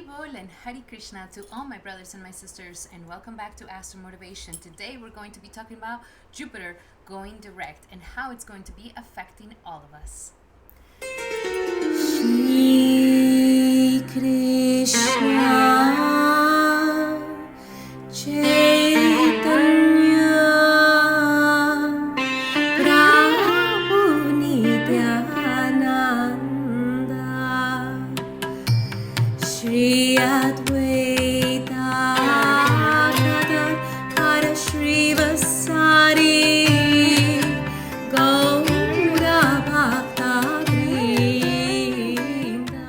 Bol and Hari Krishna to all my brothers and my sisters, and welcome back to Astro Motivation. Today we're going to be talking about Jupiter going direct and how it's going to be affecting all of us. Shri Krishna Chaitanya Prabhu Nityananda Shri Advaita Gadadhara Shrivasari Gaura Bhakta Vrinda.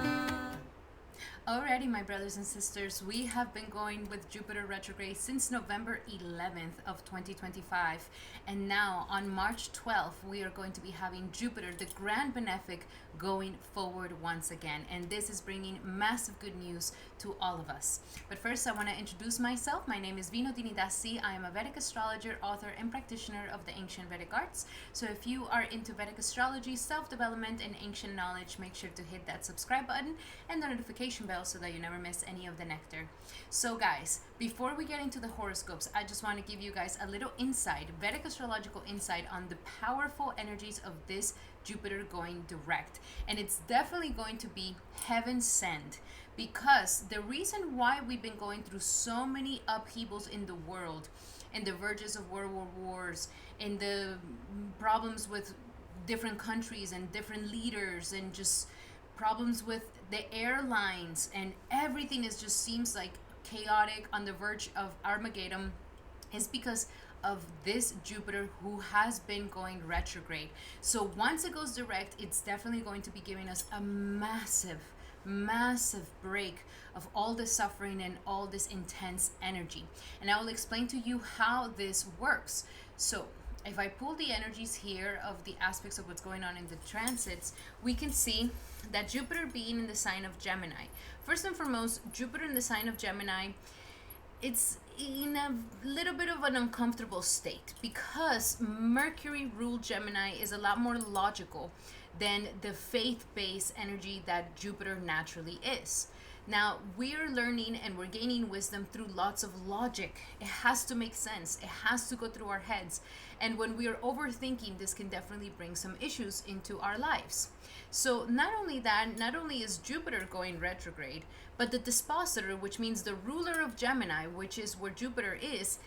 Alrighty, my brothers and sisters, we have been going with Jupiter retrograde since November 11th of 2025, and now on March 12th we are going to be having Jupiter, the grand benefic, going forward once again, and this is bringing massive good news to all of us. But first I want to introduce myself. My name is Vinodini Dasi. I am a Vedic astrologer, author, and practitioner of the ancient Vedic arts. So if you are into Vedic astrology, self-development, and ancient knowledge, make sure to hit that subscribe button and the notification bell so that you never miss any of the nectar. So guys, before we get into the horoscopes, I just want to give you guys a little insight, Vedic astrological insight on the powerful energies of this Jupiter going direct. And it's definitely going to be heaven sent, because the reason why we've been going through so many upheavals in the world, and the verges of world wars, and the problems with different countries and different leaders, and just problems with the airlines, and everything is just seems like chaotic on the verge of Armageddon, is because of this Jupiter who has been going retrograde. So once it goes direct, it's definitely going to be giving us a massive break of all the suffering and all this intense energy. And I will explain to you how this works. So if I pull the energies here of the aspects of what's going on in the transits, we can see that Jupiter being in the sign of Gemini. First and foremost, Jupiter in the sign of Gemini, it's in a little bit of an uncomfortable state, because Mercury ruled Gemini is a lot more logical than the faith-based energy that Jupiter naturally is. Now, we're learning and we're gaining wisdom through lots of logic. It has to make sense. It has to go through our heads. And when we are overthinking, this can definitely bring some issues into our lives. So not only that, not only is Jupiter going retrograde, but the dispositor, which means the ruler of Gemini, which is where Jupiter is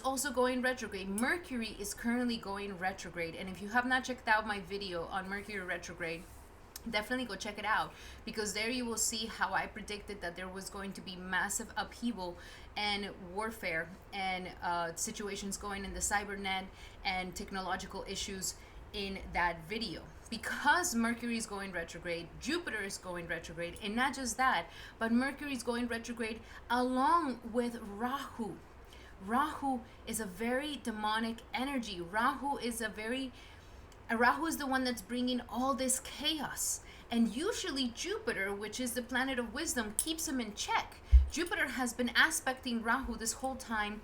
also going retrograde. Mercury is currently going retrograde. And if you have not checked out my video on Mercury retrograde, definitely go check it out, because there you will see how I predicted that there was going to be massive upheaval and warfare and situations going in the cybernet and technological issues in that video. Because Mercury is going retrograde, Jupiter is going retrograde, and not just that, but Mercury is going retrograde along with Rahu. Rahu is a very demonic energy. Rahu is the one that's bringing all this chaos. And usually Jupiter, which is the planet of wisdom, keeps him in check. Jupiter has been aspecting Rahu this whole time,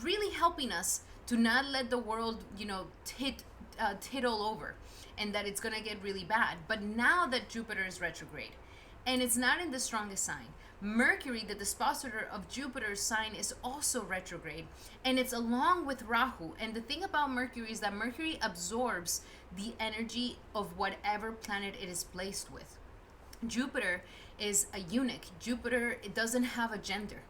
really helping us to not let the world, tittle over, and that it's going to get really bad. But now that Jupiter is retrograde, and it's not in the strongest sign, Mercury, the dispositor of Jupiter's sign, is also retrograde, and it's along with Rahu. And the thing about Mercury is that Mercury absorbs the energy of whatever planet it is placed with. Jupiter is a eunuch. Jupiter, it doesn't have a gender.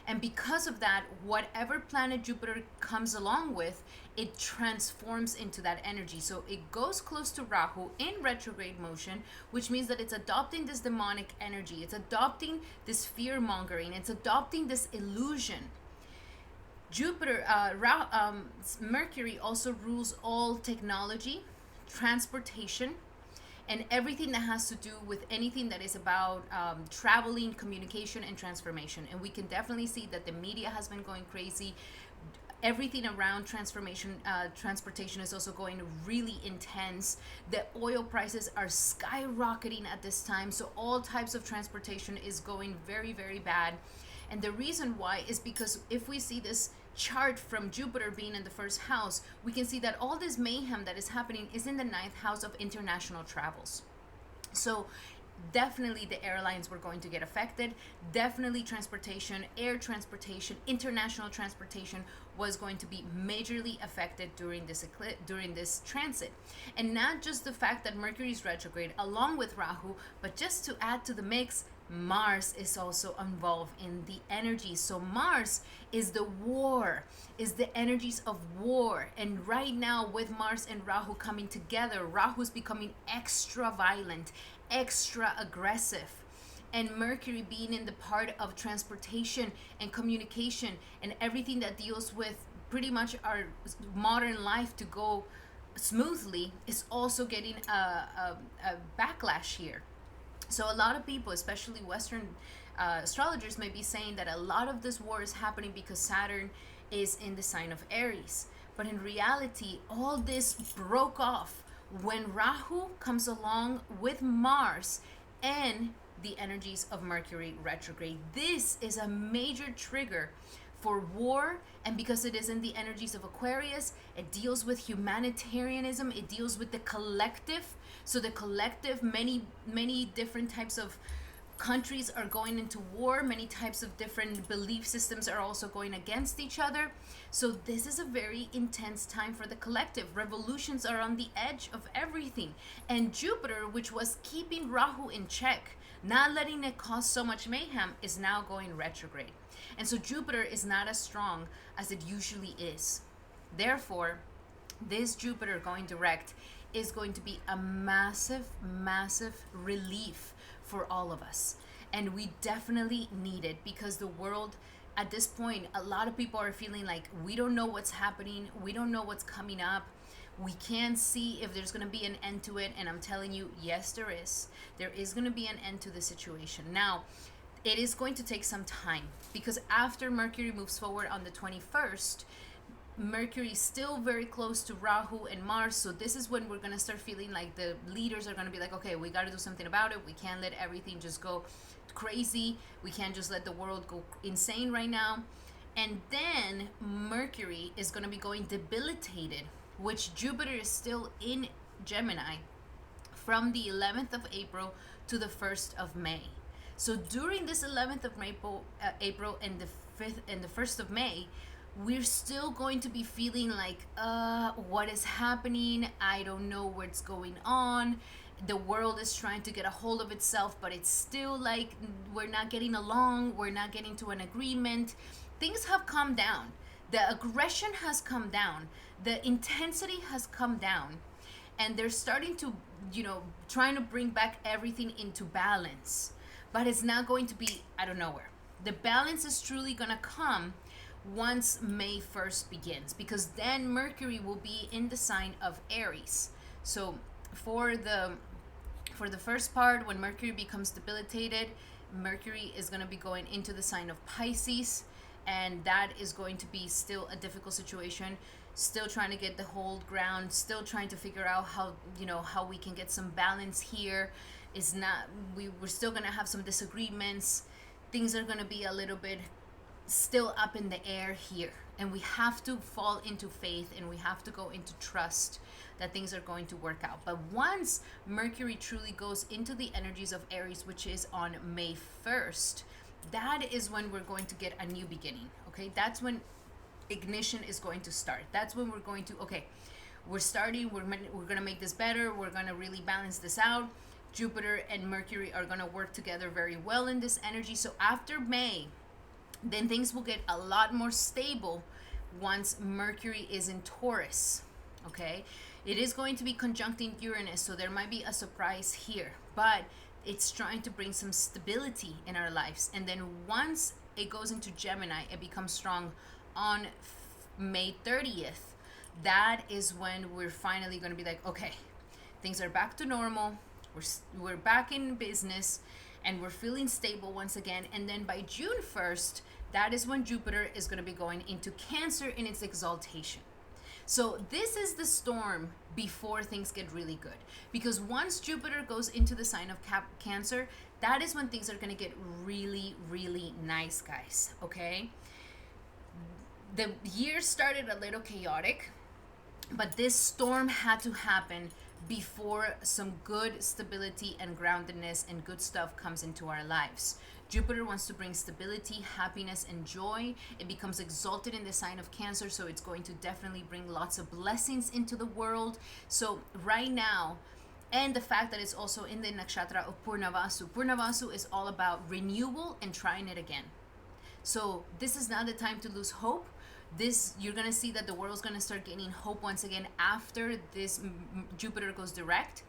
And because of that, whatever planet Jupiter comes along with, it transforms into that energy. So it goes close to Rahu in retrograde motion, which means that it's adopting this demonic energy. It's adopting this fear mongering. It's adopting this illusion. Mercury also rules all technology, transportation, and everything that has to do with anything that is about traveling, communication, and transformation. And we can definitely see that the media has been going crazy. Everything around transportation is also going really intense. The oil prices are skyrocketing at this time, so all types of transportation is going very, very bad. And the reason why is because if we see this chart from Jupiter being in the first house, we can see that all this mayhem that is happening is in the ninth house of international travels. So definitely the airlines were going to get affected. Definitely transportation, air transportation, international transportation was going to be majorly affected during this transit. And not just the fact that Mercury is retrograde along with Rahu, but just to add to the mix, Mars is also involved in the energy. So Mars is the war, is the energies of war. And right now, with Mars and Rahu coming together, Rahu is becoming extra violent, extra aggressive. And Mercury being in the part of transportation and communication and everything that deals with pretty much our modern life to go smoothly is also getting a backlash here. So a lot of people, especially Western astrologers, may be saying that a lot of this war is happening because Saturn is in the sign of Aries. But in reality, all this broke off when Rahu comes along with Mars and the energies of Mercury retrograde. This is a major trigger for war, and because it is in the energies of Aquarius, it deals with humanitarianism, it deals with the collective. So the collective, many different types of countries are going into war, many types of different belief systems are also going against each other. So this is a very intense time for the collective. Revolutions are on the edge of everything. And Jupiter, which was keeping Rahu in check, not letting it cause so much mayhem, is now going retrograde. And so Jupiter is not as strong as it usually is. Therefore, this Jupiter going direct is going to be a massive, massive relief for all of us. And we definitely need it, because the world at this point, a lot of people are feeling like we don't know what's happening, we don't know what's coming up, we can't see if there's going to be an end to it. And I'm telling you, yes, there is going to be an end to the situation. Now, it is going to take some time, because after Mercury moves forward on the 21st, Mercury is still very close to Rahu and Mars. So this is when we're going to start feeling like the leaders are going to be like, okay, we got to do something about it. We can't let everything just go crazy. We can't just let the world go insane right now. And then Mercury is going to be going debilitated, which Jupiter is still in Gemini from the 11th of April to the 1st of May. So during this 11th of April and the 5th and the 1st of May, we're still going to be feeling like, what is happening? I don't know what's going on. The world is trying to get a hold of itself, but it's still like we're not getting along. We're not getting to an agreement. Things have calmed down. The aggression has come down. The intensity has come down. And they're starting to, trying to bring back everything into balance. But it's not going to be out of nowhere. The balance is truly going to come once May 1st begins, because then Mercury will be in the sign of Aries. So for the first part, when Mercury becomes debilitated, Mercury is going to be going into the sign of Pisces, and that is going to be still a difficult situation, still trying to get the whole ground, still trying to figure out how we can get some balance here. We're still going to have some disagreements. Things are going to be a little bit still up in the air here, and we have to fall into faith, and we have to go into trust that things are going to work out. But once Mercury truly goes into the energies of Aries, which is on May 1st, that is when we're going to get a new beginning. Okay, that's when ignition is going to start. That's when we're going to, we're starting, we're going to make this better, we're going to really balance this out. Jupiter and Mercury are going to work together very well in this energy. So after May, then things will get a lot more stable once Mercury is in Taurus. Okay, it is going to be conjuncting Uranus, so there might be a surprise here, but it's trying to bring some stability in our lives. And then once it goes into Gemini, it becomes strong on May 30th. That is when we're finally going to be like, okay, things are back to normal, we're back in business, and we're feeling stable once again. And then by June 1st, that is when Jupiter is going to be going into Cancer in its exaltation. So this is the storm before things get really good. Because once Jupiter goes into the sign of Cancer, that is when things are going to get really, really nice, guys. Okay? The year started a little chaotic, but this storm had to happen before some good stability and groundedness and good stuff comes into our lives. Jupiter wants to bring stability, happiness, and joy. It becomes exalted in the sign of Cancer, so it's going to definitely bring lots of blessings into the world. So right now, and the fact that it's also in the nakshatra of Purnavasu. Purnavasu is all about renewal and trying it again. So this is not the time to lose hope. This, you're going to see that the world's going to start gaining hope once again after this Jupiter goes direct.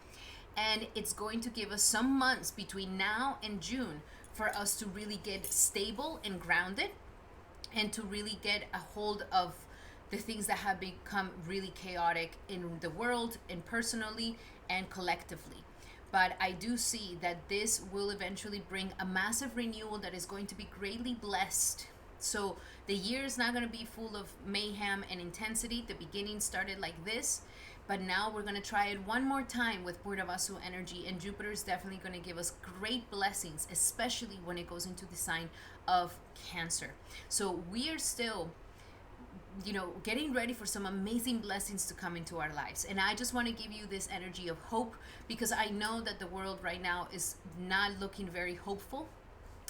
And it's going to give us some months between now and June for us to really get stable and grounded, and to really get a hold of the things that have become really chaotic in the world and personally and collectively. But I do see that this will eventually bring a massive renewal that is going to be greatly blessed. So the year is not going to be full of mayhem and intensity. The beginning started like this, but now we're going to try it one more time with Purnavasu energy, and Jupiter is definitely going to give us great blessings, especially when it goes into the sign of Cancer. So we are still, getting ready for some amazing blessings to come into our lives. And I just want to give you this energy of hope, because I know that the world right now is not looking very hopeful.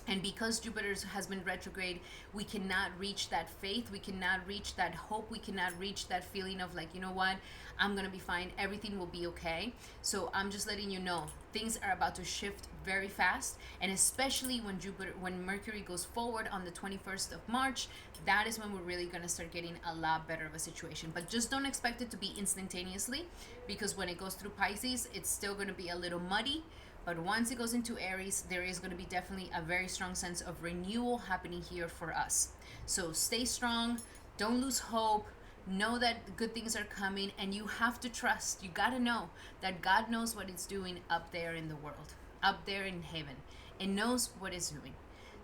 And because Jupiter has been retrograde, we cannot reach that faith. We cannot reach that hope. We cannot reach that feeling of like, you know what, I'm going to be fine. Everything will be okay. So I'm just letting you know, things are about to shift very fast. And especially when Mercury goes forward on the 21st of March, that is when we're really going to start getting a lot better of a situation. But just don't expect it to be instantaneously, because when it goes through Pisces, it's still going to be a little muddy. But once it goes into Aries, there is going to be definitely a very strong sense of renewal happening here for us. So stay strong. Don't lose hope. Know that good things are coming, and you have to trust. You got to know that God knows what it's doing up there in the world, up there in heaven, and knows what it's doing.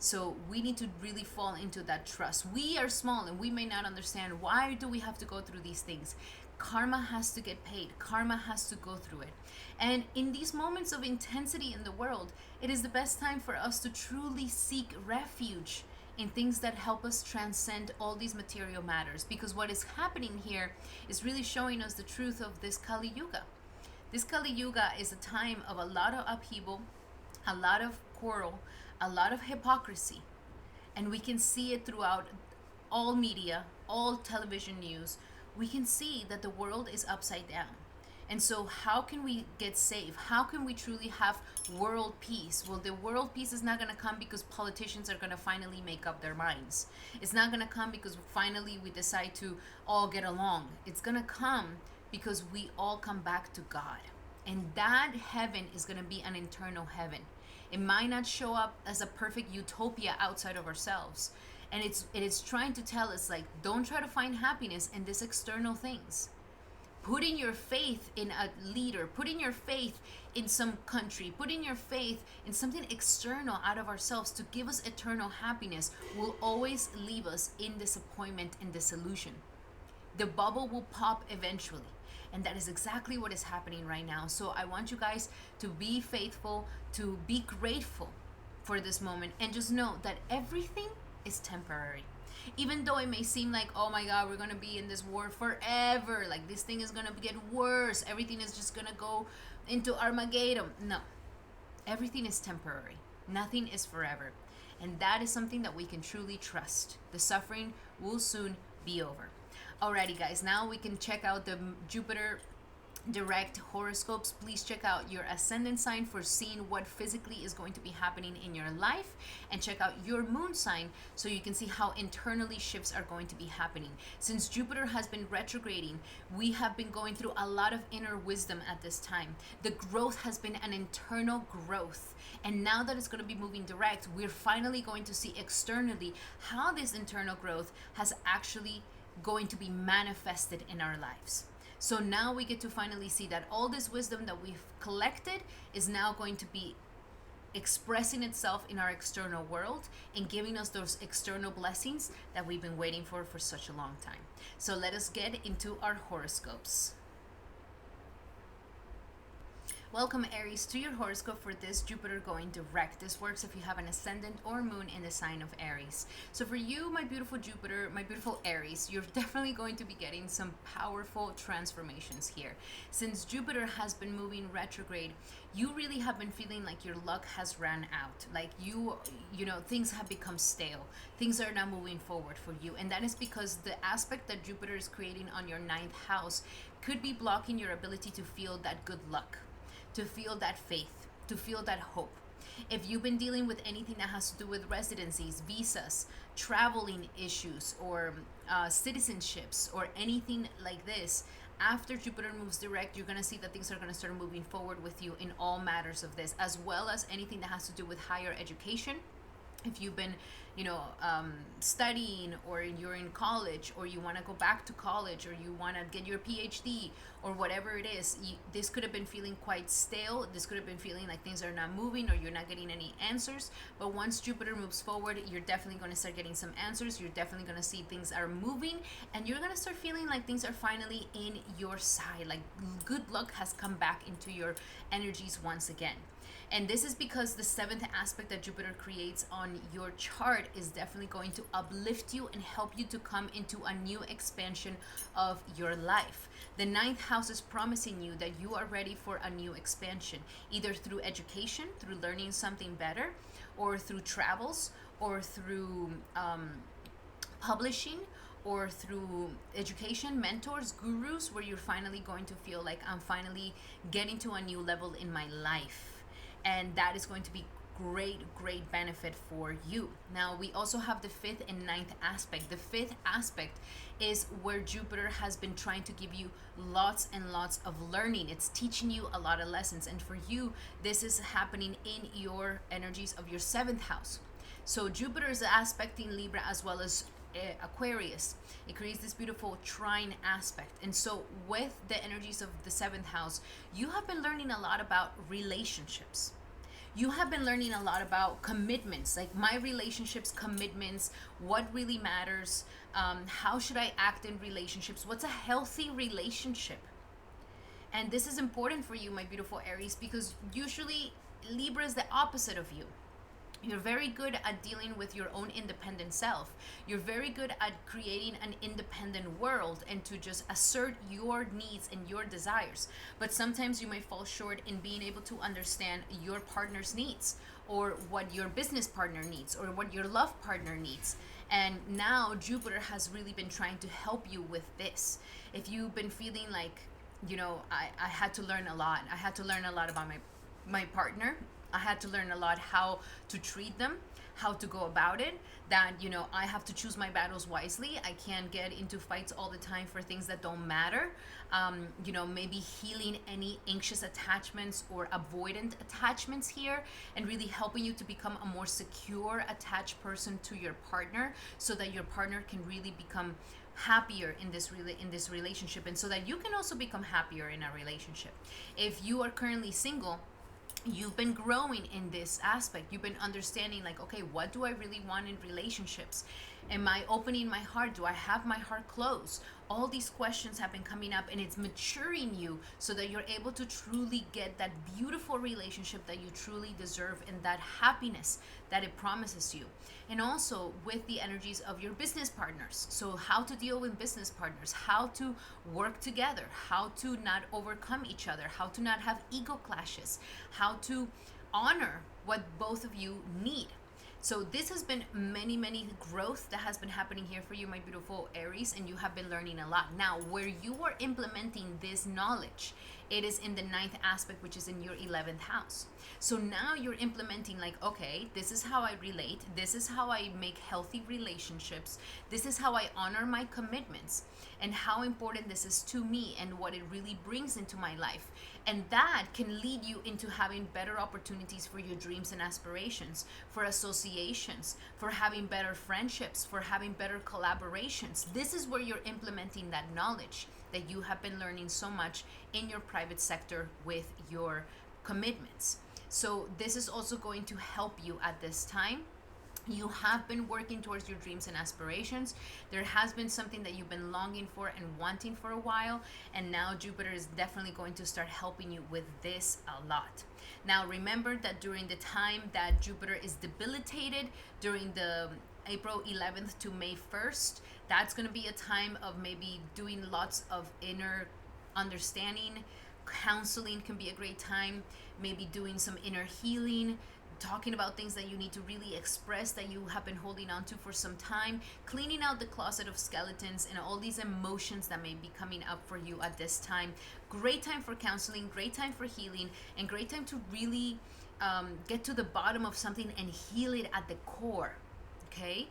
So we need to really fall into that trust. We are small and we may not understand, why do we have to go through these things? Karma has to get paid. Karma has to go through it. And in these moments of intensity in the world, it is the best time for us to truly seek refuge in things that help us transcend all these material matters. Because what is happening here is really showing us the truth of this Kali Yuga. This Kali Yuga is a time of a lot of upheaval, a lot of quarrel, a lot of hypocrisy. And we can see it throughout all media, all television news. We can see that the world is upside down. And so how can we get safe? How can we truly have world peace? Well, the world peace is not going to come because politicians are going to finally make up their minds. It's not going to come because finally we decide to all get along. It's going to come because we all come back to God. And that heaven is going to be an internal heaven. It might not show up as a perfect utopia outside of ourselves. And it is trying to tell us, like, don't try to find happiness in these external things. Putting your faith in a leader, putting your faith in some country, putting your faith in something external out of ourselves to give us eternal happiness will always leave us in disappointment and disillusion. The bubble will pop eventually. And that is exactly what is happening right now. So I want you guys to be faithful, to be grateful for this moment, and just know that everything is temporary. Even though it may seem like, oh my God, we're going to be in this war forever. Like this thing is going to get worse. Everything is just going to go into Armageddon. No, everything is temporary. Nothing is forever. And that is something that we can truly trust. The suffering will soon be over. Alrighty guys, now we can check out the Jupiter direct horoscopes. Please check out your ascendant sign for seeing what physically is going to be happening in your life, and check out your moon sign so you can see how internally shifts are going to be happening. Since Jupiter has been retrograding, we have been going through a lot of inner wisdom at this time. The growth has been an internal growth, and now that it's going to be moving direct, we're finally going to see externally how this internal growth has actually going to be manifested in our lives. So now we get to finally see that all this wisdom that we've collected is now going to be expressing itself in our external world and giving us those external blessings that we've been waiting for such a long time. So let us get into our horoscopes. Welcome, Aries, to your horoscope for this Jupiter going direct. This works if you have an ascendant or moon in the sign of Aries. So for you, my beautiful Jupiter, my beautiful Aries, you're definitely going to be getting some powerful transformations here. Since Jupiter has been moving retrograde, you really have been feeling like your luck has ran out. Like you know, things have become stale. Things are not moving forward for you. And that is because the aspect that Jupiter is creating on your ninth house could be blocking your ability to feel that good luck, to feel that faith, to feel that hope. If you've been dealing with anything that has to do with residencies, visas, traveling issues, or citizenships, or anything like this, after Jupiter moves direct, you're going to see that things are going to start moving forward with you in all matters of this, as well as anything that has to do with higher education. If you've been, studying, or you're in college, or you want to go back to college, or you want to get your PhD, or whatever it is, this could have been feeling quite stale. This could have been feeling like things are not moving, or you're not getting any answers. But once Jupiter moves forward, you're definitely going to start getting some answers. You're definitely going to see things are moving, and you're going to start feeling like things are finally in your side. Like good luck has come back into your energies once again. And this is because the seventh aspect that Jupiter creates on your chart is definitely going to uplift you and help you to come into a new expansion of your life. The ninth house is promising you that you are ready for a new expansion, either through education, through learning something better, or through travels, or through publishing, or through education, mentors, gurus, where you're finally going to feel like I'm finally getting to a new level in my life. And that is going to be great benefit for you. Now we also have the fifth and ninth aspect. The fifth aspect is where Jupiter has been trying to give you lots and lots of learning. It's teaching you a lot of lessons, and for you this is happening in your energies of your seventh house. So Jupiter is aspecting Libra as well as Aquarius. It creates this beautiful trine aspect. And so with the energies of the seventh house, you have been learning a lot about relationships. You have been learning a lot about commitments, like my relationships, commitments, what really matters, how should I act in relationships, what's a healthy relationship. And this is important for you, my beautiful Aries, because usually Libra is the opposite of you. You're very good at dealing with your own independent self. You're very good at creating an independent world and to just assert your needs and your desires. But sometimes you may fall short in being able to understand your partner's needs, or what your business partner needs, or what your love partner needs. And now Jupiter has really been trying to help you with this. If you've been feeling like, I had to learn a lot. I had to learn a lot about my partner. I had to learn a lot how to treat them, how to go about it, that, I have to choose my battles wisely. I can't get into fights all the time for things that don't matter. Maybe healing any anxious attachments or avoidant attachments here, and really helping you to become a more secure, attached person to your partner, so that your partner can really become happier in this relationship, and so that you can also become happier in a relationship. If you are currently single, you've been growing in this aspect. You've been understanding, like, okay, what do I really want in relationships? Am I opening my heart? Do I have my heart closed? All these questions have been coming up, and it's maturing you so that you're able to truly get that beautiful relationship that you truly deserve, and that happiness that it promises you. And also with the energies of your business partners. So how to deal with business partners, how to work together, how to not overcome each other, how to not have ego clashes, how to honor what both of you need. So this has been many growth that has been happening here for you, my beautiful Aries, and you have been learning a lot. Now, where you are implementing this knowledge, it is in the ninth aspect, which is in your 11th house. So now you're implementing, like, okay, this is how I relate. This is how I make healthy relationships. This is how I honor my commitments, and how important this is to me, and what it really brings into my life. And that can lead you into having better opportunities for your dreams and aspirations, for associations, for having better friendships, for having better collaborations. This is where you're implementing that knowledge that you have been learning so much in your private sector with your commitments. So this is also going to help you at this time. You have been working towards your dreams and aspirations. There has been something that you've been longing for and wanting for a while, and now Jupiter is definitely going to start helping you with this a lot. Now remember that during the time that Jupiter is debilitated, during the April 11th to May 1st, that's going to be a time of maybe doing lots of inner understanding. Counseling can be a great time, maybe doing some inner healing, talking about things that you need to really express that you have been holding on to for some time, cleaning out the closet of skeletons and all these emotions that may be coming up for you at this time. Great time for counseling, great time for healing, and great time to really get to the bottom of something and heal it at the core. Okay?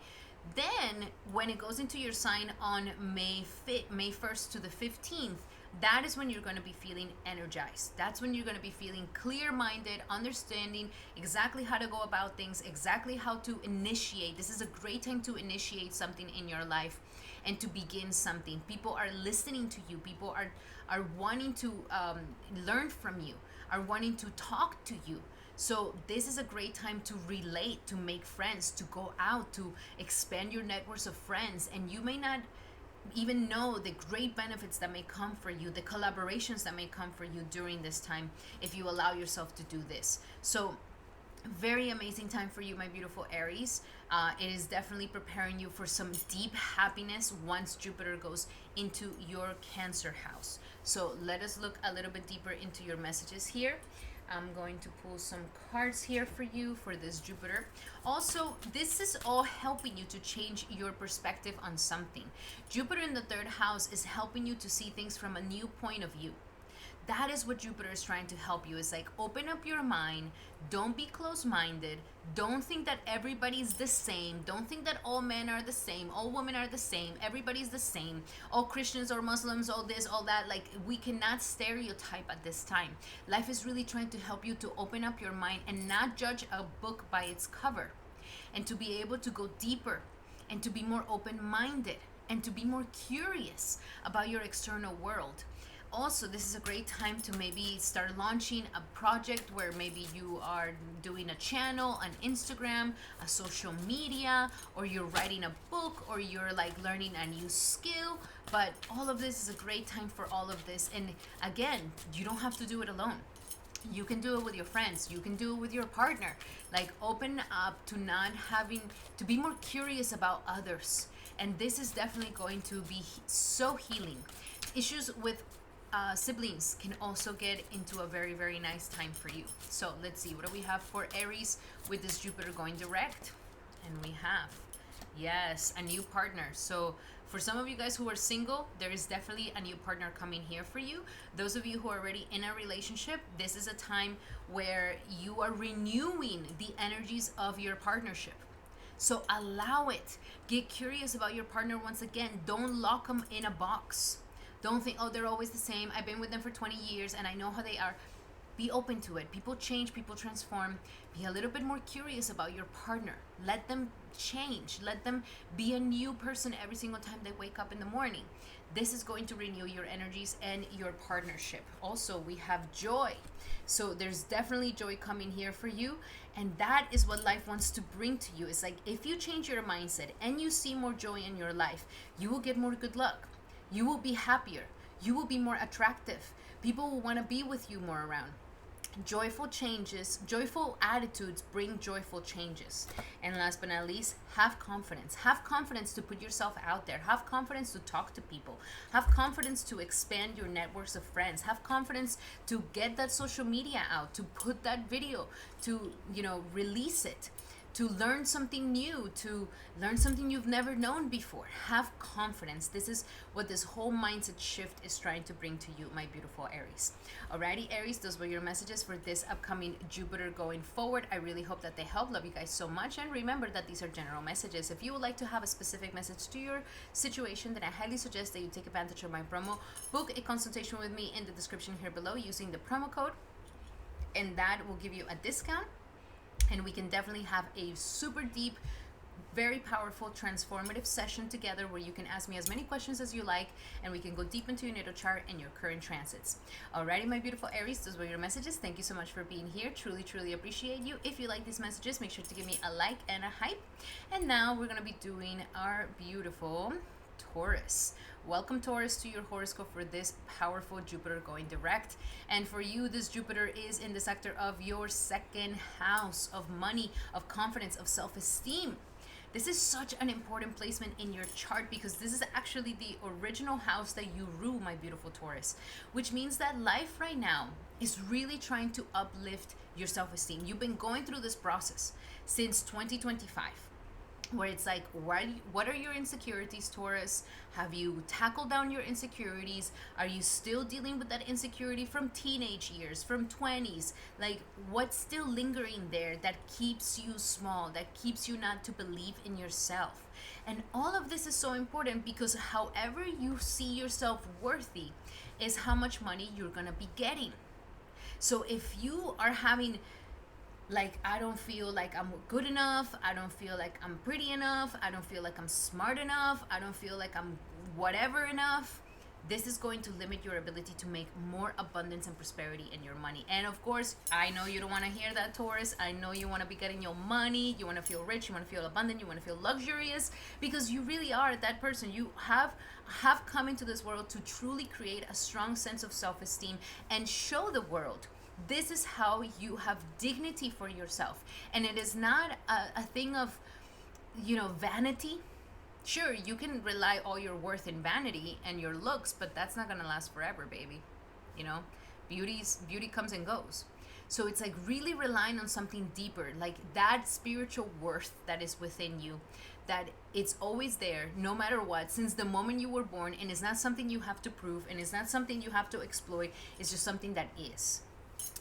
Then when it goes into your sign on May 1st to the 15th, that is when you're going to be feeling energized. That's when you're going to be feeling clear-minded, understanding exactly how to go about things, exactly how to initiate. This is a great time to initiate something in your life and to begin something. People are listening to you. People are wanting to learn from you, are wanting to talk to you. So this is a great time to relate, to make friends, to go out, to expand your networks of friends. And you may not even know the great benefits that may come for you, the collaborations that may come for you during this time if you allow yourself to do this. So very amazing time for you, my beautiful Aries. It is definitely preparing you for some deep happiness once Jupiter goes into your Cancer house. So let us look a little bit deeper into your messages here. I'm going to pull some cards here for you for this Jupiter. Also, this is all helping you to change your perspective on something. Jupiter in the third house is helping you to see things from a new point of view. That is what Jupiter is trying to help you. It's like, open up your mind. Don't be close-minded. Don't think that everybody's the same. Don't think that all men are the same. All women are the same. Everybody's the same. All Christians or Muslims, all this, all that. Like, we cannot stereotype at this time. Life is really trying to help you to open up your mind and not judge a book by its cover. And to be able to go deeper and to be more open-minded and to be more curious about your external world. Also, this is a great time to maybe start launching a project where maybe you are doing a channel on Instagram, a social media, or you're writing a book, or you're like learning a new skill. But all of this is a great time for all of this. And again, you don't have to do it alone. You can do it with your friends. You can do it with your partner. Like, open up to not having to be more curious about others. And this is definitely going to be so healing. Issues with siblings can also get into a very, very nice time for you. So let's see, what do we have for Aries with this Jupiter going direct? And we have, yes, a new partner. So for some of you guys who are single, there is definitely a new partner coming here for you. Those of you who are already in a relationship, this is a time where you are renewing the energies of your partnership. So allow it. Get curious about your partner once again. Don't lock them in a box. Don't think, oh, they're always the same. I've been with them for 20 years and I know how they are. Be open to it. People change, people transform. Be a little bit more curious about your partner. Let them change. Let them be a new person every single time they wake up in the morning. This is going to renew your energies and your partnership. Also, we have joy. So there's definitely joy coming here for you. And that is what life wants to bring to you. It's like, if you change your mindset and you see more joy in your life, you will get more good luck. You will be happier. You will be more attractive. People will want to be with you more around. Joyful changes, joyful attitudes bring joyful changes. And last but not least, have confidence. Have confidence to put yourself out there. Have confidence to talk to people. Have confidence to expand your networks of friends. Have confidence to get that social media out, to put that video, to, release it. To learn something new, to learn something you've never known before. Have confidence. This is what this whole mindset shift is trying to bring to you, my beautiful Aries. Alrighty, Aries, those were your messages for this upcoming Jupiter going forward. I really hope that they help. Love you guys so much. And remember that these are general messages. If you would like to have a specific message to your situation, then I highly suggest that you take advantage of my promo. Book a consultation with me in the description here below using the promo code, and that will give you a discount. And we can definitely have a super deep very powerful, transformative session together where you can ask me as many questions as you like, and we can go deep into your natal chart and your current transits. Alrighty, my beautiful Aries, those were your messages. Thank you so much for being here. Truly, truly appreciate you. If you like these messages, make sure to give me a like and a hype. And now we're going to be doing our beautiful Taurus. Welcome, Taurus, to your horoscope for this powerful Jupiter going direct. And for you, this Jupiter is in the sector of your second house of money, of confidence, of self-esteem. This is such an important placement in your chart because this is actually the original house that you rule, my beautiful Taurus, which means that life right now is really trying to uplift your self-esteem. You've been going through this process since 2025. Where it's like, what are your insecurities, Taurus? Have you tackled down your insecurities? Are you still dealing with that insecurity from teenage years, from 20s? Like, what's still lingering there that keeps you small, that keeps you not to believe in yourself? And all of this is so important because however you see yourself worthy is how much money you're gonna be getting. So if you are having like, I don't feel like I'm good enough, I don't feel like I'm pretty enough, I don't feel like I'm smart enough, I don't feel like I'm whatever enough, this is going to limit your ability to make more abundance and prosperity in your money. And of course, I know you don't want to hear that, Taurus. I know you want to be getting your money, you want to feel rich, you want to feel abundant, you want to feel luxurious, because you really are that person. You have come into this world to truly create a strong sense of self-esteem and show the world this is how you have dignity for yourself. And it is not a thing of, vanity. Sure, you can rely all your worth in vanity and your looks, but that's not gonna last forever, baby. Beauty comes and goes. So it's like really relying on something deeper, like that spiritual worth that is within you, that it's always there no matter what, since the moment you were born, and it's not something you have to prove, and it's not something you have to exploit, it's just something that is.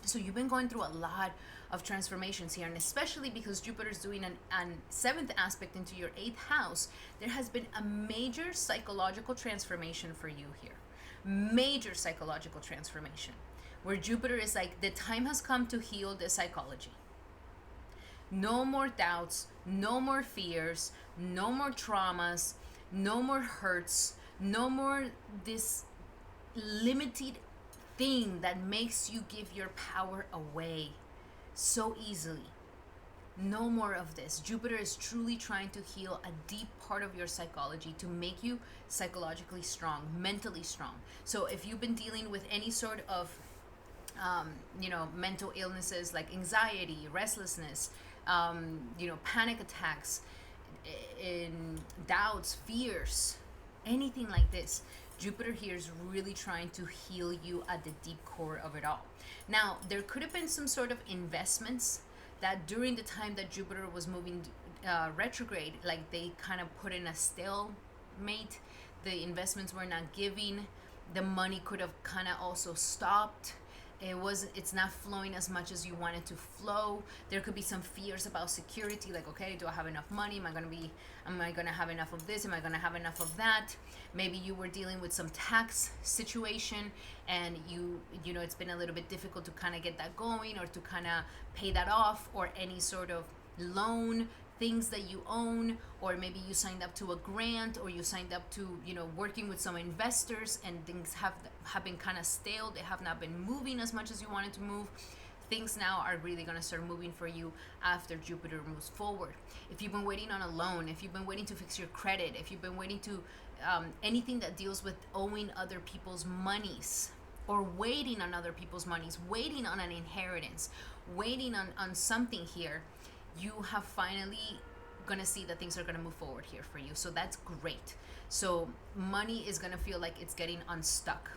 So you've been going through a lot of transformations here, and especially because Jupiter is doing an seventh aspect into your eighth house, there has been a major psychological transformation for you here. Major psychological transformation, where Jupiter is like, the time has come to heal the psychology. No more doubts, no more fears, no more traumas, no more hurts, no more this limited thing that makes you give your power away so easily. No more of this. Jupiter is truly trying to heal a deep part of your psychology to make you psychologically strong, mentally strong. So if you've been dealing with any sort of mental illnesses like anxiety, restlessness, panic attacks, in doubts, fears, anything like this, Jupiter here is really trying to heal you at the deep core of it all. Now, there could have been some sort of investments that during the time that Jupiter was moving retrograde, like they kind of put in a stalemate. The investments were not giving. The money could have kind of also stopped. It's not flowing as much as you want it to flow. There could be some fears about security, like, okay, do I have enough money? Am I gonna have enough of this? Am I gonna have enough of that? Maybe you were dealing with some tax situation and it's been a little bit difficult to kind of get that going or to kind of pay that off, or any sort of loan, things that you own, or maybe you signed up to a grant, or you signed up to working with some investors, and things have been kind of stale. They have not been moving as much as you wanted to move. Things now are really going to start moving for you after Jupiter moves forward. If you've been waiting on a loan, if you've been waiting to fix your credit, if you've been waiting to anything that deals with owing other people's monies, or waiting on other people's monies, waiting on an inheritance, waiting on something here, you have finally gonna see that things are gonna move forward here for you. So that's great. So money is gonna feel like it's getting unstuck.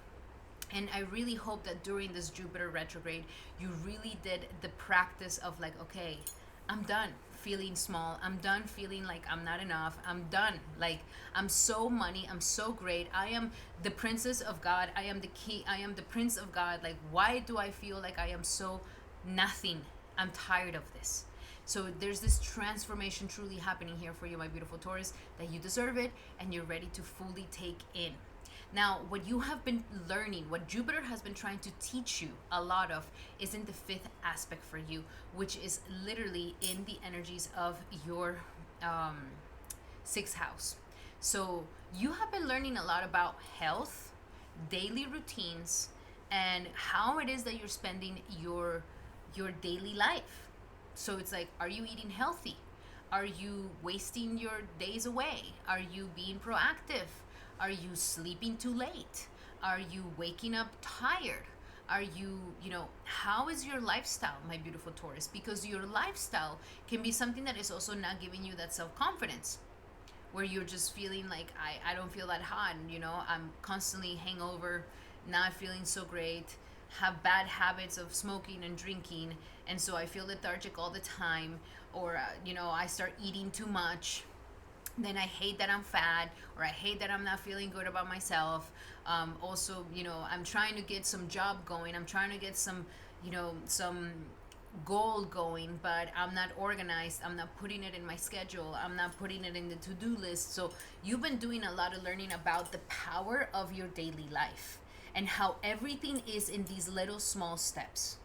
And I really hope that during this Jupiter retrograde, you really did the practice of like, okay, I'm done feeling small. I'm done feeling like I'm not enough. I'm done. Like, I'm so money. I'm so great. I am the princess of God. I am the king. I am the prince of God. Like, why do I feel like I am so nothing? I'm tired of this. So there's this transformation truly happening here for you, my beautiful Taurus, that you deserve it and you're ready to fully take in. Now, what you have been learning, what Jupiter has been trying to teach you a lot of, is in the fifth aspect for you, which is literally in the energies of your 6th house. So you have been learning a lot about health, daily routines, and how it is that you're spending your daily life. So it's like, are you eating healthy? Are you wasting your days away? Are you being proactive? Are you sleeping too late? Are you waking up tired? Are you, how is your lifestyle, my beautiful Taurus? Because your lifestyle can be something that is also not giving you that self-confidence, where you're just feeling like, I don't feel that hot, I'm constantly hangover, not feeling so great, have bad habits of smoking and drinking, and so I feel lethargic all the time, or I start eating too much, then I hate that I'm fat, or I hate that I'm not feeling good about myself. Also, I'm trying to get some job going, I'm trying to get some goal going, but I'm not organized, I'm not putting it in my schedule, I'm not putting it in the to-do list. So you've been doing a lot of learning about the power of your daily life and how everything is in these little small steps.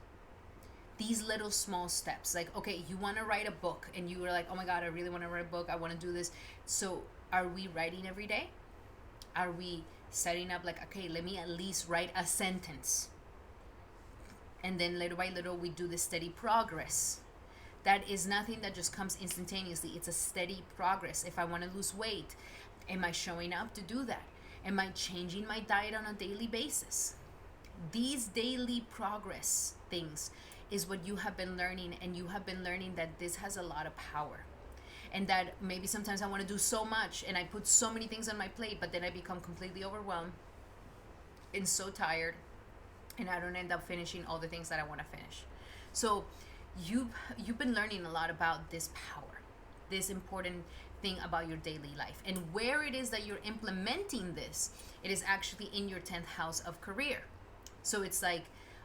These little small steps, like, okay, you want to write a book and you were like, oh my god, I really want to write a book, I want to do this. So are we writing every day? Are we setting up like, okay, let me at least write a sentence, and then little by little we do the steady progress? That is nothing that just comes instantaneously. It's a steady progress. If I want to lose weight, am I showing up to do that? Am I changing my diet on a daily basis? These daily progress things is what you have been learning, and you have been learning that this has a lot of power, and that maybe sometimes I want to do so much and I put so many things on my plate, but then I become completely overwhelmed and so tired, and I don't end up finishing all the things that I want to finish. So you've been learning a lot about this power, this important thing about your daily life, and where it is that you're implementing this. It is actually in your 10th house of career. So it's like,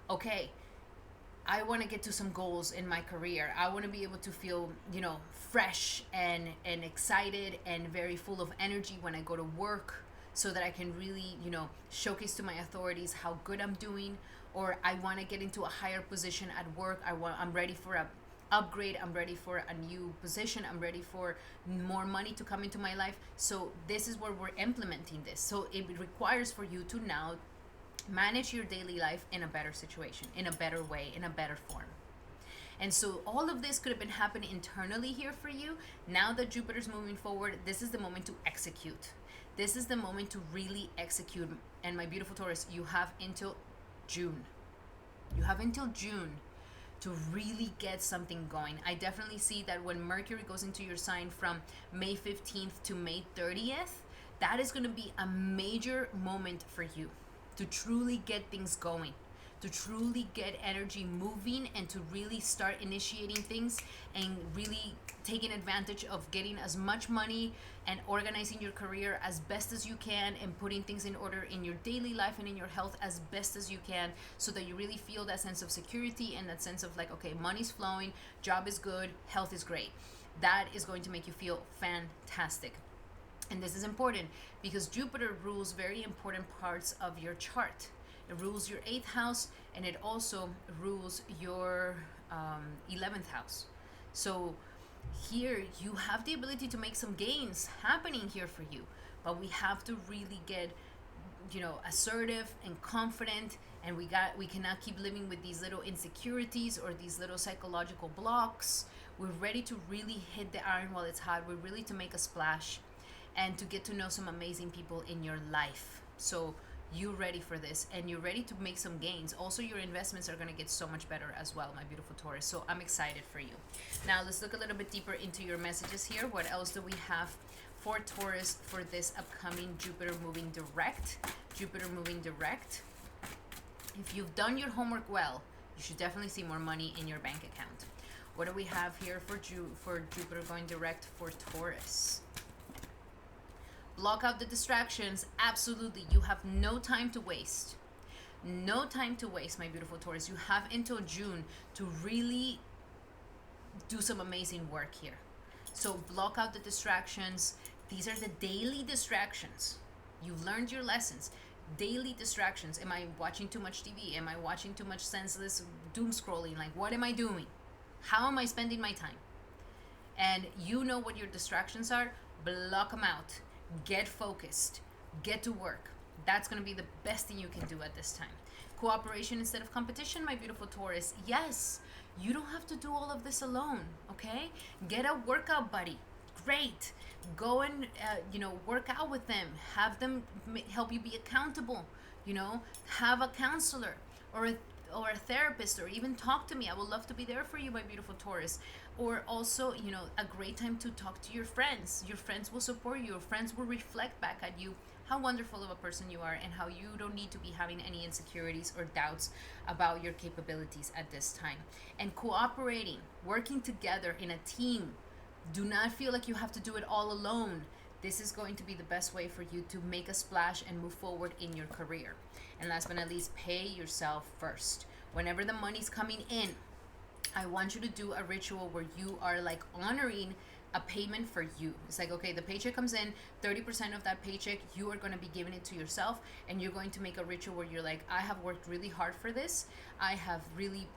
okay, I want to get to some goals in my career. I want to be able to feel, fresh and excited and very full of energy when I go to work, so that I can really, showcase to my authorities how good I'm doing. Or I want to get into a higher position at work. I'm ready for a upgrade. I'm ready for a new position. I'm ready for more money to come into my life. So this is where we're implementing this. So it requires for you to now manage your daily life in a better situation, in a better way, in a better form. And so all of this could have been happening internally here for you. Now that Jupiter's moving forward, this is the moment to execute. This is the moment to really execute. And my beautiful Taurus, you have until June. You have until June to really get something going. I definitely see that when Mercury goes into your sign from May 15th to May 30th, that is going to be a major moment for you to truly get things going, to truly get energy moving, and to really start initiating things and really taking advantage of getting as much money and organizing your career as best as you can, and putting things in order in your daily life and in your health as best as you can, so that you really feel that sense of security and that sense of like, okay, money's flowing, job is good, health is great. That is going to make you feel fantastic. And this is important because Jupiter rules very important parts of your chart. It rules your 8th house, and it also rules your 11th house. So here you have the ability to make some gains happening here for you, but we have to really get assertive and confident, and we cannot keep living with these little insecurities or these little psychological blocks. We're ready to really hit the iron while it's hot. We're ready to make a splash and to get to know some amazing people in your life. So you're ready for this, and you're ready to make some gains. Also, your investments are going to get so much better as well, my beautiful Taurus. So I'm excited for you. Now let's look a little bit deeper into your messages here. What else do we have for Taurus for this upcoming Jupiter moving direct? Jupiter moving direct. If you've done your homework well, you should definitely see more money in your bank account. What do we have here for Jupiter going direct for Taurus? Block out the distractions. Absolutely. You have no time to waste. No time to waste, my beautiful Taurus. You have until June to really do some amazing work here. So block out the distractions. These are the daily distractions. You've learned your lessons. Daily distractions. Am I watching too much TV? Am I watching too much senseless doom scrolling? Like, what am I doing? How am I spending my time? And you know what your distractions are, block them out. Get focused. Get to work. That's going to be the best thing you can do at this time. Cooperation instead of competition, my beautiful Taurus. Yes, you don't have to do all of this alone, okay? Get a workout buddy. Great. Go and, work out with them. Have them help you be accountable. Have a counselor or a therapist, or even talk to me. I would love to be there for you, my beautiful Taurus. Or also, a great time to talk to your friends. Your friends will support you. Your friends will reflect back at you how wonderful of a person you are, and how you don't need to be having any insecurities or doubts about your capabilities at this time. And cooperating, working together in a team. Do not feel like you have to do it all alone. This is going to be the best way for you to make a splash and move forward in your career. And last but not least, pay yourself first. Whenever the money's coming in, I want you to do a ritual where you are like honoring a payment for you. It's like, okay, the paycheck comes in, 30% of that paycheck, you are going to be giving it to yourself, and you're going to make a ritual where you're like, I have worked really hard for this. I have really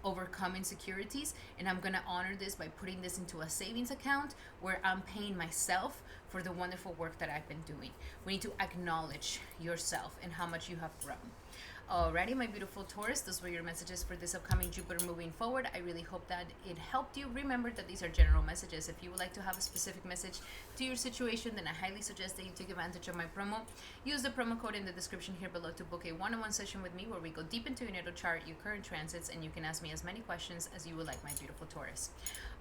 overcome insecurities, and I'm gonna honor this by putting this into a savings account where I'm paying myself for the wonderful work that I've been doing. We need to acknowledge yourself and how much you have grown. Alrighty, my beautiful Taurus, those were your messages for this upcoming Jupiter moving forward. I really hope that it helped you. Remember that these are general messages. If you would like to have a specific message to your situation, then I highly suggest that you take advantage of my promo. Use the promo code in the description here below to book a one-on-one session with me where we go deep into your natal chart, your current transits, and you can ask me as many questions as you would like, my beautiful Taurus.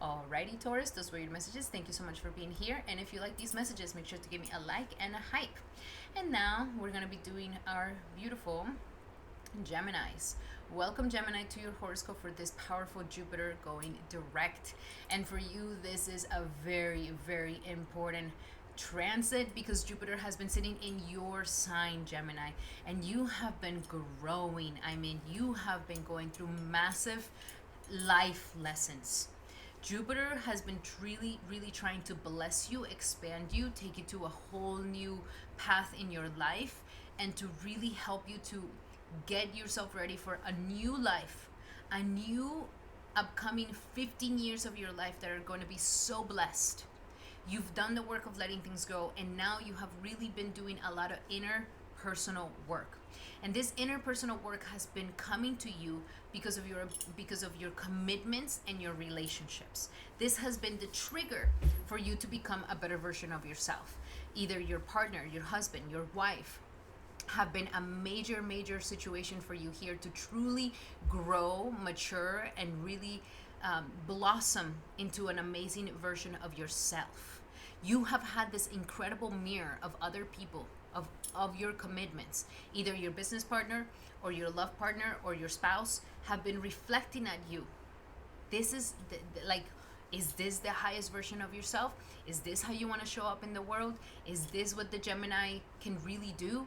Alrighty, Taurus, those were your messages. Thank you so much for being here. And if you like these messages, make sure to give me a like and a hype. And now we're going to be doing our beautiful Geminis. Welcome, Gemini, to your horoscope for this powerful Jupiter going direct. And for you, this is a very, very important transit because Jupiter has been sitting in your sign, Gemini, and you have been growing. I mean, you have been going through massive life lessons. Jupiter has been really, really trying to bless you, expand you, take you to a whole new path in your life, and to really help you to get yourself ready for a new life, a new upcoming 15 years of your life that are going to be so blessed. You've done the work of letting things go, and now you have really been doing a lot of inner personal work. And this inner personal work has been coming to you because of your commitments and your relationships. This has been the trigger for you to become a better version of yourself. Either your partner, your husband, your wife have been a major situation for you here to truly grow, mature, and really blossom into an amazing version of yourself. You have had this incredible mirror of other people, of your commitments. Either your business partner or your love partner or your spouse have been reflecting at you. This is is this the highest version of yourself? Is this how you want to show up in the world? Is this what the Gemini can really do?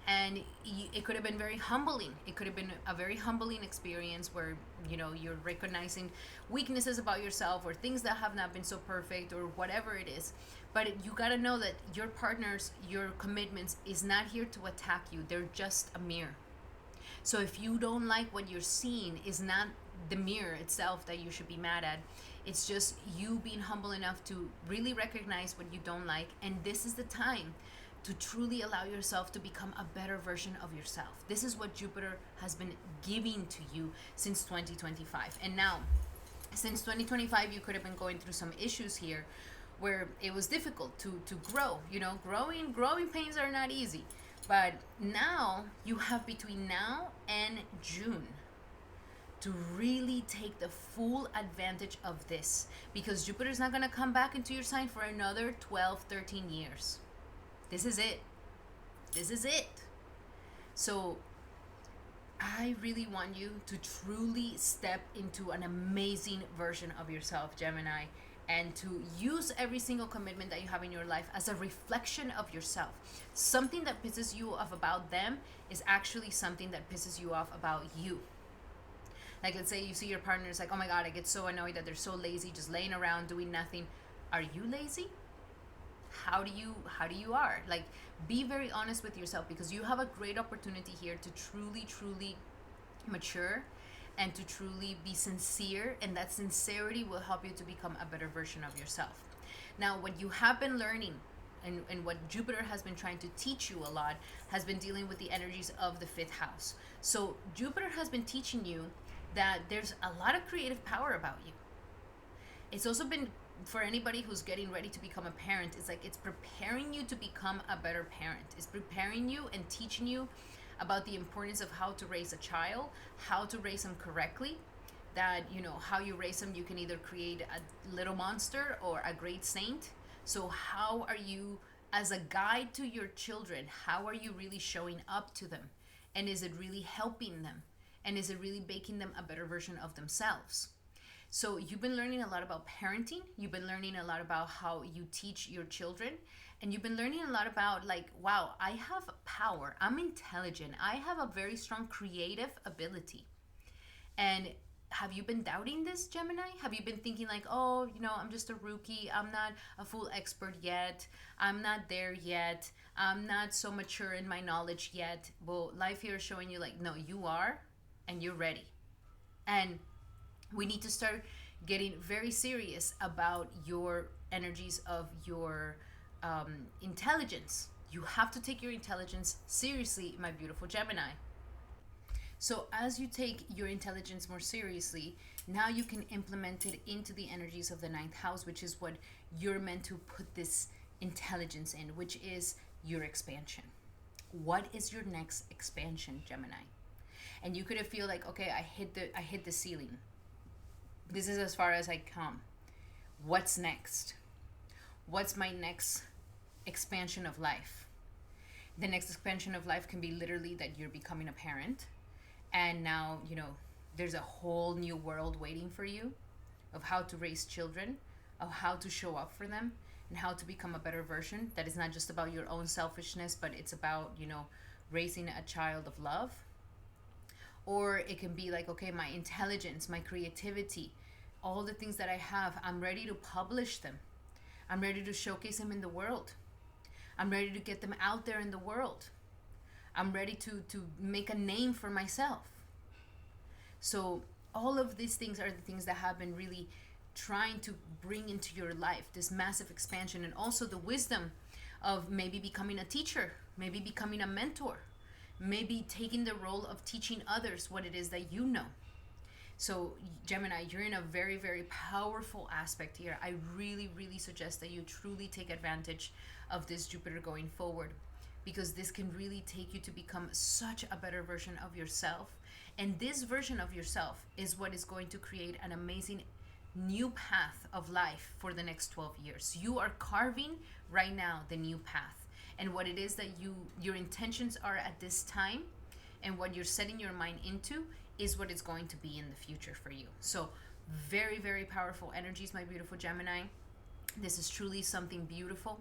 And it could have been very humbling. It could have been a very humbling experience where, you're recognizing weaknesses about yourself or things that have not been so perfect or whatever it is. But you got to know that your partners, your commitments is not here to attack you. They're just a mirror. So if you don't like what you're seeing, is not the mirror itself that you should be mad at. It's just you being humble enough to really recognize what you don't like. And this is the time to truly allow yourself to become a better version of yourself. This is what Jupiter has been giving to you since 2025. And now, since 2025, you could have been going through some issues here where it was difficult to grow. Growing pains are not easy. But now, you have between now and June to really take the full advantage of this. Because Jupiter is not going to come back into your sign for another 12, 13 years. This is it. This is it. So I really want you to truly step into an amazing version of yourself, Gemini, and to use every single commitment that you have in your life as a reflection of yourself. Something that pisses you off about them is actually something that pisses you off about you. Like, let's say you see your partner, it's like, oh my God, I get so annoyed that they're so lazy, just laying around doing nothing. Are you lazy? How do you are? Like, be very honest with yourself, because you have a great opportunity here to truly mature and to truly be sincere, and that sincerity will help you to become a better version of yourself. Now, what you have been learning and what Jupiter has been trying to teach you a lot has been dealing with the energies of the fifth house. So Jupiter has been teaching you that there's a lot of creative power about you. It's also been, for anybody who's getting ready to become a parent, it's like it's preparing you to become a better parent. It's preparing you and teaching you about the importance of how to raise a child, how to raise them correctly, that, you know, how you raise them, you can either create a little monster or a great saint. So how are you, as a guide to your children, how are you really showing up to them? And is it really helping them? And is it really making them a better version of themselves? So you've been learning a lot about parenting. You've been learning a lot about how you teach your children. And you've been learning a lot about, like, wow, I have power. I'm intelligent. I have a very strong creative ability. And have you been doubting this, Gemini? Have you been thinking like, oh, you know, I'm just a rookie. I'm not a full expert yet. I'm not there yet. I'm not so mature in my knowledge yet. Well, life here is showing you like, no, you are, and you're ready. And we need to start getting very serious about your energies of your intelligence. You have to take your intelligence seriously, my beautiful Gemini. So as you take your intelligence more seriously, now you can implement it into the energies of the ninth house, which is what you're meant to put this intelligence in, which is your expansion. What is your next expansion, Gemini? And you could feel like, okay, I hit the ceiling. This is as far as I come. What's next? What's my next expansion of life? The next expansion of life can be literally that you're becoming a parent. And now, you know, there's a whole new world waiting for you of how to raise children, of how to show up for them, and how to become a better version. That is not just about your own selfishness, but it's about, you know, raising a child of love. Or it can be like, okay, my intelligence, my creativity, all the things that I have, I'm ready to publish them. I'm ready to showcase them in the world. I'm ready to get them out there in the world. I'm ready to make a name for myself. So all of these things are the things that have been really trying to bring into your life this massive expansion, and also the wisdom of maybe becoming a teacher, maybe becoming a mentor, maybe taking the role of teaching others what it is that you know. So Gemini, you're in a very, very powerful aspect here. I really, really suggest that you truly take advantage of this Jupiter going forward, because this can really take you to become such a better version of yourself. And this version of yourself is what is going to create an amazing new path of life for the next 12 years. You are carving right now the new path. And what it is that your intentions are at this time, and what you're setting your mind into, is what it's going to be in the future for you. So very, very powerful energies, my beautiful Gemini. This is truly something beautiful.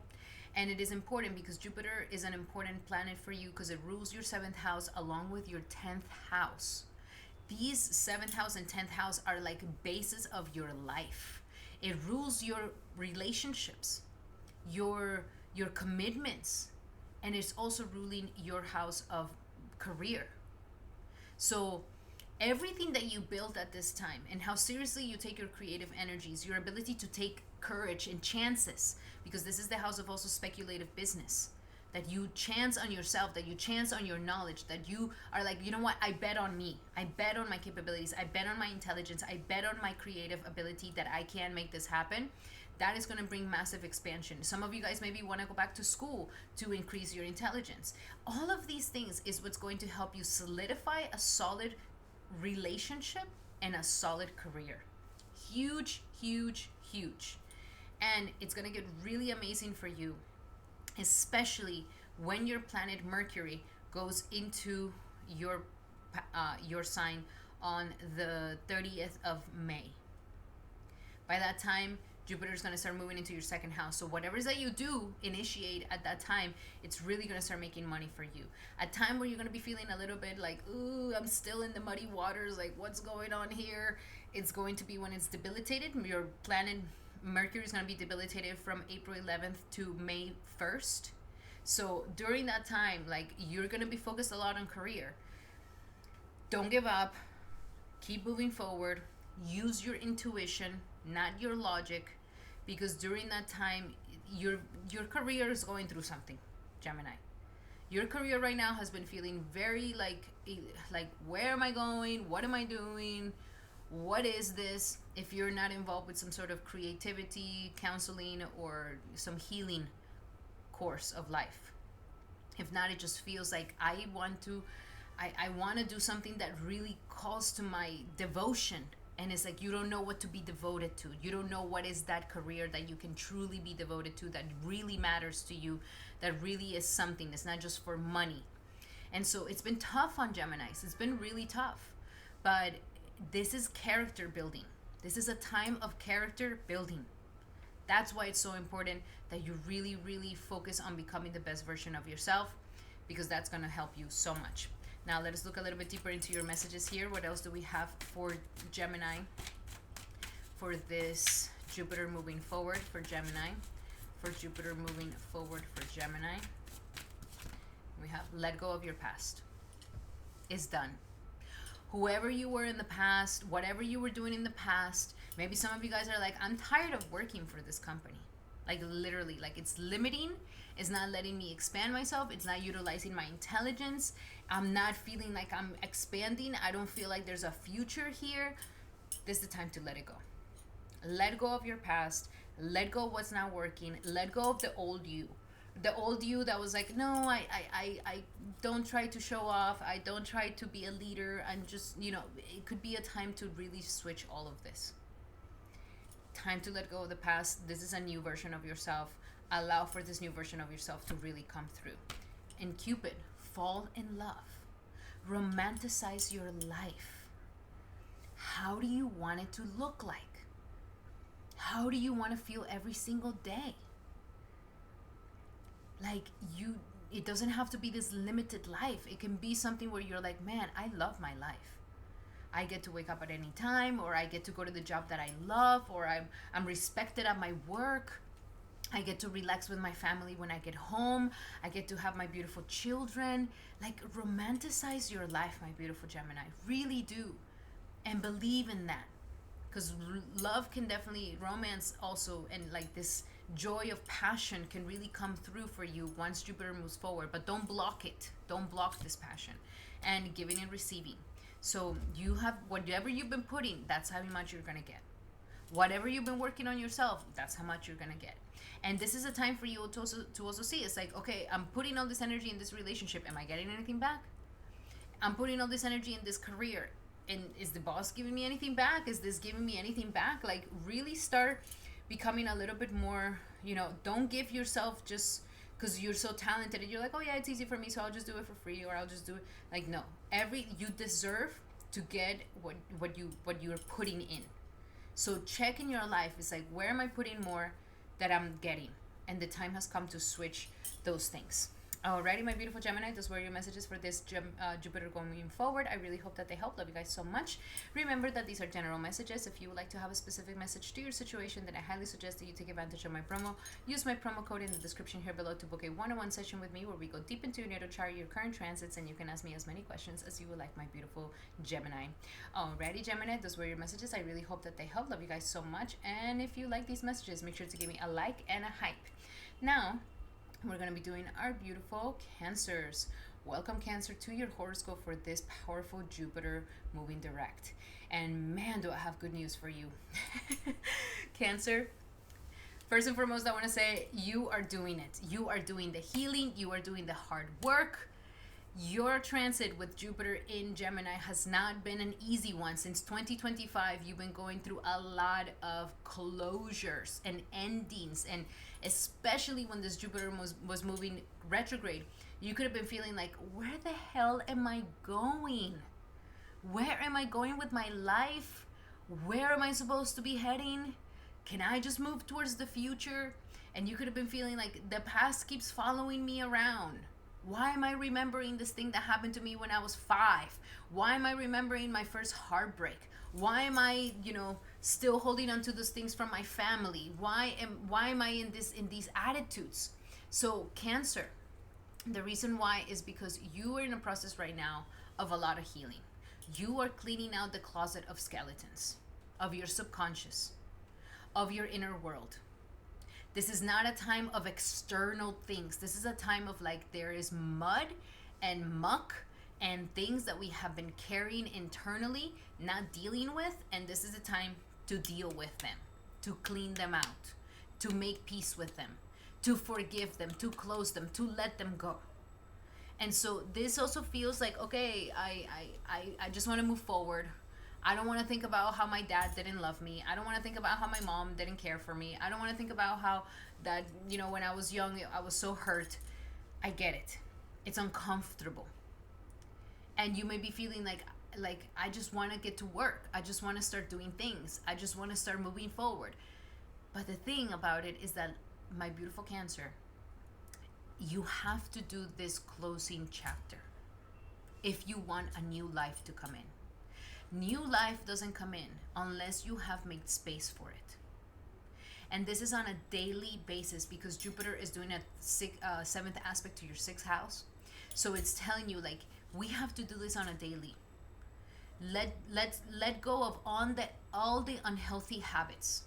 And it is important because Jupiter is an important planet for you because it rules your 7th house along with your 10th house. These 7th house and 10th house are like bases of your life. It rules your relationships, your commitments, and it's also ruling your house of career. So everything that you build at this time, and how seriously you take your creative energies, your ability to take courage and chances, because this is the house of also speculative business, that you chance on yourself, that you chance on your knowledge, that you are like, you know what, I bet on me, I bet on my capabilities, I bet on my intelligence, I bet on my creative ability that I can make this happen. That is going to bring massive expansion. Some of you guys maybe want to go back to school to increase your intelligence. All of these things is what's going to help you solidify a solid relationship and a solid career. Huge, huge, huge. And it's going to get really amazing for you, especially when your planet Mercury goes into your sign on the 30th of May. By that time, Jupiter is going to start moving into your 2nd house. So whatever it is that you do initiate at that time, it's really going to start making money for you. A time where you're going to be feeling a little bit like, ooh, I'm still in the muddy waters, like what's going on here? It's going to be when it's debilitated. Your planet Mercury is going to be debilitated from April 11th to May 1st. So during that time, like, you're going to be focused a lot on career. Don't give up. Keep moving forward. Use your intuition, not your logic, because during that time, your career is going through something, Gemini. Your career right now has been feeling very like where am I going? What am I doing? What is this? If you're not involved with some sort of creativity, counseling, or some healing course of life. If not, it just feels like I want to do something that really calls to my devotion. And it's like you don't know what to be devoted to. You don't know what is that career that you can truly be devoted to, that really matters to you, that really is something. It's not just for money. And so it's been tough on Geminis. It's been really tough. But this is character building. This is a time of character building. That's why it's so important that you really, really focus on becoming the best version of yourself, because that's going to help you so much. Now, let us look a little bit deeper into your messages here. What else do we have for Gemini for this Jupiter moving forward for Gemini? For Jupiter moving forward for Gemini, we have let go of your past. It's done. Whoever you were in the past, whatever you were doing in the past, maybe some of you guys are like, I'm tired of working for this company. Like literally, like it's limiting. It's not letting me expand myself. It's not utilizing my intelligence. I'm not feeling like I'm expanding. I don't feel like there's a future here. This is the time to let it go. Let go of your past. Let go of what's not working. Let go of the old you. The old you that was like, no, I don't try to show off. I don't try to be a leader. I'm just, it could be a time to really switch all of this. Time to let go of the past. This is a new version of yourself. Allow for this new version of yourself to really come through. And Cupid, fall in love. Romanticize your life. How do you want it to look like? How do you want to feel every single day? Like it doesn't have to be this limited life. It can be something where you're like, man, I love my life. I get to wake up at any time, or I get to go to the job that I love, or I'm respected at my work. I get to relax with my family when I get home. I get to have my beautiful children. Like, romanticize your life, my beautiful Gemini. Really do. And believe in that. Because love can definitely, romance also, and like this joy of passion can really come through for you once Jupiter moves forward. But don't block it. Don't block this passion. And giving and receiving. So you have whatever you've been putting, that's how much you're going to get. Whatever you've been working on yourself, that's how much you're going to get. And this is a time for you to also see. It's like, okay, I'm putting all this energy in this relationship. Am I getting anything back? I'm putting all this energy in this career. And is the boss giving me anything back? Is this giving me anything back? Like, really start becoming a little bit more, don't give yourself just because you're so talented and you're like, oh yeah, it's easy for me, so I'll just do it for free, or I'll just do it. Like, no, you deserve to get what you're putting in. So check in your life. It's like, where am I putting more that I'm getting? And the time has come to switch those things. Alrighty, my beautiful Gemini, those were your messages for this Jupiter going forward. I really hope that they help. Love you guys so much. Remember that these are general messages. If you would like to have a specific message to your situation, then I highly suggest that you take advantage of my promo. Use my promo code in the description here below to book a one-on-one session with me where we go deep into your natal chart, your current transits, and you can ask me as many questions as you would like, my beautiful Gemini. Alrighty, Gemini, those were your messages. I really hope that they help. Love you guys so much. And if you like these messages, make sure to give me a like and a hype. Now, we're going to be doing our beautiful Cancers. Welcome, Cancer, to your horoscope for this powerful Jupiter moving direct. And man, do I have good news for you. Cancer, first and foremost, I want to say you are doing it. You are doing the healing. You are doing the hard work. Your transit with Jupiter in Gemini has not been an easy one. Since 2025, you've been going through a lot of closures and endings, and especially when this Jupiter was moving retrograde, you could have been feeling like, where the hell am I going? Where am I going with my life? Where am I supposed to be heading? Can I just move towards the future? And you could have been feeling like the past keeps following me around. Why am I remembering this thing that happened to me when I was 5? Why am I remembering my first heartbreak? Why am I, still holding on to those things from my family? Why am I in these attitudes? So Cancer, the reason why is because you are in a process right now of a lot of healing. You are cleaning out the closet of skeletons, of your subconscious, of your inner world. This is not a time of external things. This is a time of like there is mud and muck and things that we have been carrying internally, not dealing with, and this is a time to deal with them, to clean them out, to make peace with them, to forgive them, to close them, to let them go. And so this also feels like, okay, I just want to move forward. I don't want to think about how my dad didn't love me. I don't want to think about how my mom didn't care for me. I don't want to think about how that, when I was young, I was so hurt. I get it. It's uncomfortable. And you may be feeling like I just want to get to work. I just want to start doing things. I just want to start moving forward. But the thing about it is that, my beautiful Cancer, you have to do this closing chapter if you want a new life to come in. New life doesn't come in unless you have made space for it. And this is on a daily basis because Jupiter is doing a seventh aspect to your sixth house. So it's telling you like we have to do this on a daily. Let go of all the unhealthy habits.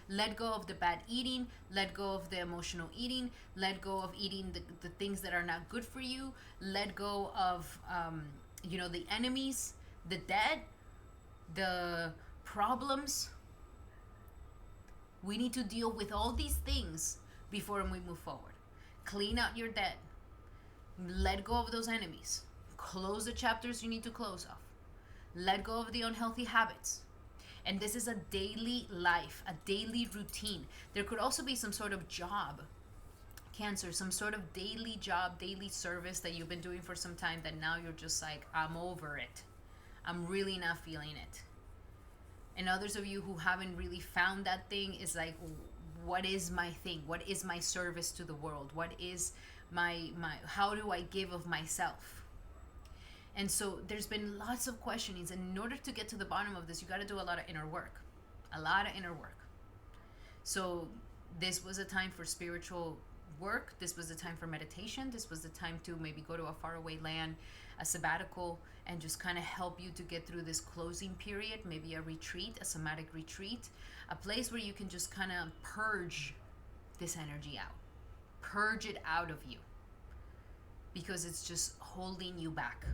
Let go of the bad eating, let go of the emotional eating, let go of eating the things that are not good for you, let go of the enemies, the dead, the problems. We need to deal with all these things before we move forward. Clean out your debt. Let go of those enemies. Close the chapters you need to close off. Let go of the unhealthy habits. And this is a daily life, a daily routine. There could also be some sort of job, Cancer, some sort of daily job, daily service that you've been doing for some time that now you're just like, I'm over it. I'm really not feeling it. And others of you who haven't really found that thing is like, what is my thing? What is my service to the world? What is my how do I give of myself? And so there's been lots of questionings. And in order to get to the bottom of this, you got to do a lot of inner work. A lot of inner work. So this was a time for spiritual work. This was a time for meditation. This was the time to maybe go to a faraway land, a sabbatical, and just kind of help you to get through this closing period. Maybe a retreat, a somatic retreat, a place where you can just kind of purge this energy out. Purge it out of you. Because it's just holding you back.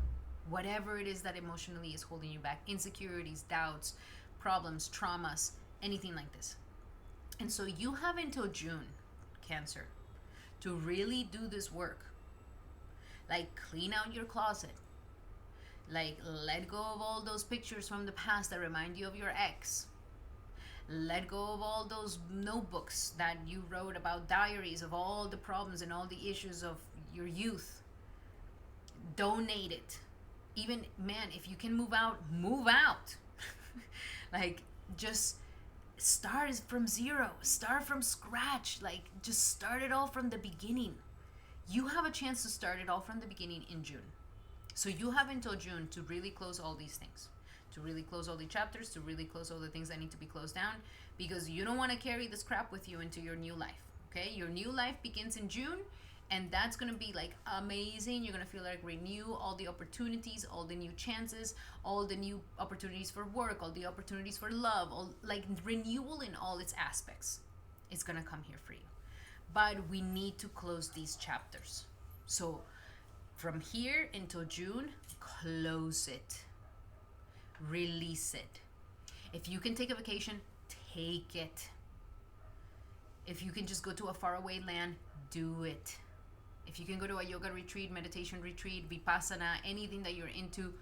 Whatever it is that emotionally is holding you back, insecurities, doubts, problems, traumas, anything like this. And so you have until June, Cancer, to really do this work. Like clean out your closet. Like let go of all those pictures from the past that remind you of your ex. Let go of all those notebooks that you wrote about, diaries of all the problems and all the issues of your youth. Donate it. Even, man, if you can move out, move out. Like, just start from zero. Start from scratch. Like, just start it all from the beginning. You have a chance to start it all from the beginning in June. So you have until June to really close all these things. To really close all the chapters, to really close all the things that need to be closed down. Because you don't want to carry this crap with you into your new life. Okay? Your new life begins in June. And that's going to be like amazing. You're going to feel like renew all the opportunities, all the new chances, all the new opportunities for work, all the opportunities for love, all like renewal in all its aspects. It's going to come here for you. But we need to close these chapters. So from here until June, close it. Release it. If you can take a vacation, take it. If you can just go to a faraway land, do it. If you can go to a yoga retreat, meditation retreat, vipassana, anything that you're into,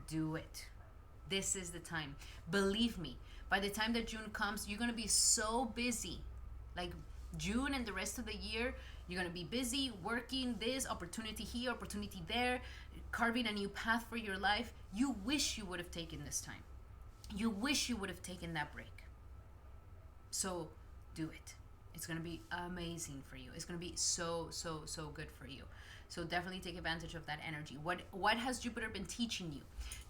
do it. This is the time. Believe me, by the time that June comes, you're going to be so busy. Like June and the rest of the year, you're going to be busy working this, opportunity here, opportunity there, carving a new path for your life. You wish you would have taken this time. You wish you would have taken that break. So do it. It's going to be amazing for you. It's going to be so, so, so good for you. So definitely take advantage of that energy. What has Jupiter been teaching you?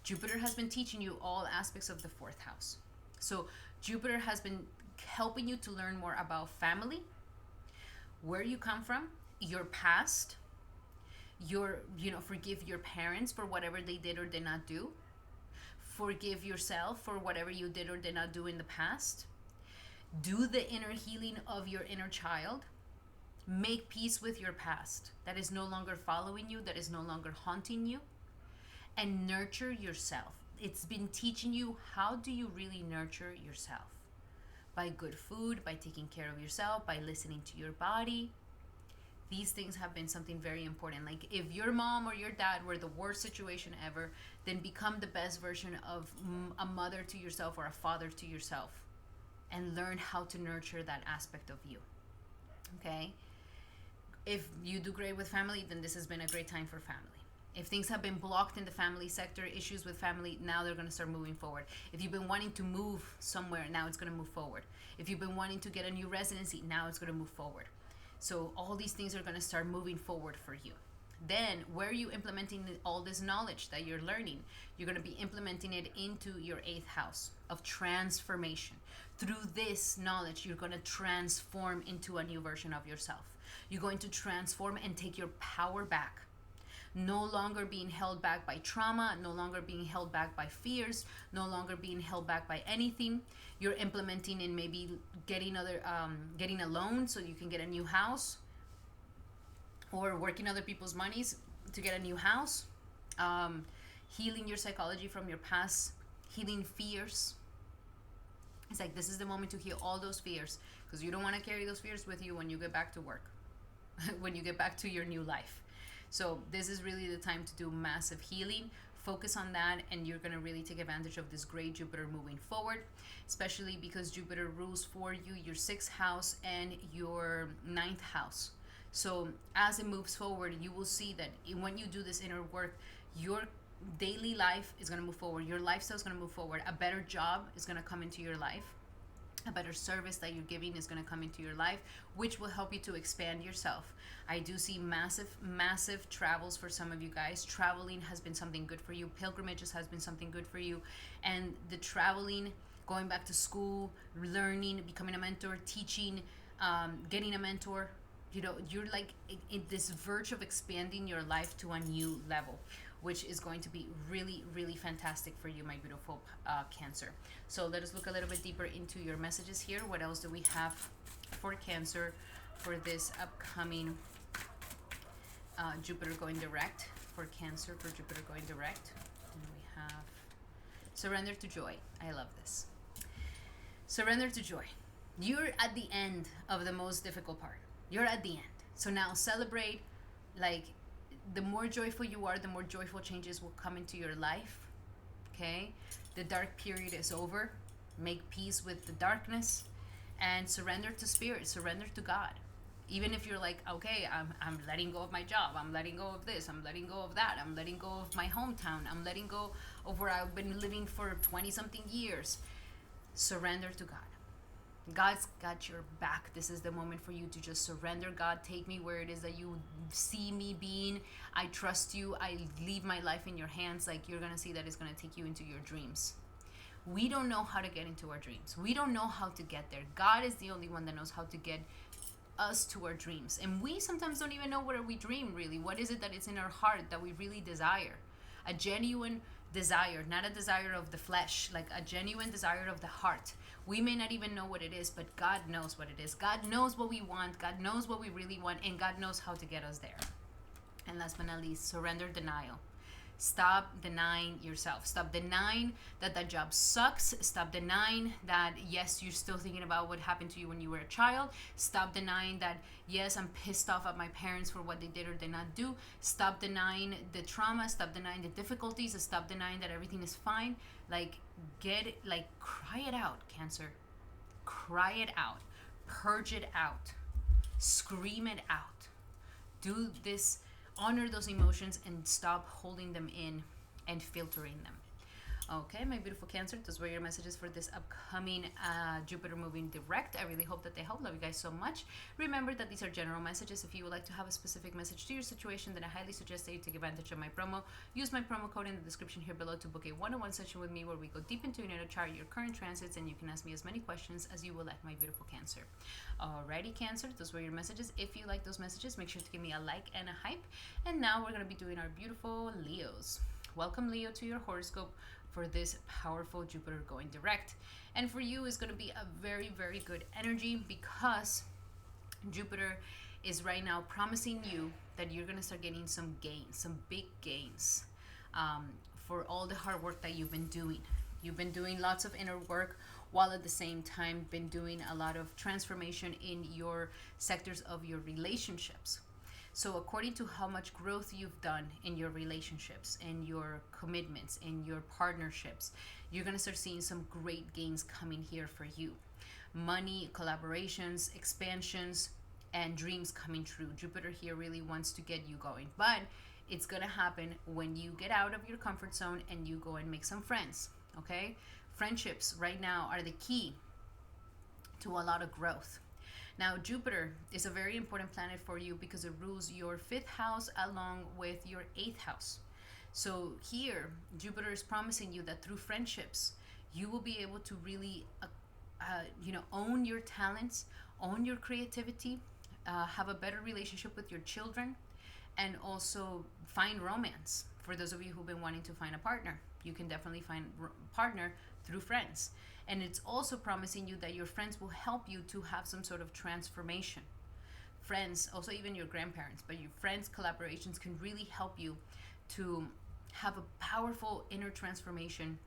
Jupiter has been teaching you all aspects of the fourth house. So Jupiter has been helping you to learn more about family, where you come from, your past, forgive your parents for whatever they did or did not do. Forgive yourself for whatever you did or did not do in the past. Do the inner healing of your inner child. Make peace with your past that is no longer following you, that is no longer haunting you. And nurture yourself. It's been teaching you, how do you really nurture yourself? By good food, by taking care of yourself, by listening to your body. These things have been something very important. Like, if your mom or your dad were the worst situation ever, then become the best version of a mother to yourself or a father to yourself, and learn how to nurture that aspect of you. Okay? If you do great with family, then this has been a great time for family. If things have been blocked in the family sector, issues with family, now they're going to start moving forward. If you've been wanting to move somewhere, now it's going to move forward. If you've been wanting to get a new residency, now it's going to move forward. So all these things are going to start moving forward for you. Then, where are you implementing all this knowledge that you're learning? You're going to be implementing it into your 8th house of transformation. Through this knowledge, you're going to transform into a new version of yourself. You're going to transform and take your power back. No longer being held back by trauma, no longer being held back by fears, no longer being held back by anything. You're implementing in maybe getting a loan so you can get a new house, or working other people's monies to get a new house. Healing your psychology from your past, healing fears. It's like, this is the moment to heal all those fears, because you don't want to carry those fears with you when you get back to work, when you get back to your new life. So this is really the time to do massive healing. Focus on that, and you're going to really take advantage of this great Jupiter moving forward, especially because Jupiter rules for you your 6th house and your 9th house. So as it moves forward, you will see that when you do this inner work, your daily life is going to move forward. Your lifestyle is going to move forward. A better job is going to come into your life. A better service that you're giving is going to come into your life, which will help you to expand yourself. I do see massive travels for some of you guys. Traveling has been something good for you. Pilgrimages has been something good for you. And the traveling, going back to school, learning, becoming a mentor, teaching, getting a mentor, you're like in this verge of expanding your life to a new level, which is going to be really, really fantastic for you, my beautiful Cancer. So let us look a little bit deeper into your messages here. What else do we have for Cancer for this upcoming Jupiter going direct? For Cancer, for Jupiter going direct. And we have surrender to joy. I love this. Surrender to joy. You're at the end of the most difficult part. You're at the end. So now celebrate. Like, the more joyful you are, the more joyful changes will come into your life. Okay? The dark period is over. Make peace with the darkness and surrender to spirit, surrender to God. Even if you're like, okay, I'm letting go of my job, I'm letting go of this, I'm letting go of that, I'm letting go of my hometown, I'm letting go of where I've been living for 20-something years. Surrender to God. God's got your back. This is the moment for you to just surrender. God, take me where it is that you see me being. I trust you. I leave my life in your hands. Like, you're going to see that it's going to take you into your dreams. We don't know how to get into our dreams. We don't know how to get there. God is the only one that knows how to get us to our dreams. And we sometimes don't even know what we dream, really. What is it that is in our heart that we really desire? A genuine desire, not a desire of the flesh, like a genuine desire of the heart. We may not even know what it is, but God knows what it is. God knows what we want. God knows what we really want, and God knows how to get us there. And last but not least, surrender denial. Stop denying yourself. Stop denying that job sucks. Stop denying that, yes, you're still thinking about what happened to you when you were a child. Stop denying that, yes, I'm pissed off at my parents for what they did or did not do. Stop denying the trauma. Stop denying the difficulties. Stop denying that everything is fine. Cry it out, Cancer. Cry it out. Purge it out. Scream it out. Do this. Honor those emotions and stop holding them in and filtering them. Okay, my beautiful Cancer, those were your messages for this upcoming Jupiter moving direct. I really hope that they help. Love you guys so much. Remember that these are general messages. If you would like to have a specific message to your situation, then I highly suggest that you take advantage of my promo. Use my promo code in the description here below to book a one-on-one session with me where we go deep into your natal chart, your current transits, and you can ask me as many questions as you will like, my beautiful Cancer. Alrighty, Cancer, those were your messages. If you like those messages, make sure to give me a like and a hype. And now we're going to be doing our beautiful Leos. Welcome, Leo, to your horoscope for this powerful Jupiter going direct. And for you is going to be a very, very good energy, because Jupiter is right now promising you that you're going to start getting some gains, some big gains, for all the hard work that you've been doing. You've been doing lots of inner work, while at the same time been doing a lot of transformation in your sectors of your relationships. So according to how much growth you've done in your relationships, in your commitments, in your partnerships, you're going to start seeing some great gains coming here for you. Money, collaborations, expansions, and dreams coming true. Jupiter here really wants to get you going, but it's going to happen when you get out of your comfort zone and you go and make some friends. Okay? Friendships right now are the key to a lot of growth. Now, Jupiter is a very important planet for you because it rules your 5th house along with your 8th house. So here, Jupiter is promising you that through friendships, you will be able to really, own your talents, own your creativity, have a better relationship with your children, and also find romance. For those of you who've been wanting to find a partner, you can definitely find a partner through friends. And it's also promising you that your friends will help you to have some sort of transformation. Friends, also even your grandparents, but your friends' collaborations can really help you to have a powerful inner transformation,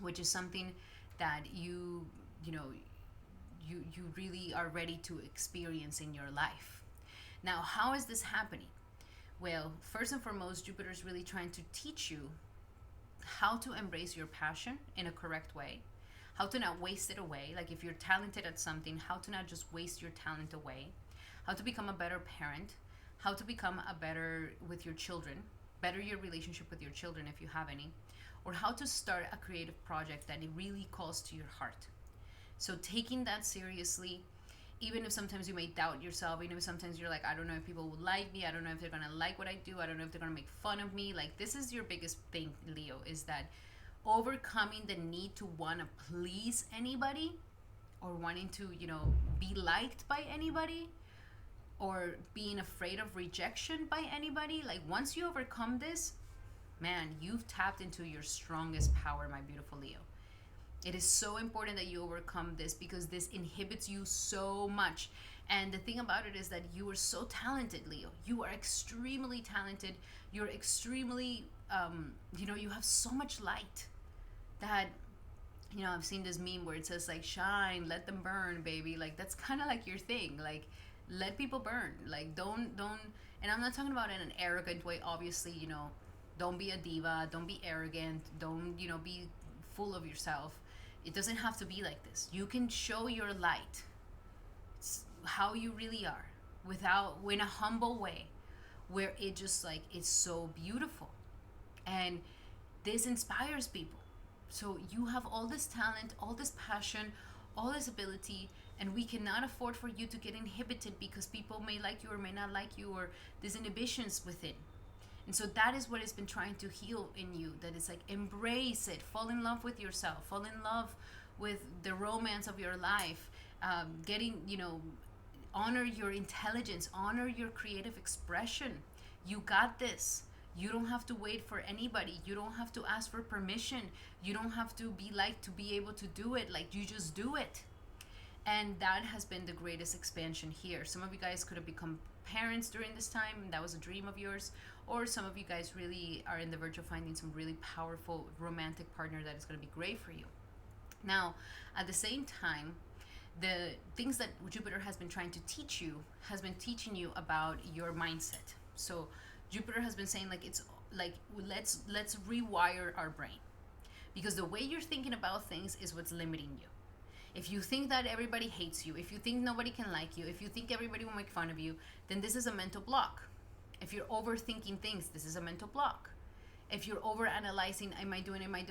which is something that you really are ready to experience in your life. Now, how is this happening? Well, first and foremost, Jupiter is really trying to teach you how to embrace your passion in a correct way, how to not waste it away. Like if you're talented at something, how to not just waste your talent away, how to become a better parent, how to become a better with your children, better your relationship with your children if you have any, or how to start a creative project that it really calls to your heart. So taking that seriously, even if sometimes you may doubt yourself, even if sometimes you're like, I don't know if people will like me, I don't know if they're gonna like what I do, I don't know if they're gonna make fun of me. Like, this is your biggest thing, Leo, is that overcoming the need to wanna please anybody, or wanting to, be liked by anybody, or being afraid of rejection by anybody. Like, once you overcome this, man, you've tapped into your strongest power, my beautiful Leo. It is so important that you overcome this, because this inhibits you so much. And the thing about it is that you are so talented, Leo. You are extremely talented. You're extremely, you have so much light that, I've seen this meme where it says like, shine, let them burn, baby. Like, that's kind of like your thing. Like, let people burn. Like, don't, and I'm not talking about in an arrogant way, obviously, don't be a diva, don't be arrogant, don't, be full of yourself. It doesn't have to be like this. You can show your light. It's how you really are, in a humble way, where it just like, it's so beautiful. And this inspires people. So you have all this talent, all this passion, all this ability, and we cannot afford for you to get inhibited because people may like you or may not like you, or there's inhibitions within. And so that is what has been trying to heal in you. That is like, embrace it, fall in love with yourself, fall in love with the romance of your life, honor your intelligence, honor your creative expression. You got this. You don't have to wait for anybody. You don't have to ask for permission. You don't have to be liked to be able to do it. Like, you just do it. And that has been the greatest expansion here. Some of you guys could have become parents during this time, and that was a dream of yours. Or some of you guys really are in the verge of finding some really powerful romantic partner that is going to be great for you. Now, at the same time, the things that Jupiter has been trying to teach you has been teaching you about your mindset. So Jupiter has been saying, like, it's like, let's rewire our brain, because the way you're thinking about things is what's limiting you. If you think that everybody hates you, if you think nobody can like you, if you think everybody will make fun of you, then this is a mental block. If you're overthinking things, this is a mental block. If you're overanalyzing, am I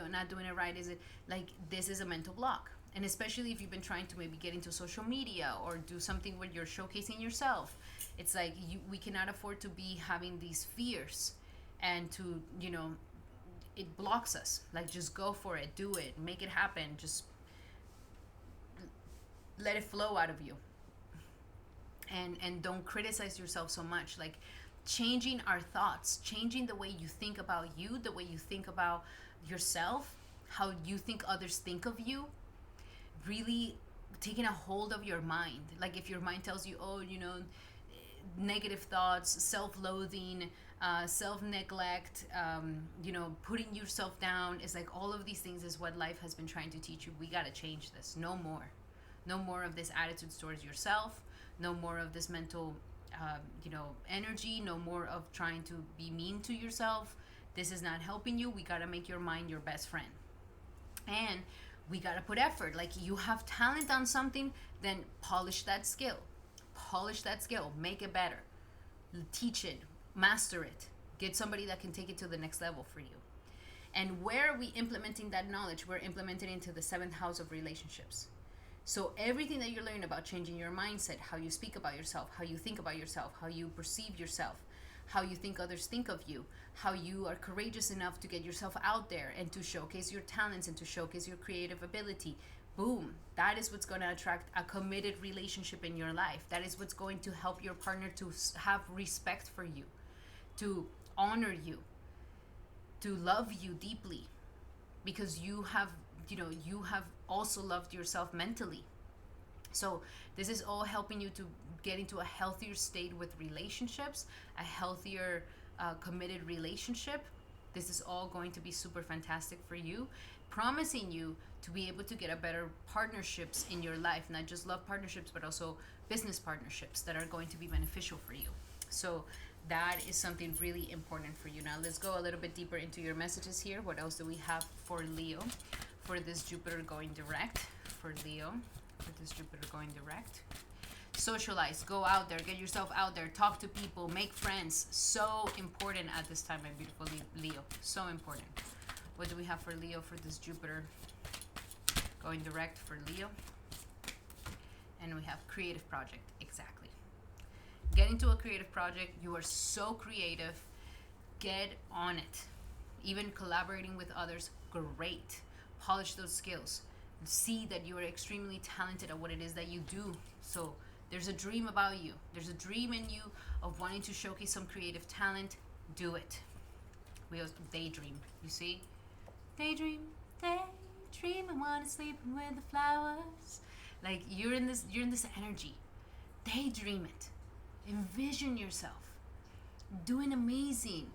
not doing it right? Is it like, this is a mental block? And especially if you've been trying to maybe get into social media or do something where you're showcasing yourself, it's like, we cannot afford to be having these fears, and to, it blocks us. Like, just go for it, do it, make it happen, just let it flow out of you. And don't criticize yourself so much. Like, changing our thoughts, changing the way you think about you, the way you think about yourself, how you think others think of you, really taking a hold of your mind. Like if your mind tells you, oh, negative thoughts, self-loathing, self-neglect, putting yourself down, is like all of these things is what life has been trying to teach you. We got to change this. No more. No more of this attitudes towards yourself. No more of this mental, energy. No more of trying to be mean to yourself. This is not helping you. We got to make your mind your best friend. And we got to put effort. Like you have talent on something, then polish that skill. Polish that skill. Make it better. Teach it. Master it. Get somebody that can take it to the next level for you. And where are we implementing that knowledge? We're implementing it into the 7th house of relationships. So everything that you're learning about changing your mindset, how you speak about yourself, how you think about yourself, how you perceive yourself, how you think others think of you, how you are courageous enough to get yourself out there and to showcase your talents and to showcase your creative ability. Boom. That is what's going to attract a committed relationship in your life. That is what's going to help your partner to have respect for you, to honor you, to love you deeply, because you have also loved yourself mentally. So this is all helping you to get into a healthier state with relationships, a healthier committed relationship. This is all going to be super fantastic for you, promising you to be able to get a better partnerships in your life, not just love partnerships, but also business partnerships that are going to be beneficial for you. So that is something really important for you. Now let's go a little bit deeper into your messages here. What else do we have for Leo for this Jupiter going direct? For Leo, for this Jupiter going direct. Socialize, go out there, get yourself out there, talk to people, make friends. So important at this time, my beautiful Leo. So important. What do we have for Leo for this Jupiter going direct for Leo? And we have creative project. Exactly. Get into a creative project. You are so creative. Get on it. Even collaborating with others, great. Polish those skills. See that you are extremely talented at what it is that you do. So there's a dream about you. There's a dream in you of wanting to showcase some creative talent. Do it. We also daydream. You see? Daydream, daydream. I wanna sleep with the flowers. Like you're in this energy. Daydream it. Envision yourself doing amazing,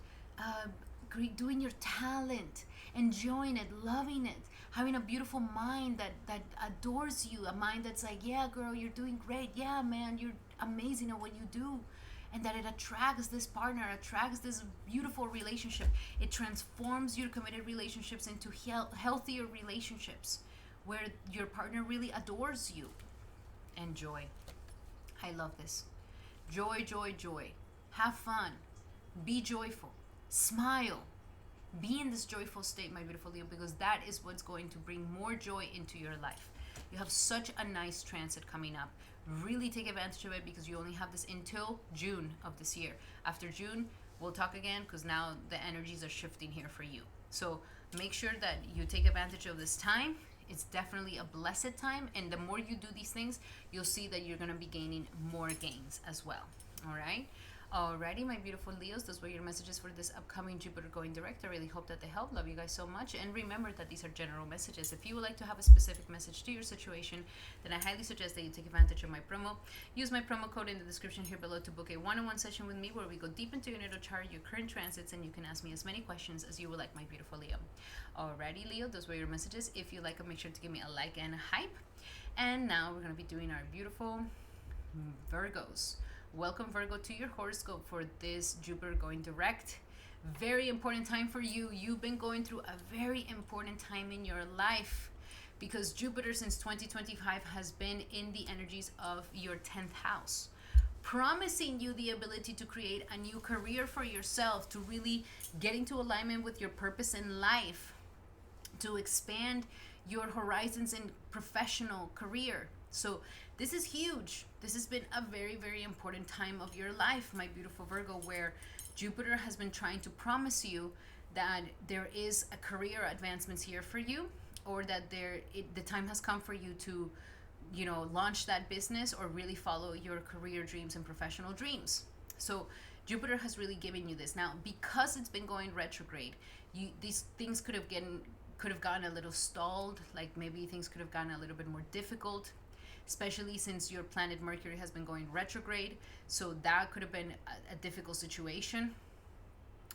doing your talent, enjoying it, loving it, having a beautiful mind that adores you, a mind that's like, yeah, girl, you're doing great. Yeah, man, you're amazing at what you do. And that it attracts this partner, attracts this beautiful relationship. It transforms your committed relationships into healthier relationships where your partner really adores you. And joy. I love this. Joy, joy, joy. Have fun. Be joyful. Smile. Be in this joyful state, my beautiful Leo, because that is what's going to bring more joy into your life. You have such a nice transit coming up. Really take advantage of it because you only have this until June of this year. After June, we'll talk again because now the energies are shifting here for you. So make sure that you take advantage of this time. It's definitely a blessed time, and the more you do these things, you'll see that you're going to be gaining more gains as well. All right? Alrighty, my beautiful Leos, those were your messages for this upcoming Jupiter going direct. I really hope that they help. Love you guys so much. And remember that these are general messages. If you would like to have a specific message to your situation, then I highly suggest that you take advantage of my promo. Use my promo code in the description here below to book a one-on-one session with me where we go deep into your natal chart, your current transits, and you can ask me as many questions as you would like, my beautiful Leo. Alrighty, Leo, those were your messages. If you like them, make sure to give me a like and a hype. And now we're going to be doing our beautiful Virgos. Welcome, Virgo, to your horoscope for this Jupiter going direct. Very important time for you. You've been going through a very important time in your life because Jupiter since 2025 has been in the energies of your 10th house, promising you the ability to create a new career for yourself, to really get into alignment with your purpose in life, to expand your horizons in professional career. So this is huge. This has been a very, very important time of your life, my beautiful Virgo, where Jupiter has been trying to promise you that there is a career advancements here for you, or that the time has come for you to, launch that business or really follow your career dreams and professional dreams. So Jupiter has really given you this. Now, because it's been going retrograde, these things could have could have gotten a little stalled, like maybe things could have gotten a little bit more difficult, especially since your planet Mercury has been going retrograde. So that could have been a difficult situation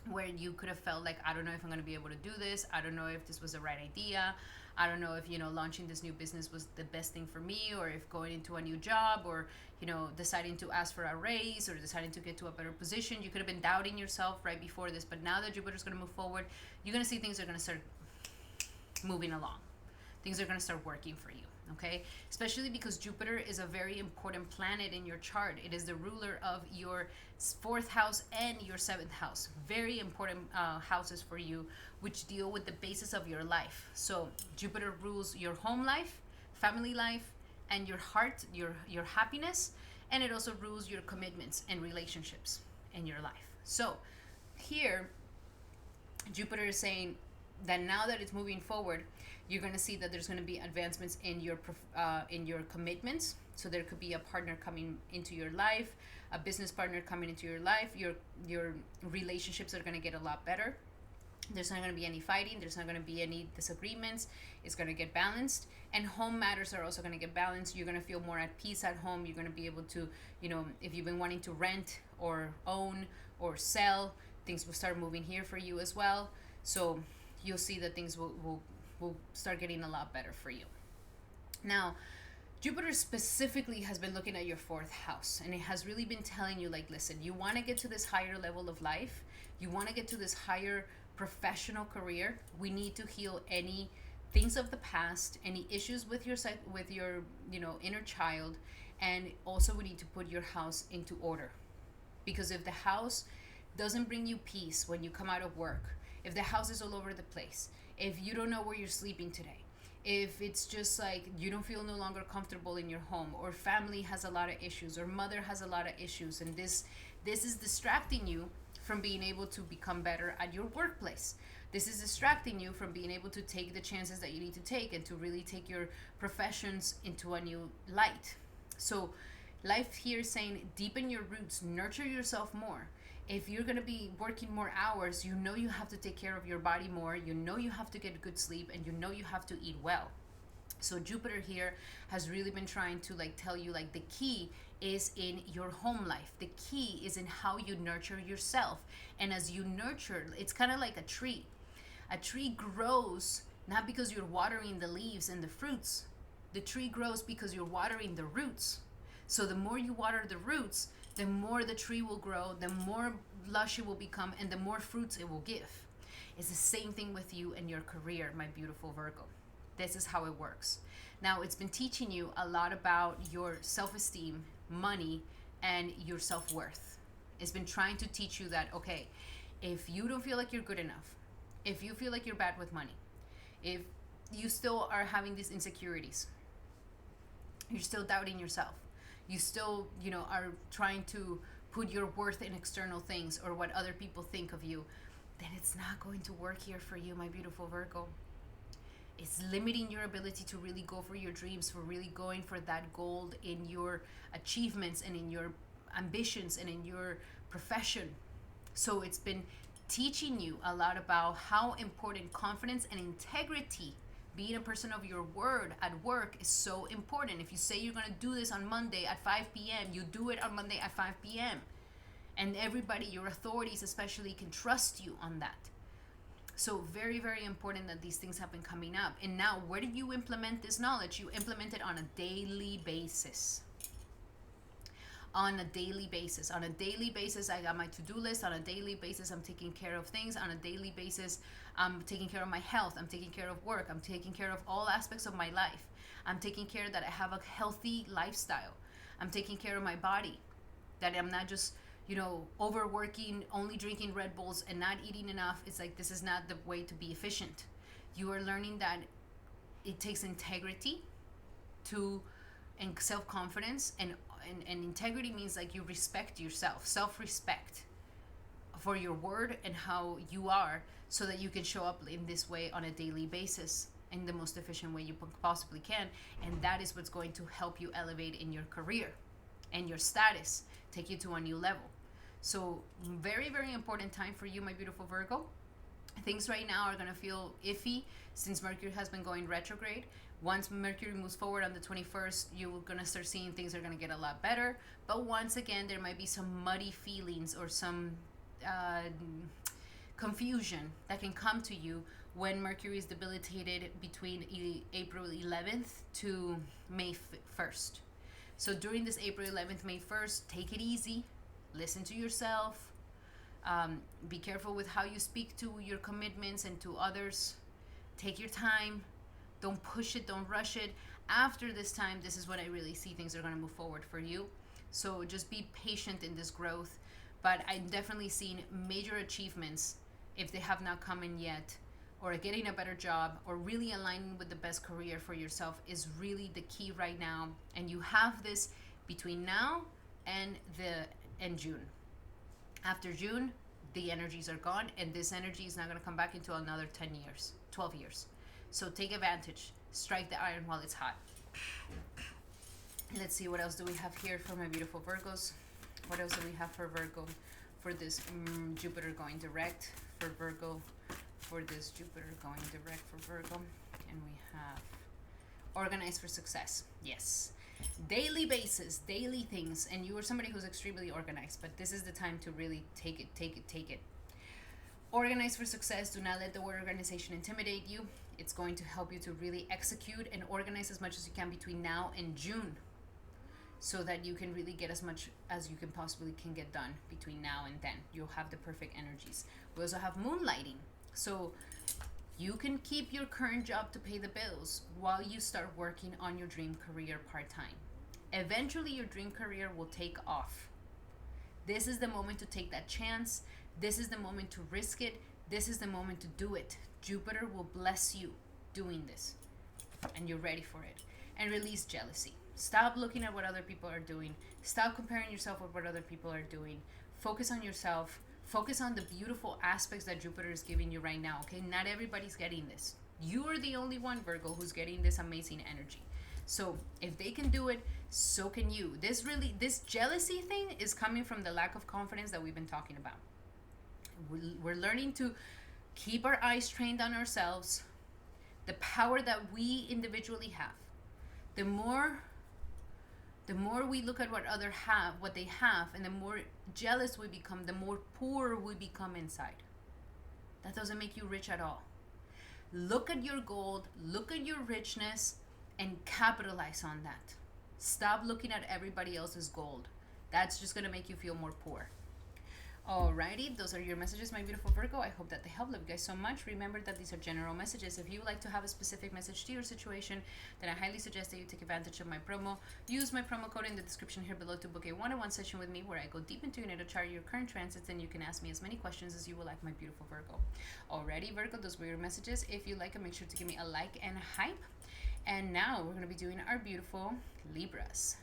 where you could have felt like, I don't know if I'm going to be able to do this. I don't know if this was the right idea. I don't know if, launching this new business was the best thing for me, or if going into a new job, or, deciding to ask for a raise, or deciding to get to a better position. You could have been doubting yourself right before this, but now that Jupiter's going to move forward, you're going to see things are going to start moving along. Things are going to start working for you. Okay, especially because Jupiter is a very important planet in your chart. It is the ruler of your 4th house and your 7th house. Very important houses for you, which deal with the basis of your life. So Jupiter rules your home life, family life, and your heart, your happiness, and it also rules your commitments and relationships in your life. So here, Jupiter is saying that now that it's moving forward, you're going to see that there's going to be advancements in your commitments. So there could be a partner coming into your life, a business partner coming into your life. Your relationships are going to get a lot better. There's not going to be any fighting. There's not going to be any disagreements. It's going to get balanced. And home matters are also going to get balanced. You're going to feel more at peace at home. You're going to be able to, if you've been wanting to rent or own or sell, things will start moving here for you as well. So you'll see that things will start getting a lot better for you. Now, Jupiter specifically has been looking at your 4th house, and it has really been telling you, like, listen, you want to get to this higher level of life. You want to get to this higher professional career. We need to heal any things of the past, any issues with your inner child, and also we need to put your house into order. Because if the house doesn't bring you peace when you come out of work, if the house is all over the place, if you don't know where you're sleeping today, if it's just like you don't feel no longer comfortable in your home, or family has a lot of issues, or mother has a lot of issues, and this is distracting you from being able to become better at your workplace. This is distracting you from being able to take the chances that you need to take and to really take your professions into a new light. So life here is saying deepen your roots, nurture yourself more. If you're going to be working more hours, you have to take care of your body more. You have to get good sleep, and you have to eat well. So Jupiter here has really been trying to tell you the key is in your home life. The key is in how you nurture yourself. And as you nurture, it's kind of like a tree. A tree grows not because you're watering the leaves and the fruits. The tree grows because you're watering the roots. So the more you water the roots, the more the tree will grow, the more lush it will become, and the more fruits it will give. It's the same thing with you and your career, my beautiful Virgo. This is how it works. Now, it's been teaching you a lot about your self-esteem, money, and your self-worth. It's been trying to teach you that, okay, if you don't feel like you're good enough, if you feel like you're bad with money, if you still are having these insecurities, you're still doubting yourself, you still, are trying to put your worth in external things or what other people think of you, then it's not going to work here for you, my beautiful Virgo. It's limiting your ability to really go for your dreams, for really going for that goal in your achievements and in your ambitions and in your profession. So it's been teaching you a lot about how important confidence and integrity, being a person of your word at work, is so important. If you say you're going to do this on Monday at 5 p.m., you do it on Monday at 5 p.m. And everybody, your authorities especially, can trust you on that. So very, very important that these things have been coming up. And now, where do you implement this knowledge? You implement it on a daily basis. On a daily basis. On a daily basis, I got my to-do list. On a daily basis, I'm taking care of things. On a daily basis, I'm taking care of my health. I'm taking care of work. I'm taking care of all aspects of my life. I'm taking care that I have a healthy lifestyle. I'm taking care of my body. That I'm not just, overworking, only drinking Red Bulls and not eating enough. It's like, this is not the way to be efficient. You are learning that it takes integrity and self-confidence, and integrity means you respect yourself, self-respect for your word and how you are, so that you can show up in this way on a daily basis in the most efficient way you possibly can. And that is what's going to help you elevate in your career and your status, take you to a new level. So very, very important time for you, my beautiful Virgo. Things right now are going to feel iffy since Mercury has been going retrograde. Once Mercury moves forward on the 21st, you're going to start seeing things are going to get a lot better. But once again, there might be some muddy feelings or some confusion that can come to you when Mercury is debilitated between April 11th to May 1st. So during this April 11th, May 1st, take it easy, listen to yourself, be careful with how you speak to your commitments and to others. Take your time. Don't push it. Don't rush it. After this time, this is when I really see things are going to move forward for you. So just be patient in this growth. But I'm definitely seeing major achievements if they have not come in yet, or getting a better job, or really aligning with the best career for yourself is really the key right now. And you have this between now and June. After June, the energies are gone, and this energy is not going to come back into another 10 years, 12 years. So take advantage. Strike the iron while it's hot. Let's see, what else do we have here for my beautiful Virgos? What else do we have for Virgo for this Jupiter going direct for Virgo? For this Jupiter going direct for Virgo. And we have organize for success. Yes. Daily basis, daily things. And you are somebody who's extremely organized, but this is the time to really take it. Organize for success. Do not let the word organization intimidate you. It's going to help you to really execute and organize as much as you can between now and June, so that you can really get as much as you can possibly can get done between now and then. You'll have the perfect energies. We also have moonlighting. So you can keep your current job to pay the bills while you start working on your dream career part-time. Eventually, your dream career will take off. This is the moment to take that chance. This is the moment to risk it. This is the moment to do it. Jupiter will bless you doing this, and you're ready for it. And release jealousy. Stop looking at what other people are doing. Stop comparing yourself with what other people are doing. Focus on yourself. Focus on the beautiful aspects that Jupiter is giving you right now, okay? Not everybody's getting this. You are the only one, Virgo, who's getting this amazing energy. So if they can do it, so can you. This jealousy thing is coming from the lack of confidence that we've been talking about. We're learning to keep our eyes trained on ourselves, the power that we individually have. The more we look at what they have, and the more jealous we become, the more poor we become inside. That doesn't make you rich at all. Look at your gold, look at your richness, and capitalize on that. Stop looking at everybody else's gold. That's just going to make you feel more poor. Alrighty, those are your messages, my beautiful Virgo. I hope that they help. Love you guys so much. Remember that these are general messages. If you would like to have a specific message to your situation, then I highly suggest that you take advantage of my promo. Use my promo code in the description here below to book a one-on-one session with me, where I go deep into your natal chart, your current transits, and you can ask me as many questions as you would like, my beautiful Virgo. Alrighty, Virgo, those were your messages. If you like it, make sure to give me a like and a hype. And now we're going to be doing our beautiful Libras.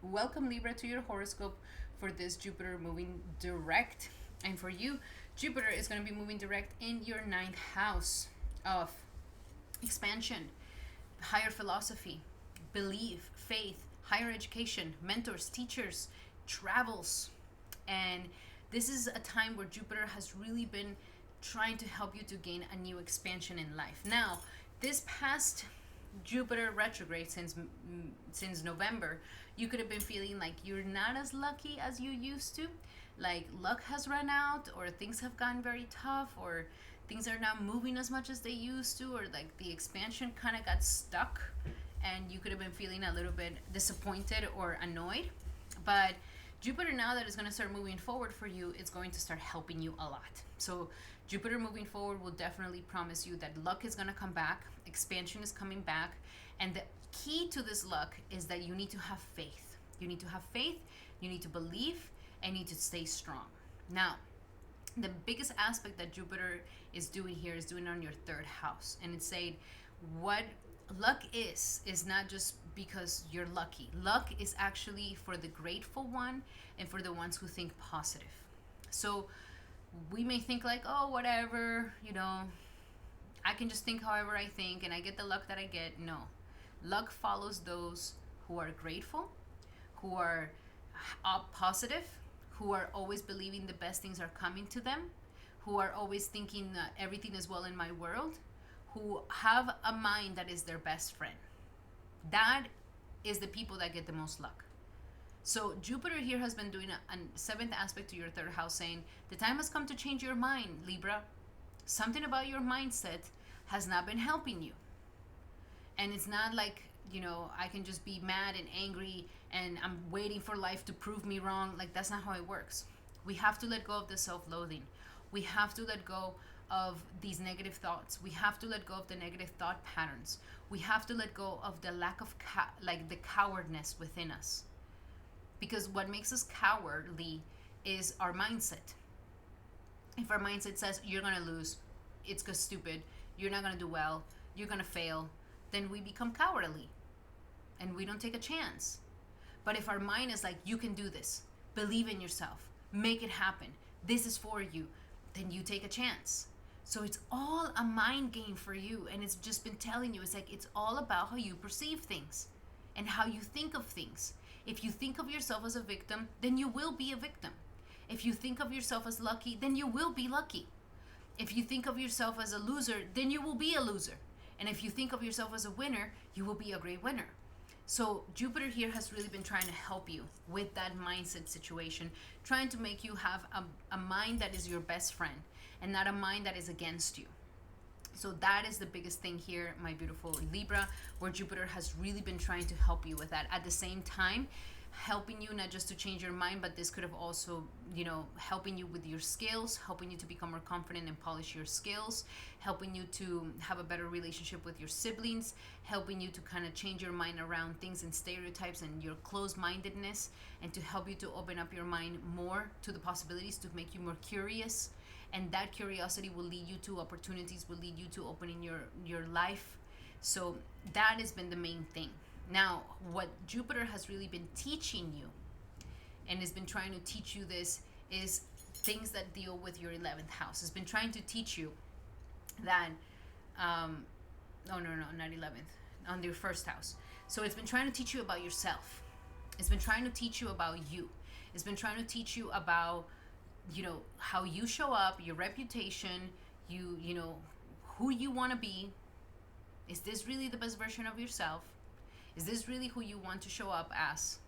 Welcome, Libra, to your horoscope for this Jupiter moving direct. And for you, Jupiter is going to be moving direct in your 9th house of expansion, higher philosophy, belief, faith, higher education, mentors, teachers, travels. And this is a time where Jupiter has really been trying to help you to gain a new expansion in life. Now, this past Jupiter retrograde since November, you could have been feeling like you're not as lucky as you used to, like luck has run out, or things have gotten very tough, or things are not moving as much as they used to, or like the expansion kind of got stuck, and you could have been feeling a little bit disappointed or annoyed. But Jupiter, now that it's going to start moving forward for you, it's going to start helping you a lot. So Jupiter moving forward will definitely promise you that luck is going to come back, expansion is coming back, and the key to this luck is that you need to have faith. You need to have faith, you need to believe, and you need to stay strong. Now, the biggest aspect that Jupiter is doing here is doing on your 3rd house. And it's saying what luck is not just because you're lucky. Luck is actually for the grateful one and for the ones who think positive. So we may think like, oh, whatever, I can just think however I think and I get the luck that I get. No. Luck follows those who are grateful, who are positive, who are always believing the best things are coming to them, who are always thinking that everything is well in my world, who have a mind that is their best friend. That is the people that get the most luck. So Jupiter here has been doing a seventh aspect to your third house, saying the time has come to change your mind, Libra. Something about your mindset has not been helping you. And it's not like, I can just be mad and angry and I'm waiting for life to prove me wrong. Like, that's not how it works. We have to let go of the self-loathing. We have to let go of these negative thoughts. We have to let go of the negative thought patterns. We have to let go of the lack of the cowardness within us. Because what makes us cowardly is our mindset. If our mindset says you're going to lose, it's because stupid, you're not going to do well, you're going to fail, then we become cowardly and we don't take a chance. But if our mind is like, you can do this, believe in yourself, make it happen, this is for you, then you take a chance. So it's all a mind game for you. And it's just been telling you, it's all about how you perceive things and how you think of things. If you think of yourself as a victim, then you will be a victim. If you think of yourself as lucky, then you will be lucky. If you think of yourself as a loser, then you will be a loser. And if you think of yourself as a winner, you will be a great winner. So Jupiter here has really been trying to help you with that mindset situation, trying to make you have a mind that is your best friend and not a mind that is against you. So that is the biggest thing here, my beautiful Libra, where Jupiter has really been trying to help you with that. At the same time, helping you not just to change your mind, but this could have also, helping you with your skills, helping you to become more confident and polish your skills, helping you to have a better relationship with your siblings, helping you to kind of change your mind around things and stereotypes and your closed-mindedness, and to help you to open up your mind more to the possibilities, to make you more curious. And that curiosity will lead you to opportunities, will lead you to opening your life. So that has been the main thing. Now, what Jupiter has really been teaching you, and has been trying to teach you this, is things that deal with your 11th house. It's been trying to teach you that, not 11th, on your first house. So it's been trying to teach you about yourself. It's been trying to teach you about you. It's been trying to teach you about, how you show up, your reputation, who you want to be. Is this really the best version of yourself? Is this really who you want to show up as?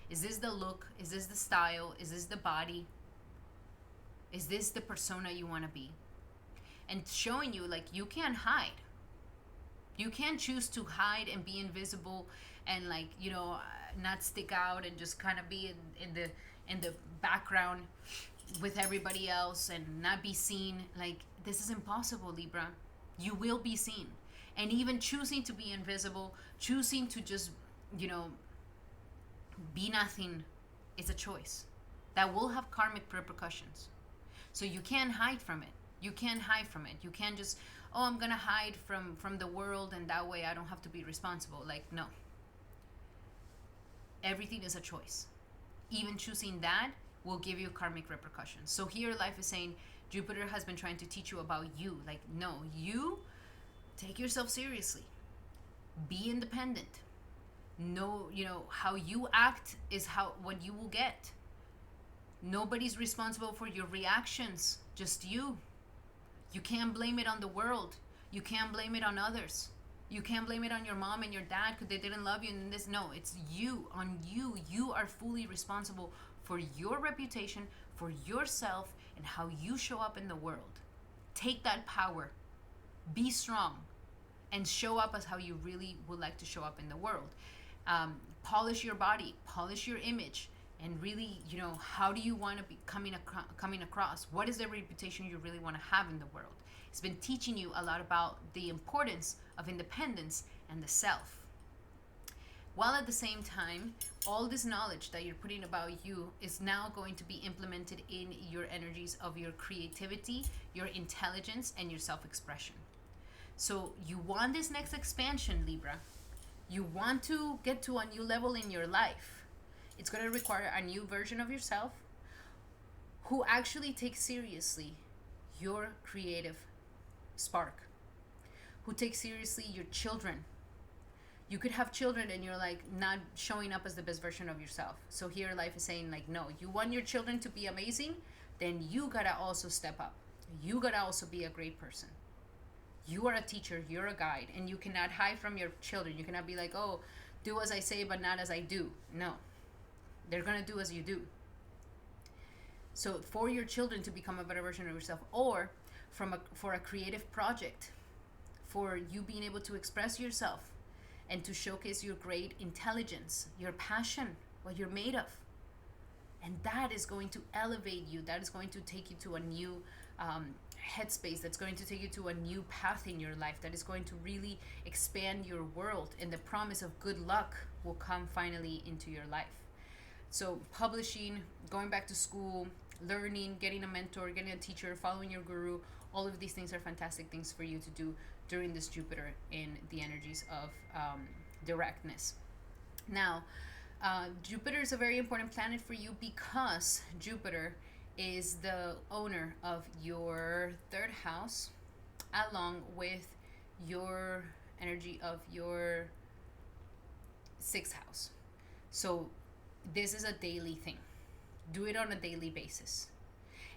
Is this the look? Is this the style? Is this the body? Is this the persona you want to be? And showing you, you can't hide. You can't choose to hide and be invisible and not stick out and just kind of be in the background with everybody else and not be seen. This is impossible, Libra. You will be seen. And even choosing to be invisible, choosing to just, be nothing, is a choice that will have karmic repercussions. So you can't hide from it. You can't hide from it. You can't just, I'm going to hide from the world and that way I don't have to be responsible. No. Everything is a choice. Even choosing that will give you karmic repercussions. So here life is saying Jupiter has been trying to teach you about you. No, you take yourself seriously. Be independent. Know, how you act is what you will get. Nobody's responsible for your reactions, just you. You can't blame it on the world. You can't blame it on others. You can't blame it on your mom and your dad because they didn't love you and this. No, it's you. On you. You are fully responsible for your reputation, for yourself, and how you show up in the world. Take that power. Be strong. And show up as how you really would like to show up in the world. Polish your body. Polish your image. And really, how do you want to be coming across? What is the reputation you really want to have in the world? It's been teaching you a lot about the importance of independence and the self. While at the same time, all this knowledge that you're putting about you is now going to be implemented in your energies of your creativity, your intelligence, and your self-expression. So you want this next expansion, Libra. You want to get to a new level in your life. It's going to require a new version of yourself who actually takes seriously your creative spark, who takes seriously your children. You could have children and you're not showing up as the best version of yourself. So here life is saying no, you want your children to be amazing, then you gotta also step up. You gotta also be a great person. You are a teacher, you're a guide, and you cannot hide from your children. You cannot be like, oh, do as I say, but not as I do. No, they're gonna do as you do. So for your children to become a better version of yourself, or for a creative project, for you being able to express yourself and to showcase your great intelligence, your passion, what you're made of. And that is going to elevate you. That is going to take you to a new headspace. That's going to take you to a new path in your life. That is going to really expand your world. And the promise of good luck will come finally into your life. So publishing, going back to school, learning, getting a mentor, getting a teacher, following your guru, all of these things are fantastic things for you to do during this Jupiter in the energies of directness. Now, Jupiter is a very important planet for you because Jupiter is the owner of your third house, along with your energy of your sixth house. So this is a daily thing. Do it on a daily basis.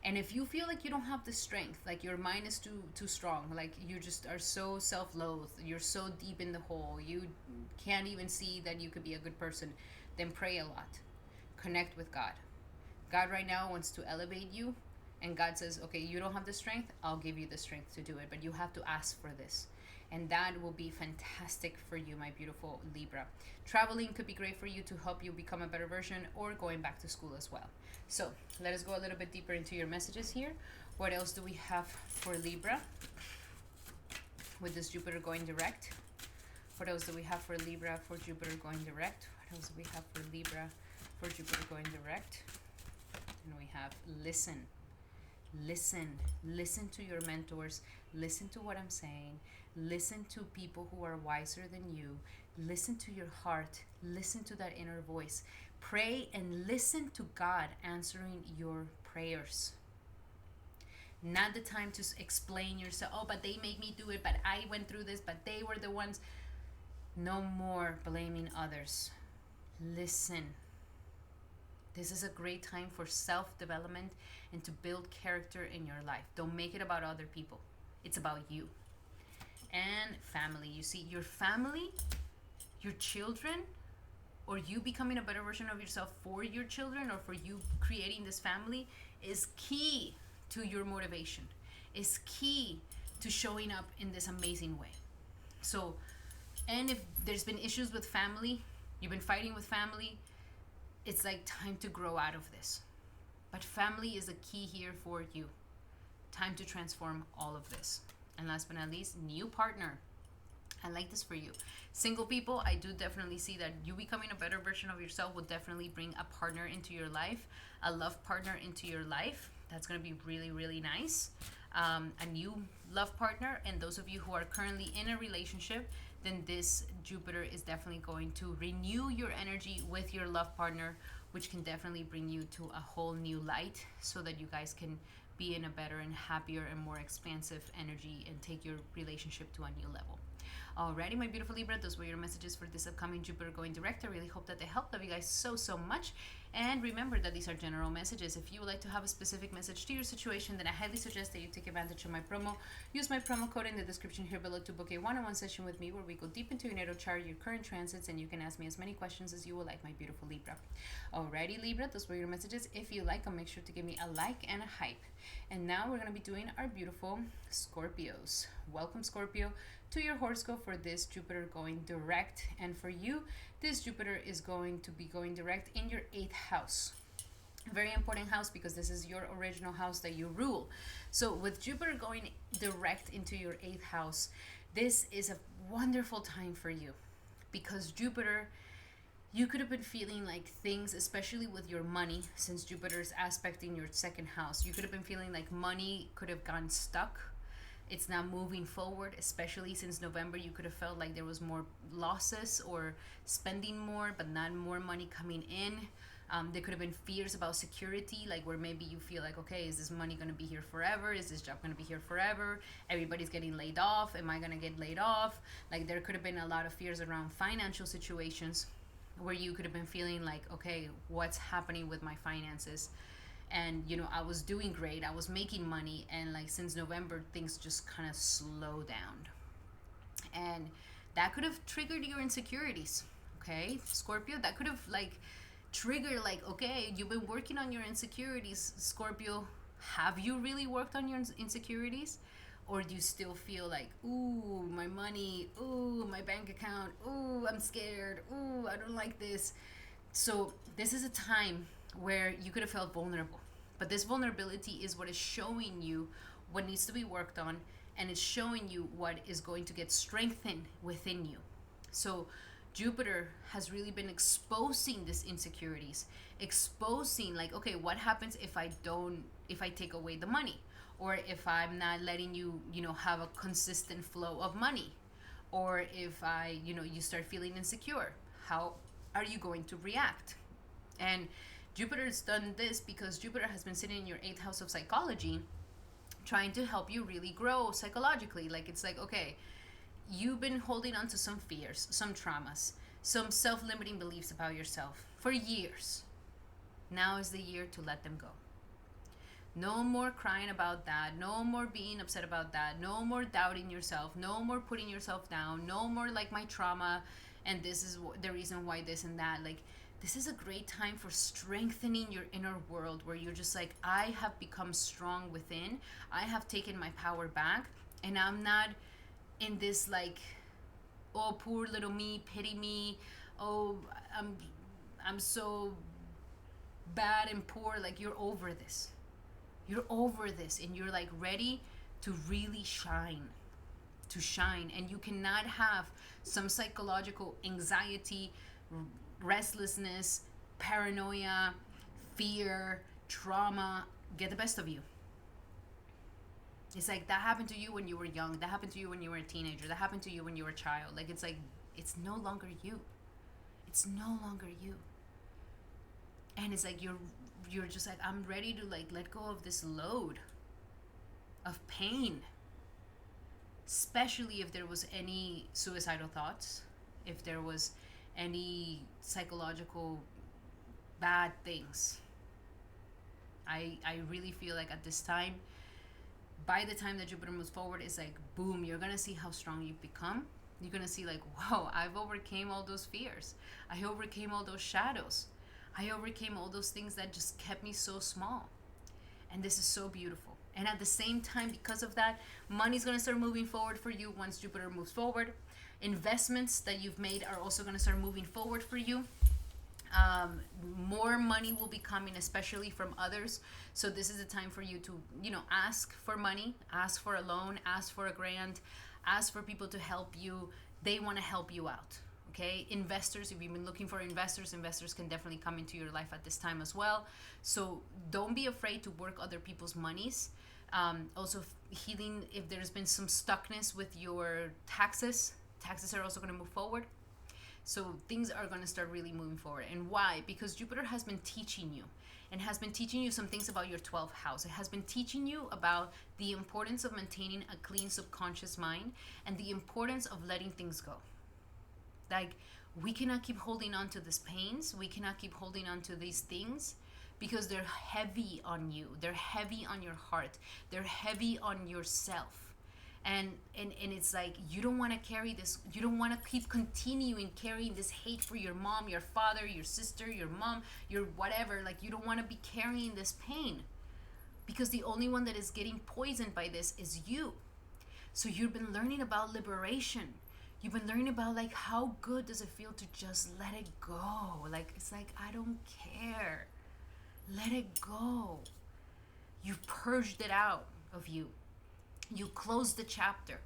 And if you feel like you don't have the strength, like your mind is too strong, like you just are so self-loathed, you're so deep in the hole, you can't even see that you could be a good person, then pray a lot. Connect with God. God right now wants to elevate you, and God says, okay, you don't have the strength, I'll give you the strength to do it, but you have to ask for this. And that will be fantastic for you, my beautiful Libra. Traveling could be great for you to help you become a better version, or going back to school as well. So let us go a little bit deeper into your messages here. What else do we have for Libra with this Jupiter going direct? What else do we have for Libra for Jupiter going direct? What else do we have for Libra for Jupiter going direct? And we have listen. Listen to your mentors. Listen to what I'm saying. Listen to people who are wiser than you. Listen to your heart. Listen to that inner voice. Pray and listen to God answering your prayers. Not the time to explain yourself. Oh, but they make me do it, but I went through this, but they were the ones. No more blaming others. Listen. This is a great time for self-development and to build character in your life. Don't make it about other people. It's about you. And family. You see, your family, your children, or you becoming a better version of yourself for your children, or for you creating this family, is key to your motivation. Is key to showing up in this amazing way. So, and if there's been issues with family, you've been fighting with family, it's like time to grow out of this. But family is a key here for you. Time to transform all of this. And last but not least, new partner. I like this for you. Single people, I do definitely see that you becoming a better version of yourself will definitely bring a partner into your life, a love partner into your life. That's going to be really, really nice. A new love partner. And those of you who are currently in a relationship, then this Jupiter is definitely going to renew your energy with your love partner, which can definitely bring you to a whole new light so that you guys can be in a better and happier and more expansive energy and take your relationship to a new level. Alrighty, my beautiful Libra, those were your messages for this upcoming Jupiter going direct. I really hope that they helped. Love you guys so much. And remember that these are general messages. If you would like to have a specific message to your situation, then I highly suggest that you take advantage of my promo. Use my promo code in the description here below to book a one-on-one session with me where we go deep into your natal chart, your current transits, and you can ask me as many questions as you will like, my beautiful Libra. Alrighty, Libra, those were your messages. If you like them, make sure to give me a like and a hype. And now we're going to be doing our beautiful Scorpios. Welcome, Scorpio, to your horoscope for this Jupiter going direct. And for you, this Jupiter is going to be going direct in your 8th house. Very important house because this is your original house that you rule. So with Jupiter going direct into your 8th house, this is a wonderful time for you because Jupiter, you could have been feeling like things, especially with your money, since Jupiter is aspecting your 2nd house, you could have been feeling like money could have gone stuck. It's now moving forward, especially since November. You could have felt like there was more losses or spending more, but not more money coming in. There could have been fears about security, like where maybe you feel like, okay, is this money going to be here forever? Is this job going to be here forever? Everybody's getting laid off. Am I going to get laid off? Like there could have been a lot of fears around financial situations where you could have been feeling like, okay, what's happening with my finances? and I was doing great, I was making money, and like since November things just kind of slow down. And that could have triggered your insecurities. Okay, Scorpio, that could have like triggered, like, okay, you've been working on your insecurities, Scorpio. Have you really worked on your insecurities? Or do you still feel like, ooh, my money, ooh, my bank account, ooh, I'm scared, ooh, I don't like this? So this is a time where you could have felt vulnerable, but this vulnerability is what is showing you what needs to be worked on, and it's showing you what is going to get strengthened within you. So Jupiter has really been exposing these insecurities, exposing like, okay, what happens if I take away the money, or if I'm not letting you, have a consistent flow of money, or if you start feeling insecure, how are you going to react? And Jupiter's done this because Jupiter has been sitting in your 8th house of psychology, trying to help you really grow psychologically. Like, it's like, okay, you've been holding on to some fears, some traumas, some self-limiting beliefs about yourself for years. Now is the year to let them go. No more crying about that. No more being upset about that. No more doubting yourself. No more putting yourself down. No more like my trauma and this is the reason why this and that. Like, this is a great time for strengthening your inner world, where you're just like, I have become strong within. I have taken my power back, and I'm not in this like, oh, poor little me, pity me. Oh, I'm so bad and poor. Like, you're over this. You're over this, and you're like ready to really shine, and you cannot have some psychological anxiety, restlessness, paranoia, fear, trauma get the best of you. It's like, that happened to you when you were young, that happened to you when you were a teenager, that happened to you when you were a child. Like, it's like, it's no longer you. It's no longer you. And it's like you're just like, I'm ready to like let go of this load of pain, especially if there was any suicidal thoughts, if there was any psychological bad things. I really feel like at this time, by the time that Jupiter moves forward, it's like, boom, you're gonna see how strong you've become. You're gonna see like, wow, I've overcame all those fears. I overcame all those shadows. I overcame all those things that just kept me so small. And this is so beautiful. And at the same time, because of that, money's going to start moving forward for you once Jupiter moves forward. Investments that you've made are also going to start moving forward for you. More money will be coming, especially from others. So this is a time for you to, ask for money, ask for a loan, ask for a grant, ask for people to help you. They want to help you out. Okay, investors, if you've been looking for investors can definitely come into your life at this time as well. So don't be afraid to work other people's monies. Also, healing, if there's been some stuckness with your taxes are also going to move forward. So things are going to start really moving forward. And why? Because Jupiter has been teaching you, and has been teaching you some things about your 12th house. It has been teaching you about the importance of maintaining a clean subconscious mind, and the importance of letting things go. Like, we cannot keep holding on to these pains. We cannot keep holding on to these things because they're heavy on you. They're heavy on your heart. They're heavy on yourself. And it's like, you don't want to carry this. You don't want to keep continuing carrying this hate for your mom, your father, your sister, your mom, your whatever. Like, you don't want to be carrying this pain, because the only one that is getting poisoned by this is you. So you've been learning about liberation. You've been learning about like, how good does it feel to just let it go? Like, it's like, I don't care. Let it go. You've purged it out of you. You closed the chapter.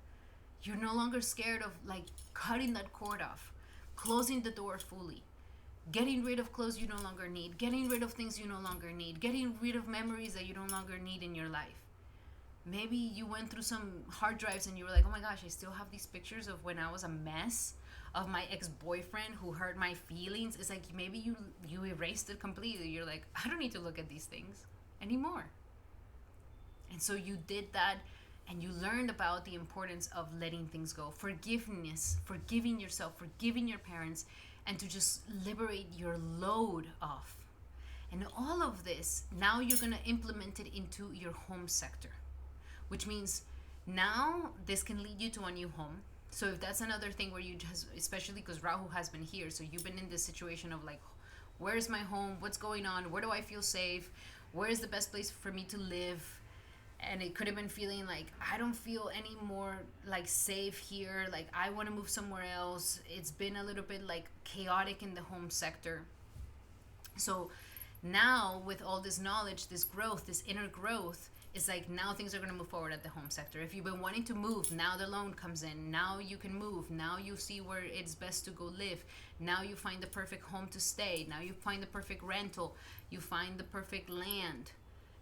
You're no longer scared of like cutting that cord off, closing the door fully, getting rid of clothes you no longer need, getting rid of things you no longer need, getting rid of memories that you no longer need in your life. Maybe you went through some hard drives and you were like, oh my gosh, I still have these pictures of when I was a mess, of my ex-boyfriend who hurt my feelings. It's like, maybe you erased it completely. You're like, I don't need to look at these things anymore. And so you did that, and you learned about the importance of letting things go, forgiveness, forgiving yourself, forgiving your parents, and to just liberate your load off. And all of this, now you're going to implement it into your home sector, which means now this can lead you to a new home. So if that's another thing where you just, especially because Rahu has been here, so you've been in this situation of like, where's my home? What's going on? Where do I feel safe? Where is the best place for me to live? And it could have been feeling like, I don't feel any more like safe here. Like I want to move somewhere else. It's been a little bit like chaotic in the home sector. So now with all this knowledge, this growth, this inner growth, it's like now things are going to move forward at the home sector. If you've been wanting to move, now the loan comes in. Now you can move. Now you see where it's best to go live. Now you find the perfect home to stay. Now you find the perfect rental. You find the perfect land.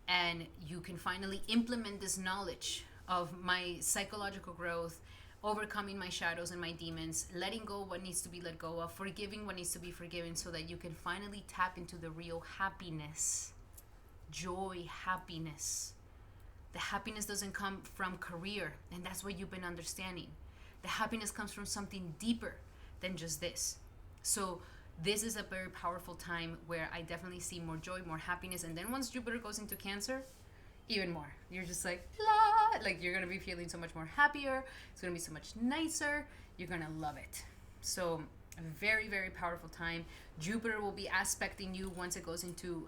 And you can finally implement this knowledge of my psychological growth, overcoming my shadows and my demons, letting go what needs to be let go of, forgiving what needs to be forgiven, so that you can finally tap into the real happiness, joy, happiness. The happiness doesn't come from career, and that's what you've been understanding. The happiness comes from something deeper than just this. So this is a very powerful time where I definitely see more joy, more happiness. And then once Jupiter goes into Cancer, even more. You're just like, la! Like you're going to be feeling so much more happier. It's going to be so much nicer. You're going to love it. So a very, very powerful time. Jupiter will be aspecting you once it goes into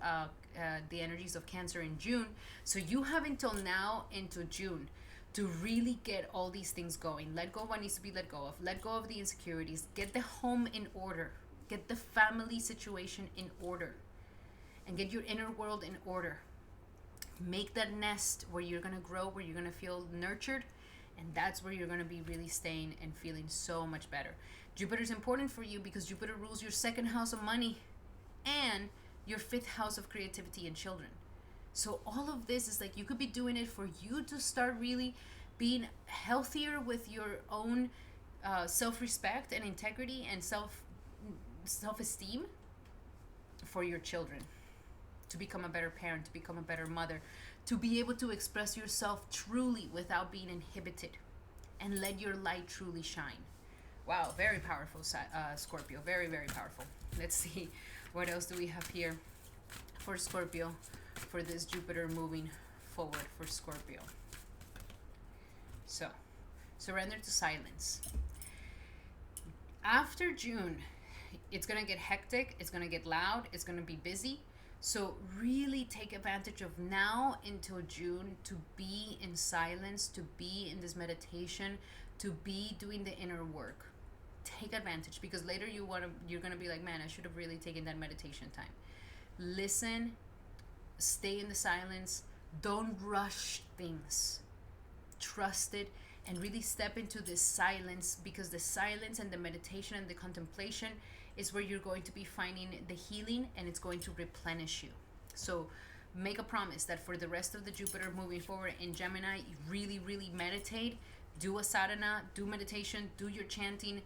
the energies of Cancer in June. So you have until now, into June, to really get all these things going. Let go of what needs to be let go of. Let go of the insecurities. Get the home in order. Get the family situation in order. And get your inner world in order. Make that nest where you're going to grow, where you're going to feel nurtured. And that's where you're going to be really staying and feeling so much better. Jupiter is important for you because Jupiter rules your second house of money and your fifth house of creativity and children. So all of this is like you could be doing it for you to start really being healthier with your own self-respect and integrity and self-esteem for your children, to become a better parent, to become a better mother, to be able to express yourself truly without being inhibited, and let your light truly shine. Wow, very powerful, Scorpio. Very, very powerful. Let's see, what else do we have here for Scorpio, for this Jupiter moving forward for Scorpio? So, surrender to silence. After June, it's going to get hectic, it's going to get loud, it's going to be busy. So really take advantage of now until June to be in silence, to be in this meditation, to be doing the inner work. Take advantage, because later you're going to be like, man, I should have really taken that meditation time. Listen, stay in the silence, don't rush things. Trust it and really step into this silence, because the silence and the meditation and the contemplation is where you're going to be finding the healing, and it's going to replenish you. So make a promise that for the rest of the Jupiter moving forward in Gemini, you really, really meditate, do a sadhana, do meditation, do your chanting,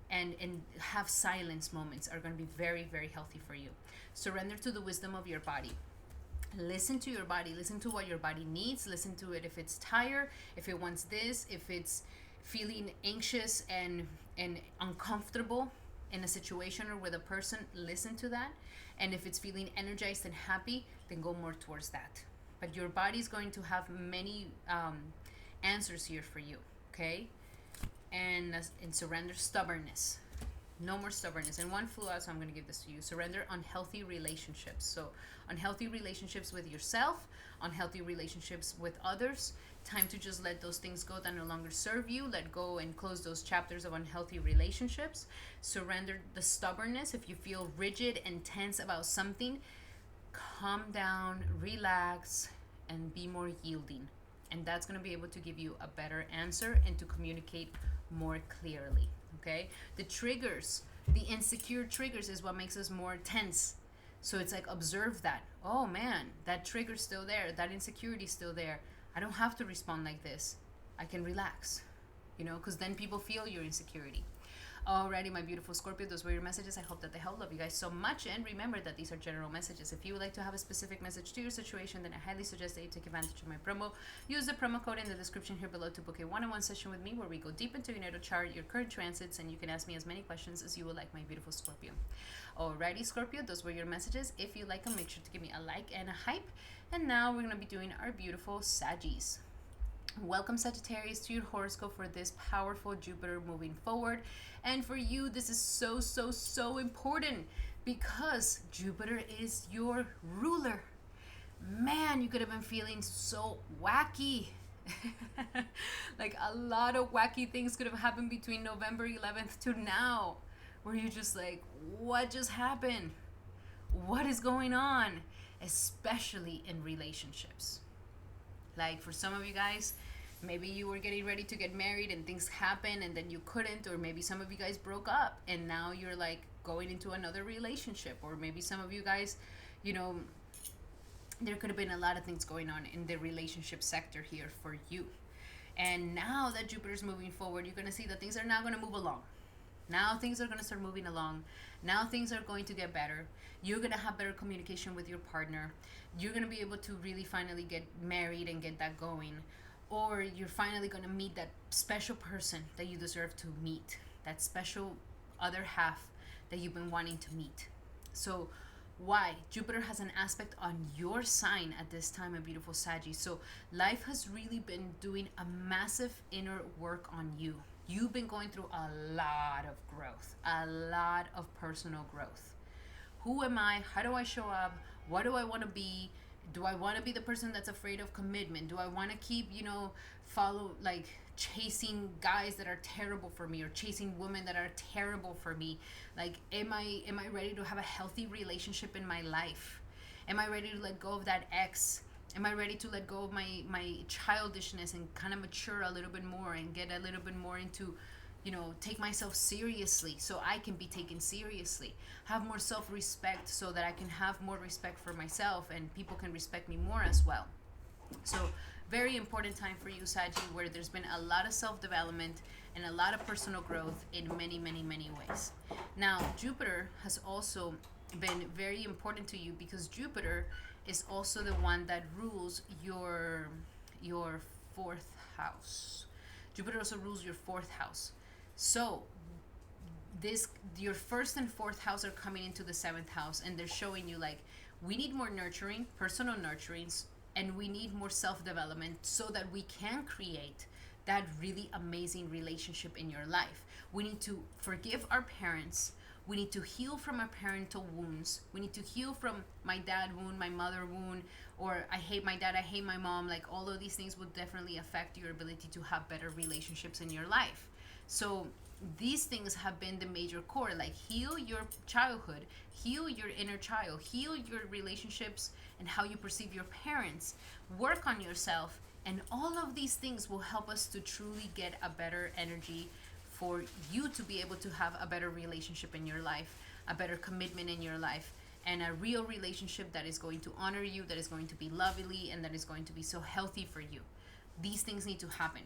and have silence moments are going to be very, very healthy for you. Surrender to the wisdom of your body. Listen to your body. Listen to what your body needs. Listen to it if it's tired, if it wants this, if it's feeling anxious and uncomfortable in a situation or with a person. Listen to that. And if it's feeling energized and happy, then go more towards that. But your body's going to have many answers here for you, okay? And surrender stubbornness. No more stubbornness. And one flew out, so I'm going to give this to you. Surrender unhealthy relationships. So unhealthy relationships with yourself, unhealthy relationships with others. Time to just let those things go that no longer serve you. Let go and close those chapters of unhealthy relationships. Surrender the stubbornness. If you feel rigid and tense about something, calm down, relax, and be more yielding. And that's going to be able to give you a better answer and to communicate more clearly. Okay? The triggers, the insecure triggers, is what makes us more tense. So it's like, observe that. Oh man, that trigger's still there. That insecurity's still there. I don't have to respond like this. I can relax, because then people feel your insecurity. Alrighty, my beautiful Scorpio, those were your messages. I hope that they help. Love you guys so much. And remember that these are general messages. If you would like to have a specific message to your situation, then I highly suggest that you take advantage of my promo. Use the promo code in the description here below to book a one-on-one session with me where we go deep into your natal chart, your current transits, and you can ask me as many questions as you would like, my beautiful Scorpio. Alrighty, Scorpio, those were your messages. If you like them, make sure to give me a like and a hype. And now we're going to be doing our beautiful Saggies. Welcome, Sagittarius, to your horoscope for this powerful Jupiter moving forward. And for you, this is so important because Jupiter is your ruler. Man, you could have been feeling so wacky. Like a lot of wacky things could have happened between November 11th to now, where you're just like, what just happened? What is going on? Especially in relationships. Like for some of you guys, maybe you were getting ready to get married and things happened and then you couldn't, or maybe some of you guys broke up and now you're like going into another relationship, or maybe some of you guys, you know, there could have been a lot of things going on in the relationship sector here for you. And now that Jupiter's moving forward, you're going to see that things are now going to move along. Now things are going to start moving along. Now things are going to get better. You're going to have better communication with your partner. You're going to be able to really finally get married and get that going. Or you're finally going to meet that special person that you deserve to meet. That special other half that you've been wanting to meet. So why? Jupiter has an aspect on your sign at this time, a beautiful Saggy. So life has really been doing a massive inner work on you. You've been going through a lot of growth, a lot of personal growth. Who am I? How do I show up? What do I want to be? Do I want to be the person that's afraid of commitment? Do I want to keep, chasing guys that are terrible for me, or chasing women that are terrible for me? Like, am I ready to have a healthy relationship in my life? Am I ready to let go of that ex? Am I ready to let go of my childishness and kind of mature a little bit more and get a little bit more into, take myself seriously so I can be taken seriously? Have more self-respect so that I can have more respect for myself and people can respect me more as well. So very important time for you, Saggy, where there's been a lot of self-development and a lot of personal growth in many, many, many ways. Now, Jupiter has also been very important to you because Jupiter is also the one that rules your fourth house. Jupiter also rules your fourth house. So your first and fourth house are coming into the seventh house, and they're showing you like, we need more nurturing, personal nurturings, and we need more self-development so that we can create that really amazing relationship in your life. We need to forgive our parents. We need to heal from our parental wounds. We need to heal from my dad wound, my mother wound, or I hate my dad, I hate my mom. Like, all of these things will definitely affect your ability to have better relationships in your life. So these things have been the major core, like heal your childhood, heal your inner child, heal your relationships and how you perceive your parents, work on yourself, and all of these things will help us to truly get a better energy for you to be able to have a better relationship in your life, a better commitment in your life, and a real relationship that is going to honor you, that is going to be lovely, and that is going to be so healthy for you. These things need to happen.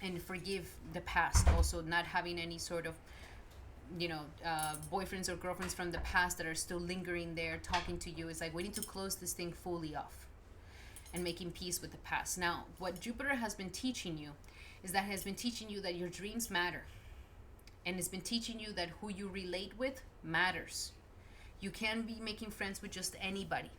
And forgive the past, also not having any sort of boyfriends or girlfriends from the past that are still lingering there talking to you. It's like, we need to close this thing fully off and making peace with the past. Now, what Jupiter has been teaching you is that it has been teaching you that your dreams matter, and it's been teaching you that who you relate with matters. You can't be making friends with just anybody.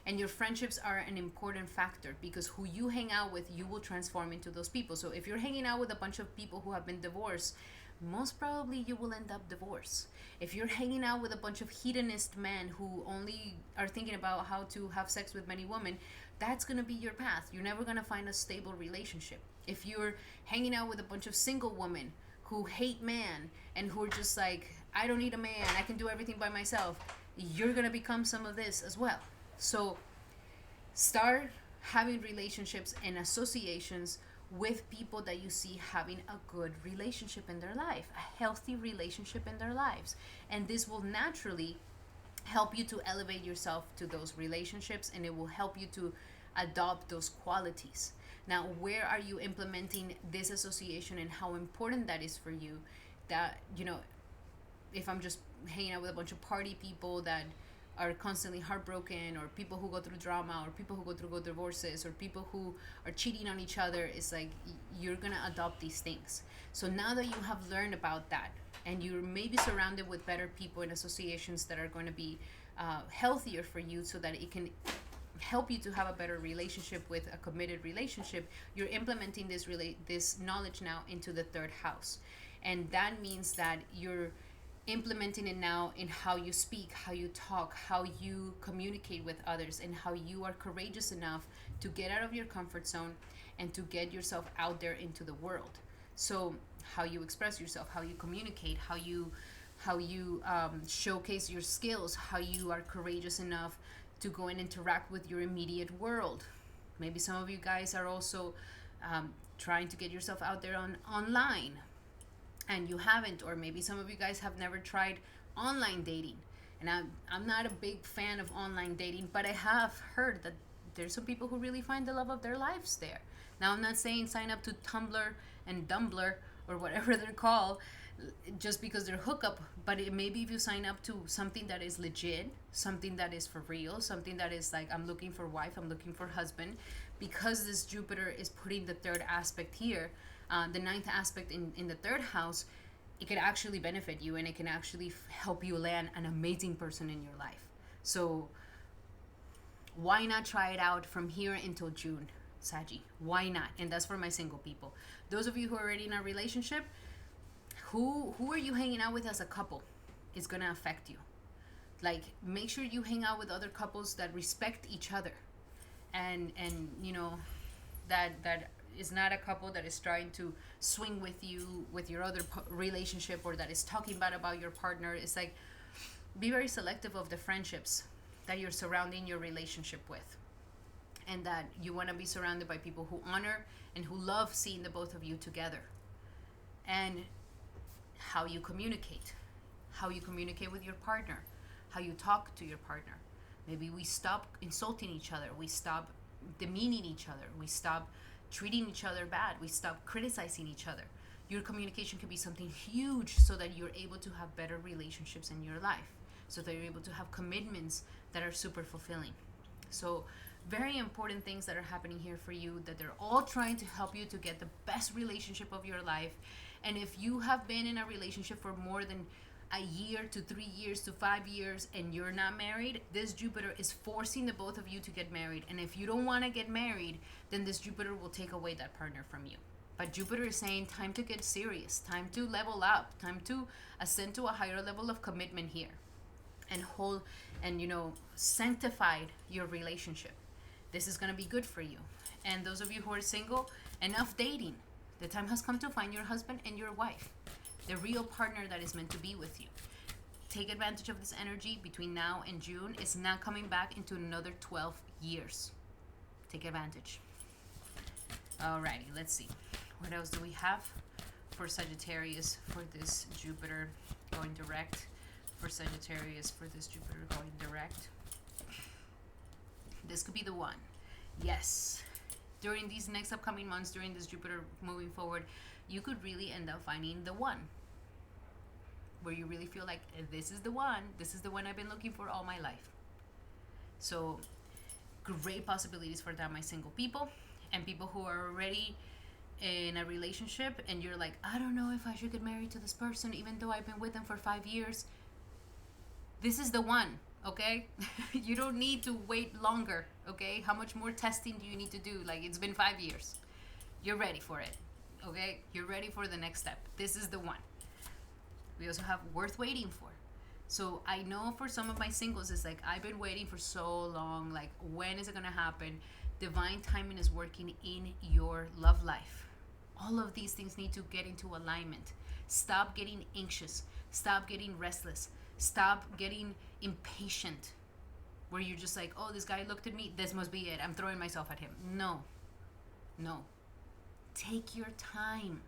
And your friendships are an important factor because who you hang out with, you will transform into those people. So if you're hanging out with a bunch of people who have been divorced, most probably you will end up divorced. If you're hanging out with a bunch of hedonist men who only are thinking about how to have sex with many women, that's going to be your path. You're never going to find a stable relationship. If you're hanging out with a bunch of single women who hate man and who are just like, I don't need a man, I can do everything by myself, you're going to become some of this as well. So start having relationships and associations with people that you see having a good relationship in their life, a healthy relationship in their lives. And this will naturally help you to elevate yourself to those relationships, and it will help you to adopt those qualities. Now, where are you implementing this association and how important that is for you? that, you know, if I'm just hanging out with a bunch of party people that are constantly heartbroken, or people who go through drama, or people who go through divorces, or people who are cheating on each other, it's like you're gonna adopt these things. So now that you have learned about that, and you're maybe surrounded with better people and associations that are going to be healthier for you, so that it can help you to have a better relationship, with a committed relationship, you're implementing this knowledge now into the third house. And that means that you're implementing it now in how you speak, how you talk, how you communicate with others, and how you are courageous enough to get out of your comfort zone and to get yourself out there into the world. So how you express yourself, how you communicate, how you showcase your skills, how you are courageous enough to go and interact with your immediate world. Maybe some of you guys are also trying to get yourself out there online, and you haven't. Or maybe some of you guys have never tried online dating. And I'm not a big fan of online dating, but I have heard that there's some people who really find the love of their lives there. Now, I'm not saying sign up to Tumblr and Dumbler or whatever they're called just because they're hookup, but maybe if you sign up to something that is legit, something that is for real, something that is like, I'm looking for wife, I'm looking for husband, because this Jupiter is putting the third aspect here, the ninth aspect in the third house, it can actually benefit you, and it can actually help you land an amazing person in your life. So why not try it out from here until June, Saggy? Why not? And that's for my single people. Those of you who are already in a relationship, who are you hanging out with as a couple is going to affect you. Like, make sure you hang out with other couples that respect each other, and you know, that is not a couple that is trying to swing with you with your other relationship, or that is talking bad about your partner. It's like, be very selective of the friendships that you're surrounding your relationship with, and that you want to be surrounded by people who honor and who love seeing the both of you together. And how you communicate with your partner, how you talk to your partner. Maybe we stop insulting each other, we stop demeaning each other, we stop treating each other bad, we stop criticizing each other. Your communication can be something huge, so that you're able to have better relationships in your life, so that you're able to have commitments that are super fulfilling. So very important things that are happening here for you, that they're all trying to help you to get the best relationship of your life. And if you have been in a relationship for more than a year to 3 years to 5 years and you're not married, this Jupiter is forcing the both of you to get married. And if you don't want to get married, then this Jupiter will take away that partner from you. But Jupiter is saying, time to get serious, time to level up, time to ascend to a higher level of commitment here, and hold and, you know, sanctify your relationship. This is going to be good for you. And those of you who are single, enough dating. The time has come to find your husband and your wife, the real partner that is meant to be with you. Take advantage of this energy between now and June. It's not coming back into another 12 years. Take advantage. Alrighty, let's see. What else do we have for Sagittarius for this Jupiter going direct? For Sagittarius for this Jupiter going direct. This could be the one. Yes. During these next upcoming months, during this Jupiter moving forward, you could really end up finding the one, where you really feel like, this is the one I've been looking for all my life. So great possibilities for that, my single people, and people who are already in a relationship and you're like, I don't know if I should get married to this person even though I've been with them for 5 years. This is the one. Okay? You don't need to wait longer. Okay? How much more testing do you need to do? Like, it's been 5 years. You're ready for it. Okay? You're ready for the next step. This is the one. We also have worth waiting for. So I know for some of my singles, it's like, I've been waiting for so long. Like, when is it going to happen? Divine timing is working in your love life. All of these things need to get into alignment. Stop getting anxious. Stop getting restless. Stop getting impatient, where you're just like, oh, this guy looked at me, this must be it, I'm throwing myself at him. No. Take your time.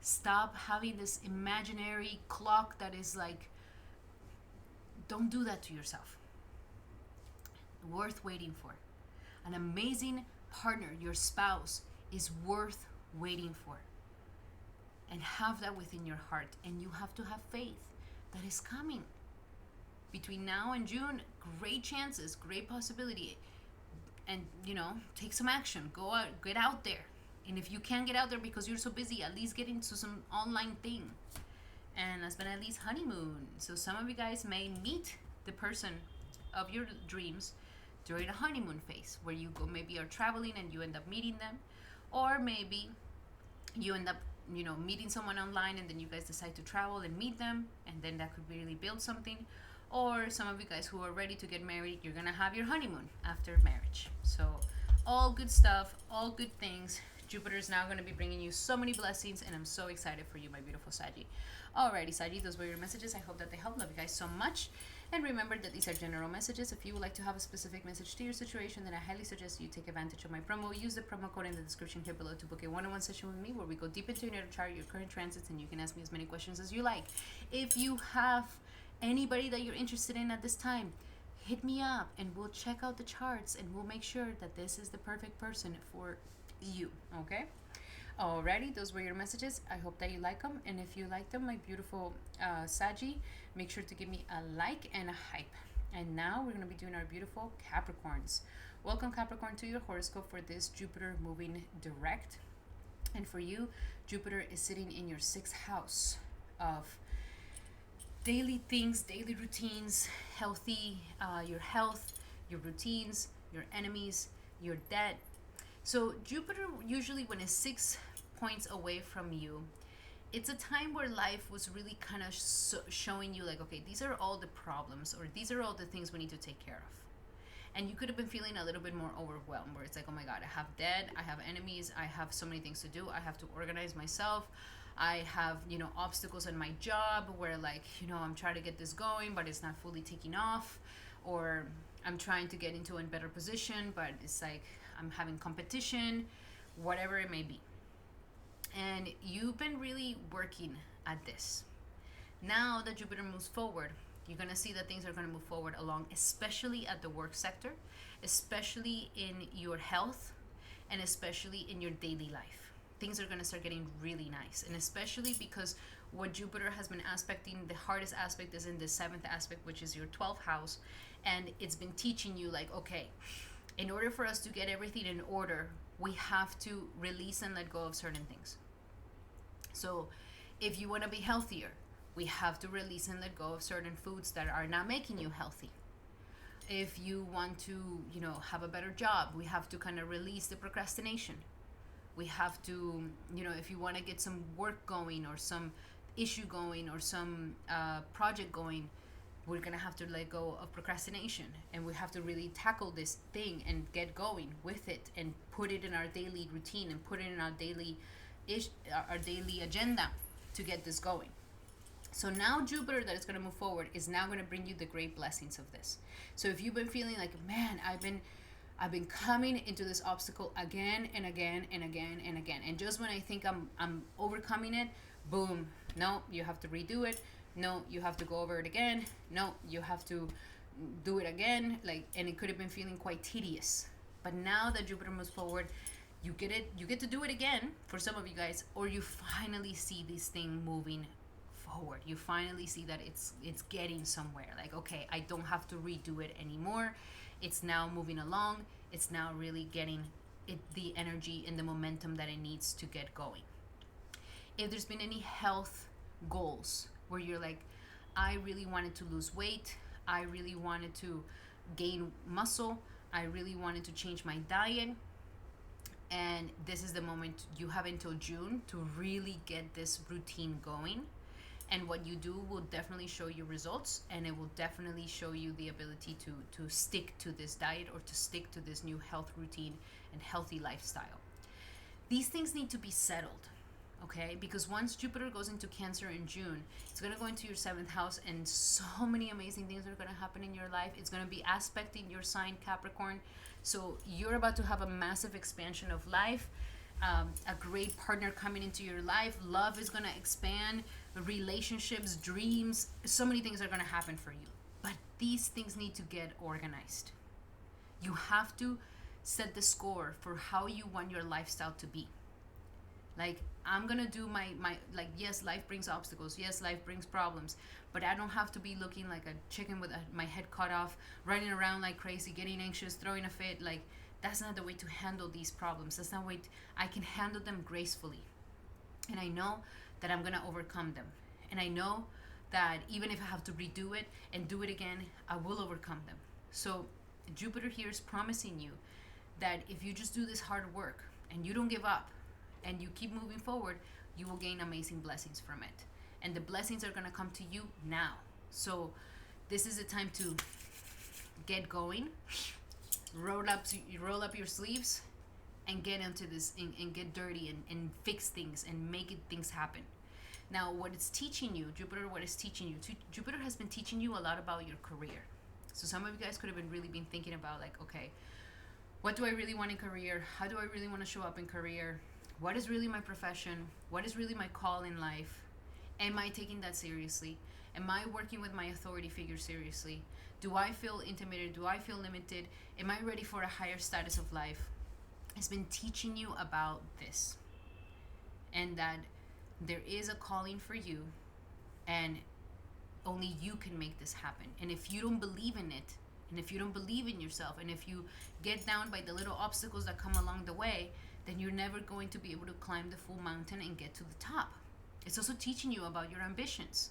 Stop having this imaginary clock that is like, don't do that to yourself. Worth waiting for. An amazing partner, your spouse, is worth waiting for. and have that within your heart. And you have to have faith that is coming. Between now and June, great chances, great possibility. And, take some action. Go out, get out there. And if you can't get out there because you're so busy, at least get into some online thing. And last but not least, honeymoon. So some of you guys may meet the person of your dreams during a honeymoon phase, where you go, maybe are traveling and you end up meeting them, or maybe you end up meeting someone online and then you guys decide to travel and meet them, and then that could really build something. Or some of you guys who are ready to get married, you're gonna have your honeymoon after marriage. So all good stuff, all good things. Jupiter is now going to be bringing you so many blessings, and I'm so excited for you, my beautiful Saggy. Alrighty, Saggy, those were your messages. I hope that they help. Love you guys so much. And remember that these are general messages. If you would like to have a specific message to your situation, then I highly suggest you take advantage of my promo. Use the promo code in the description here below to book a one-on-one session with me, where we go deep into your natal chart, your current transits, and you can ask me as many questions as you like. If you have anybody that you're interested in at this time, hit me up and we'll check out the charts and we'll make sure that this is the perfect person for you. Okay? Alrighty, those were your messages. I hope that you like them, and if you like them, my beautiful Saggy, make sure to give me a like and a hype. And now we're going to be doing our beautiful Capricorns. Welcome, Capricorn, to your horoscope for this Jupiter moving direct. And for you, Jupiter is sitting in your 6th house of daily things, daily routines, your health, your routines, your enemies, your debt. So Jupiter, usually when it's 6 points away from you, it's a time where life was really kind of showing you like, okay, these are all the problems, or these are all the things we need to take care of. And you could have been feeling a little bit more overwhelmed, where it's like, oh my God, I have debt, I have enemies, I have so many things to do, I have to organize myself, I have, obstacles in my job where like, I'm trying to get this going, but it's not fully taking off, or I'm trying to get into a better position, but it's like I'm having competition, whatever it may be. And you've been really working at this. Now that Jupiter moves forward, you're going to see that things are going to move forward along, especially at the work sector, especially in your health, and especially in your daily life. Things are going to start getting really nice. And especially because what Jupiter has been aspecting, the hardest aspect is in the 7th aspect, which is your 12th house. And it's been teaching you like, okay, in order for us to get everything in order, we have to release and let go of certain things. So if you want to be healthier, we have to release and let go of certain foods that are not making you healthy. If you want to, have a better job, we have to kind of release the procrastination. We have to, if you want to get some work going or some issue going or some project going, we're going to have to let go of procrastination, and we have to really tackle this thing and get going with it and put it in our daily routine and put it in our daily agenda to get this going. So now Jupiter, that is going to move forward, is now going to bring you the great blessings of this. So if you've been feeling like, man, I've been coming into this obstacle again and again and again and again, and just when I think I'm overcoming it, boom, no, you have to redo it. No, you have to go over it again. No, you have to do it again. And it could have been feeling quite tedious. But now that Jupiter moves forward, you get to do it again for some of you guys, or you finally see this thing moving forward. You finally see that it's getting somewhere. Like, okay, I don't have to redo it anymore. It's now moving along. It's now really getting the energy and the momentum that it needs to get going. If there's been any health goals where you're like, I really wanted to lose weight, I really wanted to gain muscle, I really wanted to change my diet, and this is the moment. You have until June to really get this routine going, and what you do will definitely show you results, and it will definitely show you the ability to stick to this diet or to stick to this new health routine and healthy lifestyle. These things need to be settled. Okay, because once Jupiter goes into Cancer in June, it's going to go into your 7th house, and so many amazing things are going to happen in your life. It's going to be aspecting your sign, Capricorn. So you're about to have a massive expansion of life, a great partner coming into your life. Love is going to expand, relationships, dreams. So many things are going to happen for you. But these things need to get organized. You have to set the score for how you want your lifestyle to be. Like, I'm gonna do my like, yes, life brings obstacles, yes, life brings problems, but I don't have to be looking like a chicken with my head cut off, running around like crazy, getting anxious, throwing a fit. Like, that's not the way to handle these problems. That's not the way I can handle them gracefully, and I know that I'm gonna overcome them, and I know that even if I have to redo it and do it again, I will overcome them. So Jupiter here is promising you that if you just do this hard work and you don't give up and you keep moving forward, you will gain amazing blessings from it. And the blessings are going to come to you now. So this is the time to get going, roll up your sleeves, and get into this, and get dirty, and fix things and make things happen. Now, what it's teaching you, Jupiter, what it's teaching you, Jupiter has been teaching you a lot about your career. So some of you guys could have really been thinking about, like, okay, what do I really want in career? How do I really want to show up in career? What is really my profession? What is really my call in life? Am I taking that seriously? Am I working with my authority figure seriously? Do I feel intimidated? Do I feel limited? Am I ready for a higher status of life? It's been teaching you about this, and that there is a calling for you, and only you can make this happen. And if you don't believe in it, and if you don't believe in yourself, and if you get down by the little obstacles that come along the way, then you're never going to be able to climb the full mountain and get to the top. It's also teaching you about your ambitions.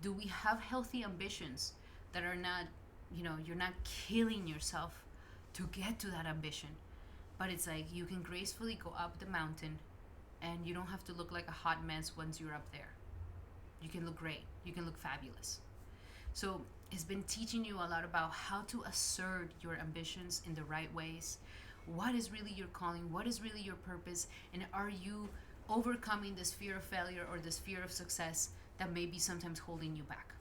Do we have healthy ambitions that are not, you're not killing yourself to get to that ambition? But it's like you can gracefully go up the mountain, and you don't have to look like a hot mess once you're up there. You can look great. You can look fabulous. So it's been teaching you a lot about how to assert your ambitions in the right ways. What is really your calling? What is really your purpose? And are you overcoming this fear of failure or this fear of success that may be sometimes holding you back?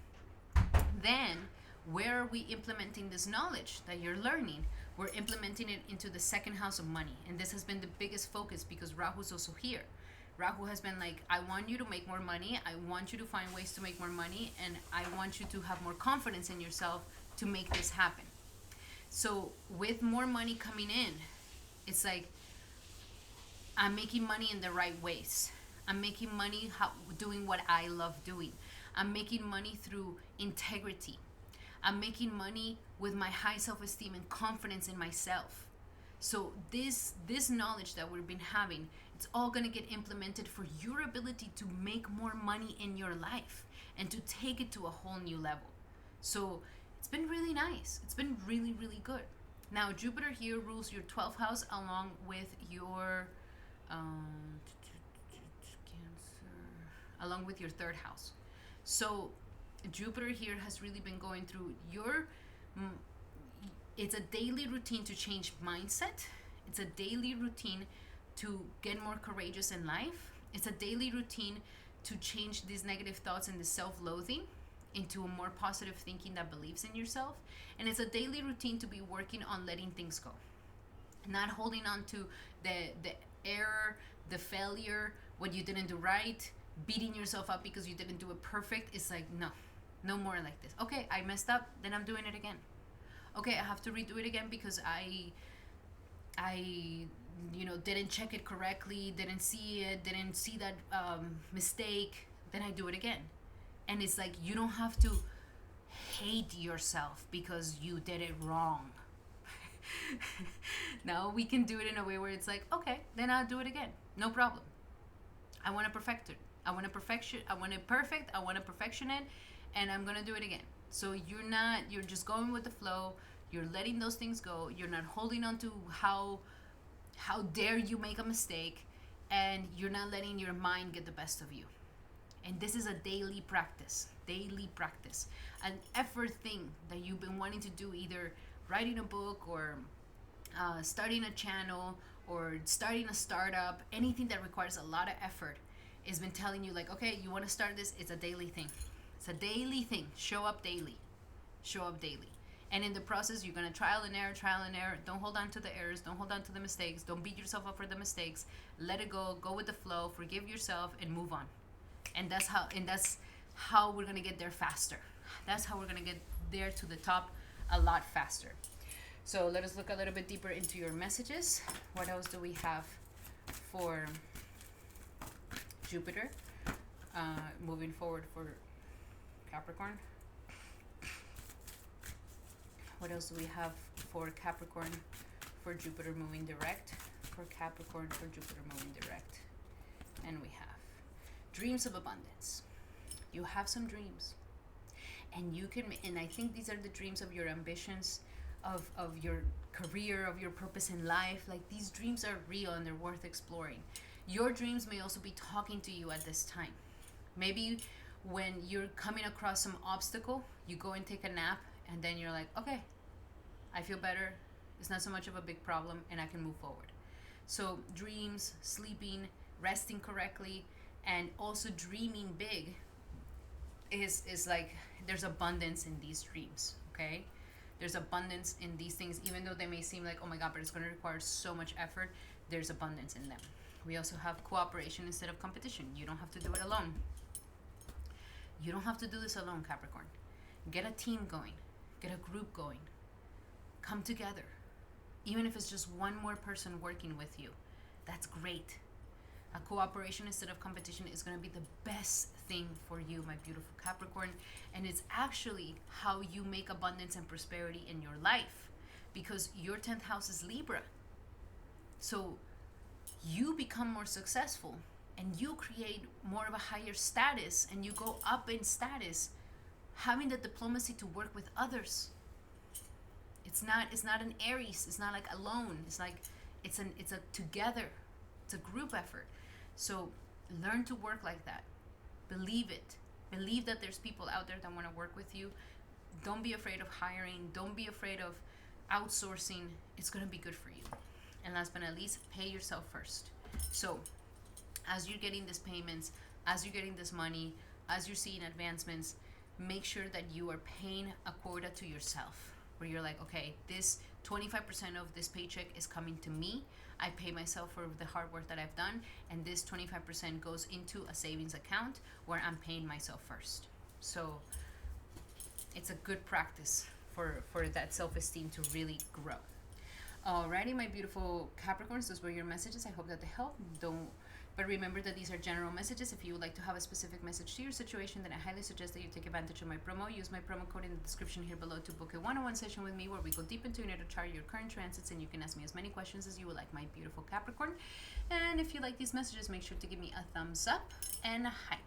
Then, where are we implementing this knowledge that you're learning? We're implementing it into the second house of money. And this has been the biggest focus because Rahu's also here. Rahu has been like, I want you to make more money. I want you to find ways to make more money. And I want you to have more confidence in yourself to make this happen. So with more money coming in, it's like, I'm making money in the right ways. I'm making money doing what I love doing. I'm making money through integrity. I'm making money with my high self-esteem and confidence in myself. So this knowledge that we've been having, it's all going to get implemented for your ability to make more money in your life and to take it to a whole new level. So it's been really nice. It's been really, really good. Now, Jupiter here rules your 12th house along with your along with your 3rd house. So Jupiter here has really been going through it's a daily routine to change mindset. It's a daily routine to get more courageous in life. It's a daily routine to change these negative thoughts and the self-loathing into a more positive thinking that believes in yourself. And it's a daily routine to be working on letting things go, not holding on to the error, the failure, what you didn't do right, beating yourself up because you didn't do it perfect. It's like, no more like this. Okay, I messed up, then I'm doing it again. Okay, I have to redo it again because I didn't check it correctly, didn't see that mistake, then I do it again. And it's like, you don't have to hate yourself because you did it wrong. Now we can do it in a way where it's like, okay, then I'll do it again. No problem. I want to perfect it. I want it perfect. I want to perfection it, and I'm going to do it again. So you're just going with the flow. You're letting those things go. You're not holding on to how dare you make a mistake, and you're not letting your mind get the best of you. And this is a daily practice, an effort thing that you've been wanting to do, either writing a book or starting a channel or starting a startup, anything that requires a lot of effort. Has been telling you, like, okay, you want to start this, it's a daily thing. It's a daily thing. Show up daily. And in the process, you're going to trial and error. Don't hold on to the errors. Don't hold on to the mistakes. Don't beat yourself up for the mistakes. Let it go with the flow, forgive yourself, and move on. And that's how we're going to get there faster. That's how we're going to get there to the top a lot faster. So let us look a little bit deeper into your messages. What else do we have for Jupiter moving forward for Capricorn. What else do we have for Capricorn for Jupiter moving direct? For Capricorn for Jupiter moving direct. And we have dreams of abundance. You have some dreams. And you can, and I think these are the dreams of your ambitions, of your career, of your purpose in life. Like, these dreams are real and they're worth exploring. Your dreams may also be talking to you at this time. Maybe when you're coming across some obstacle, you go and take a nap, and then you're like, okay, I feel better. It's not so much of a big problem, and I can move forward. So dreams, sleeping, resting correctly, and also dreaming big is like, there's abundance in these dreams, okay? There's abundance in these things, even though they may seem like, oh my God, but it's going to require so much effort. There's abundance in them. We also have cooperation instead of competition. You don't have to do it alone. You don't have to do this alone, Capricorn. Get a team going. Get a group going. Come together. Even if it's just one more person working with you, that's great. A cooperation instead of competition is going to be the best thing for you, my beautiful Capricorn. And it's actually how you make abundance and prosperity in your life, because your 10th house is Libra. So you become more successful and you create more of a higher status, and you go up in status having the diplomacy to work with others. It's not an Aries. It's not like alone. It's like it's a together. It's a group effort. So learn to work like that. Believe it. Believe that there's people out there that want to work with you. Don't be afraid of hiring. Don't be afraid of outsourcing. It's going to be good for you. And last but not least, pay yourself first. So as you're getting these payments, as you're getting this money, as you're seeing advancements, make sure that you are paying a quota to yourself, where you're like, okay, this 25% of this paycheck is coming to me. I pay myself for the hard work that I've done, and this 25% goes into a savings account where I'm paying myself first. So it's a good practice for that self-esteem to really grow. Alrighty, my beautiful Capricorns, those were your messages. I hope that they help. But remember that these are general messages. If you would like to have a specific message to your situation, then I highly suggest that you take advantage of my promo. Use my promo code in the description here below to book a one-on-one session with me, where we go deep into your natal chart, your current transits, and you can ask me as many questions as you would like, my beautiful Capricorn. And if you like these messages, make sure to give me a thumbs up and a hype.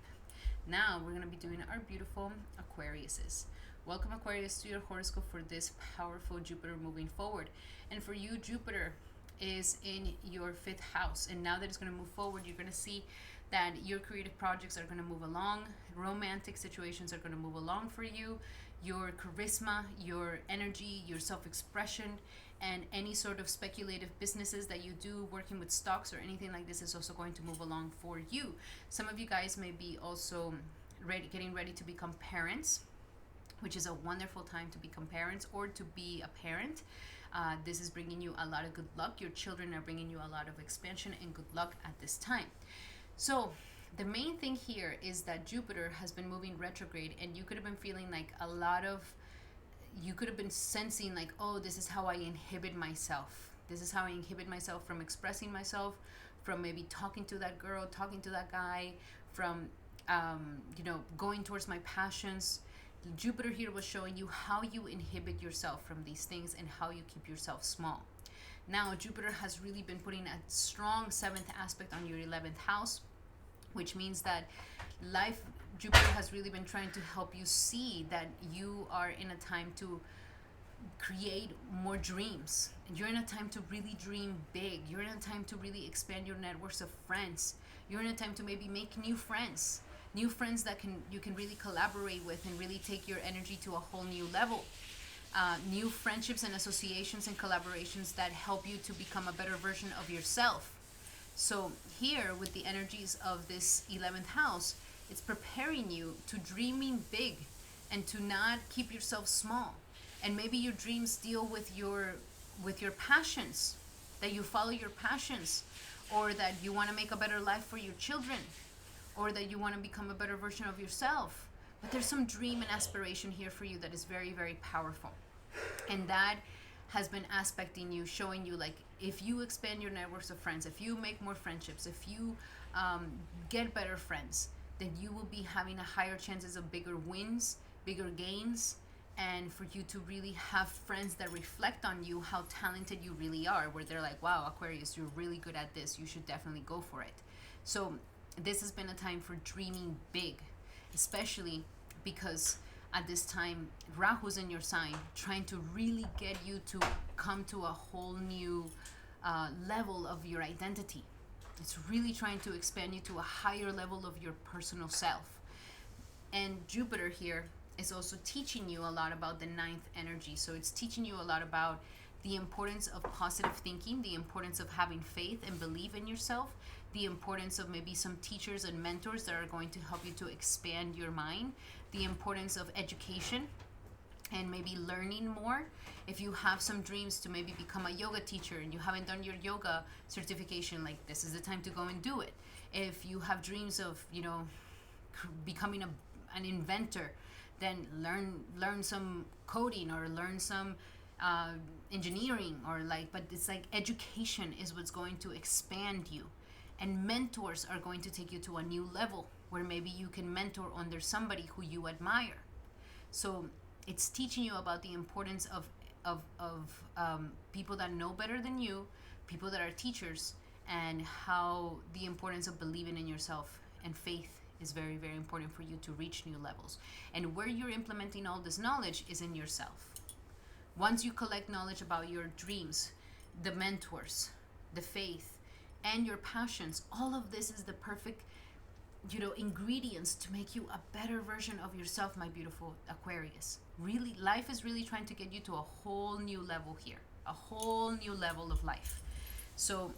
Now we're going to be doing our beautiful Aquariuses. Welcome, Aquarius, to your horoscope for this powerful Jupiter moving forward. And for you, Jupiter is in your 5th house, and now that it's going to move forward, you're going to see that your creative projects are going to move along. Romantic situations are going to move along for you. Your charisma, your energy, your self-expression, and any sort of speculative businesses that you do, working with stocks or anything like this, is also going to move along for you. Some of you guys may be also getting ready to become parents, which is a wonderful time to become parents or to be a parent. This is bringing you a lot of good luck. Your children are bringing you a lot of expansion and good luck at this time. So the main thing here is that Jupiter has been moving retrograde, and you could have been feeling like you could have been sensing like, oh, this is how I inhibit myself. This is how I inhibit myself from expressing myself, from maybe talking to that girl, talking to that guy, from, going towards my passions. Jupiter here was showing you how you inhibit yourself from these things and how you keep yourself small. Now, Jupiter has really been putting a strong 7th aspect on your 11th house, which means that Jupiter has really been trying to help you see that you are in a time to create more dreams. And you're in a time to really dream big. You're in a time to really expand your networks of friends. You're in a time to maybe make new friends that you can really collaborate with and really take your energy to a whole new level. New friendships and associations and collaborations that help you to become a better version of yourself. So here, with the energies of this 11th house, it's preparing you to dreaming big and to not keep yourself small. And maybe your dreams deal with your passions, that you follow your passions, or that you want to make a better life for your children, or that you want to become a better version of yourself. But there's some dream and aspiration here for you that is very, very powerful. And that has been aspecting you, showing you like If you expand your networks of friends, if you make more friendships, if you get better friends, then you will be having a higher chances of bigger wins, bigger gains, and for you to really have friends that reflect on you, how talented you really are, where they're like, wow, Aquarius, you're really good at this, you should definitely go for it. So this has been a time for dreaming big, especially because at this time Rahu's in your sign, trying to really get you to come to a whole new level of your identity. It's really trying to expand you to a higher level of your personal self. And Jupiter here is also teaching you a lot about the ninth energy. So it's teaching you a lot about the importance of positive thinking, the importance of having faith and belief in yourself, the importance of maybe some teachers and mentors that are going to help you to expand your mind, the importance of education and maybe learning more. If you have some dreams to maybe become a yoga teacher and you haven't done your yoga certification, like this is the time to go and do it. If you have dreams of, becoming an inventor, then learn some coding or learn some engineering, or but it's like education is what's going to expand you, and mentors are going to take you to a new level where maybe you can mentor under somebody who you admire. So it's teaching you about the importance of people that know better than you, people that are teachers, and how the importance of believing in yourself and faith is very, very important for you to reach new levels. And where you're implementing all this knowledge is in yourself. Once you collect knowledge about your dreams, the mentors, the faith, and your passions, all of this is the perfect ingredients to make you a better version of yourself, my beautiful Aquarius. Really, life is really trying to get you to a whole new level here, a whole new level of life. So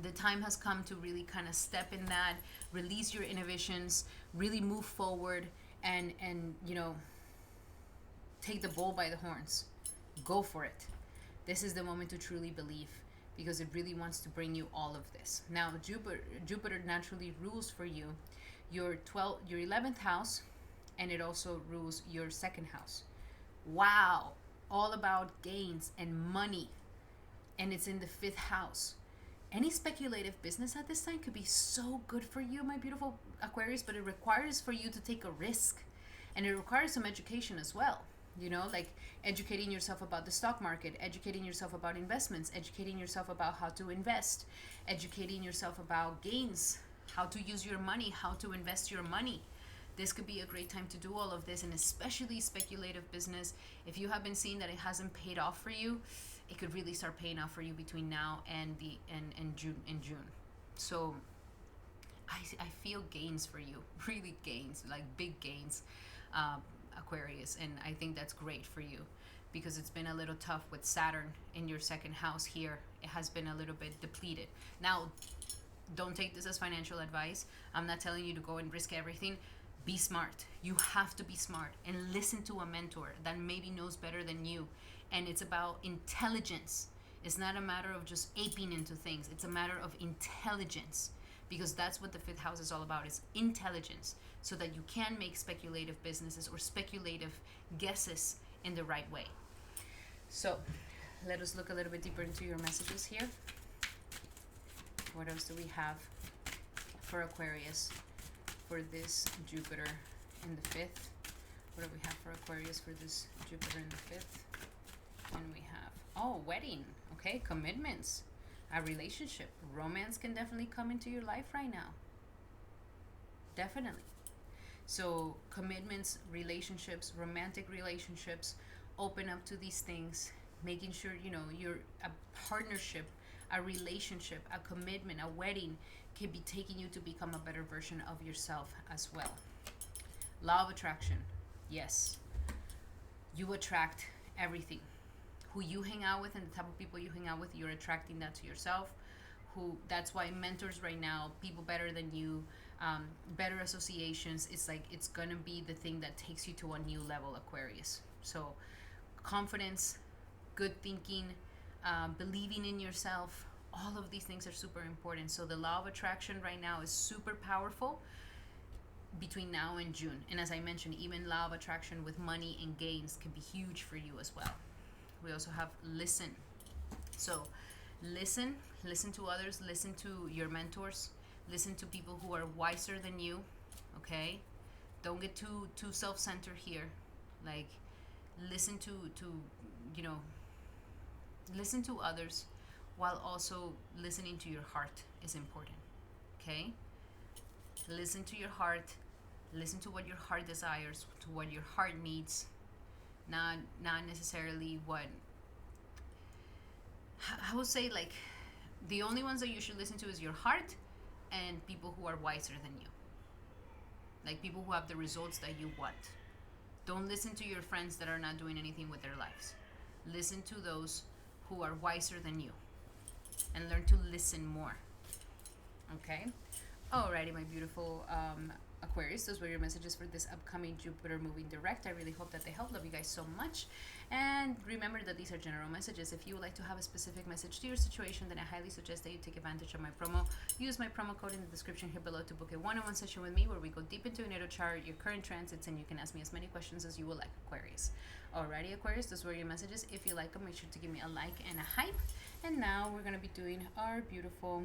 the time has come to really kind of step in that, release your inhibitions, really move forward, and take the bull by the horns. Go for it. This is the moment to truly believe, because it really wants to bring you all of this. Now, Jupiter naturally rules for you your 11th house, and it also rules your second house. Wow, all about gains and money, and it's in the 5th house. Any speculative business at this time could be so good for you, my beautiful Aquarius, but it requires for you to take a risk, and it requires some education as well. Like educating yourself about the stock market, educating yourself about investments, educating yourself about how to invest, educating yourself about gains, how to use your money, how to invest your money. This could be a great time to do all of this, and especially speculative business. If you have been seeing that it hasn't paid off for you, it could really start paying off for you between now and June. So I feel gains for you, really gains, like big gains, Aquarius, and I think that's great for you, because it's been a little tough with Saturn in your second house here. It has been a little bit depleted. Now, don't take this as financial advice. I'm not telling you to go and risk everything. Be smart. You have to be smart and listen to a mentor that maybe knows better than you. And it's about intelligence. It's not a matter of just aping into things. It's a matter of intelligence, because that's what the 5th house is all about, is intelligence, so that you can make speculative businesses or speculative guesses in the right way. So let us look a little bit deeper into your messages here. What else do we have for Aquarius for this Jupiter in the 5th? What do we have for Aquarius for this Jupiter in the 5th? And we have, wedding. Okay, commitments, a relationship. Romance can definitely come into your life right now. Definitely. So commitments, relationships, romantic relationships, open up to these things, making sure, you're a partnership, a relationship, a commitment, a wedding can be taking you to become a better version of yourself as well. Law of attraction. Yes. You attract everything. Who you hang out with and the type of people you hang out with, you're attracting that to yourself. That's why mentors right now, people better than you, better associations, it's gonna be the thing that takes you to a new level, Aquarius. So confidence, good thinking, believing in yourself, all of these things are super important. So the law of attraction right now is super powerful between now and June. And as I mentioned, even law of attraction with money and gains can be huge for you as well. We also have listen. So Listen to others, listen to your mentors, listen to people who are wiser than you, okay? Don't get too self-centered here. Like, listen to you know, listen to others while also listening to your heart is important, okay? Listen to your heart, listen to what your heart desires, to what your heart needs, not necessarily what I would say. Like, the only ones that you should listen to is your heart and people who are wiser than you, like people who have the results that you want. Don't listen to your friends that are not doing anything with their lives. Listen to those who are wiser than you and learn to listen more. Okay? Alrighty, my beautiful Aquarius, those were your messages for this upcoming Jupiter moving direct. I really hope that they help. Love you guys so much. And remember that these are general messages. If you would like to have a specific message to your situation, then I highly suggest that you take advantage of my promo. Use my promo code in the description here below to book a one-on-one session with me where we go deep into your natal chart, your current transits, and you can ask me as many questions as you would like, Aquarius. Alrighty, Aquarius, those were your messages. If you like them, make sure to give me a like and a hype. And now we're going to be doing our beautiful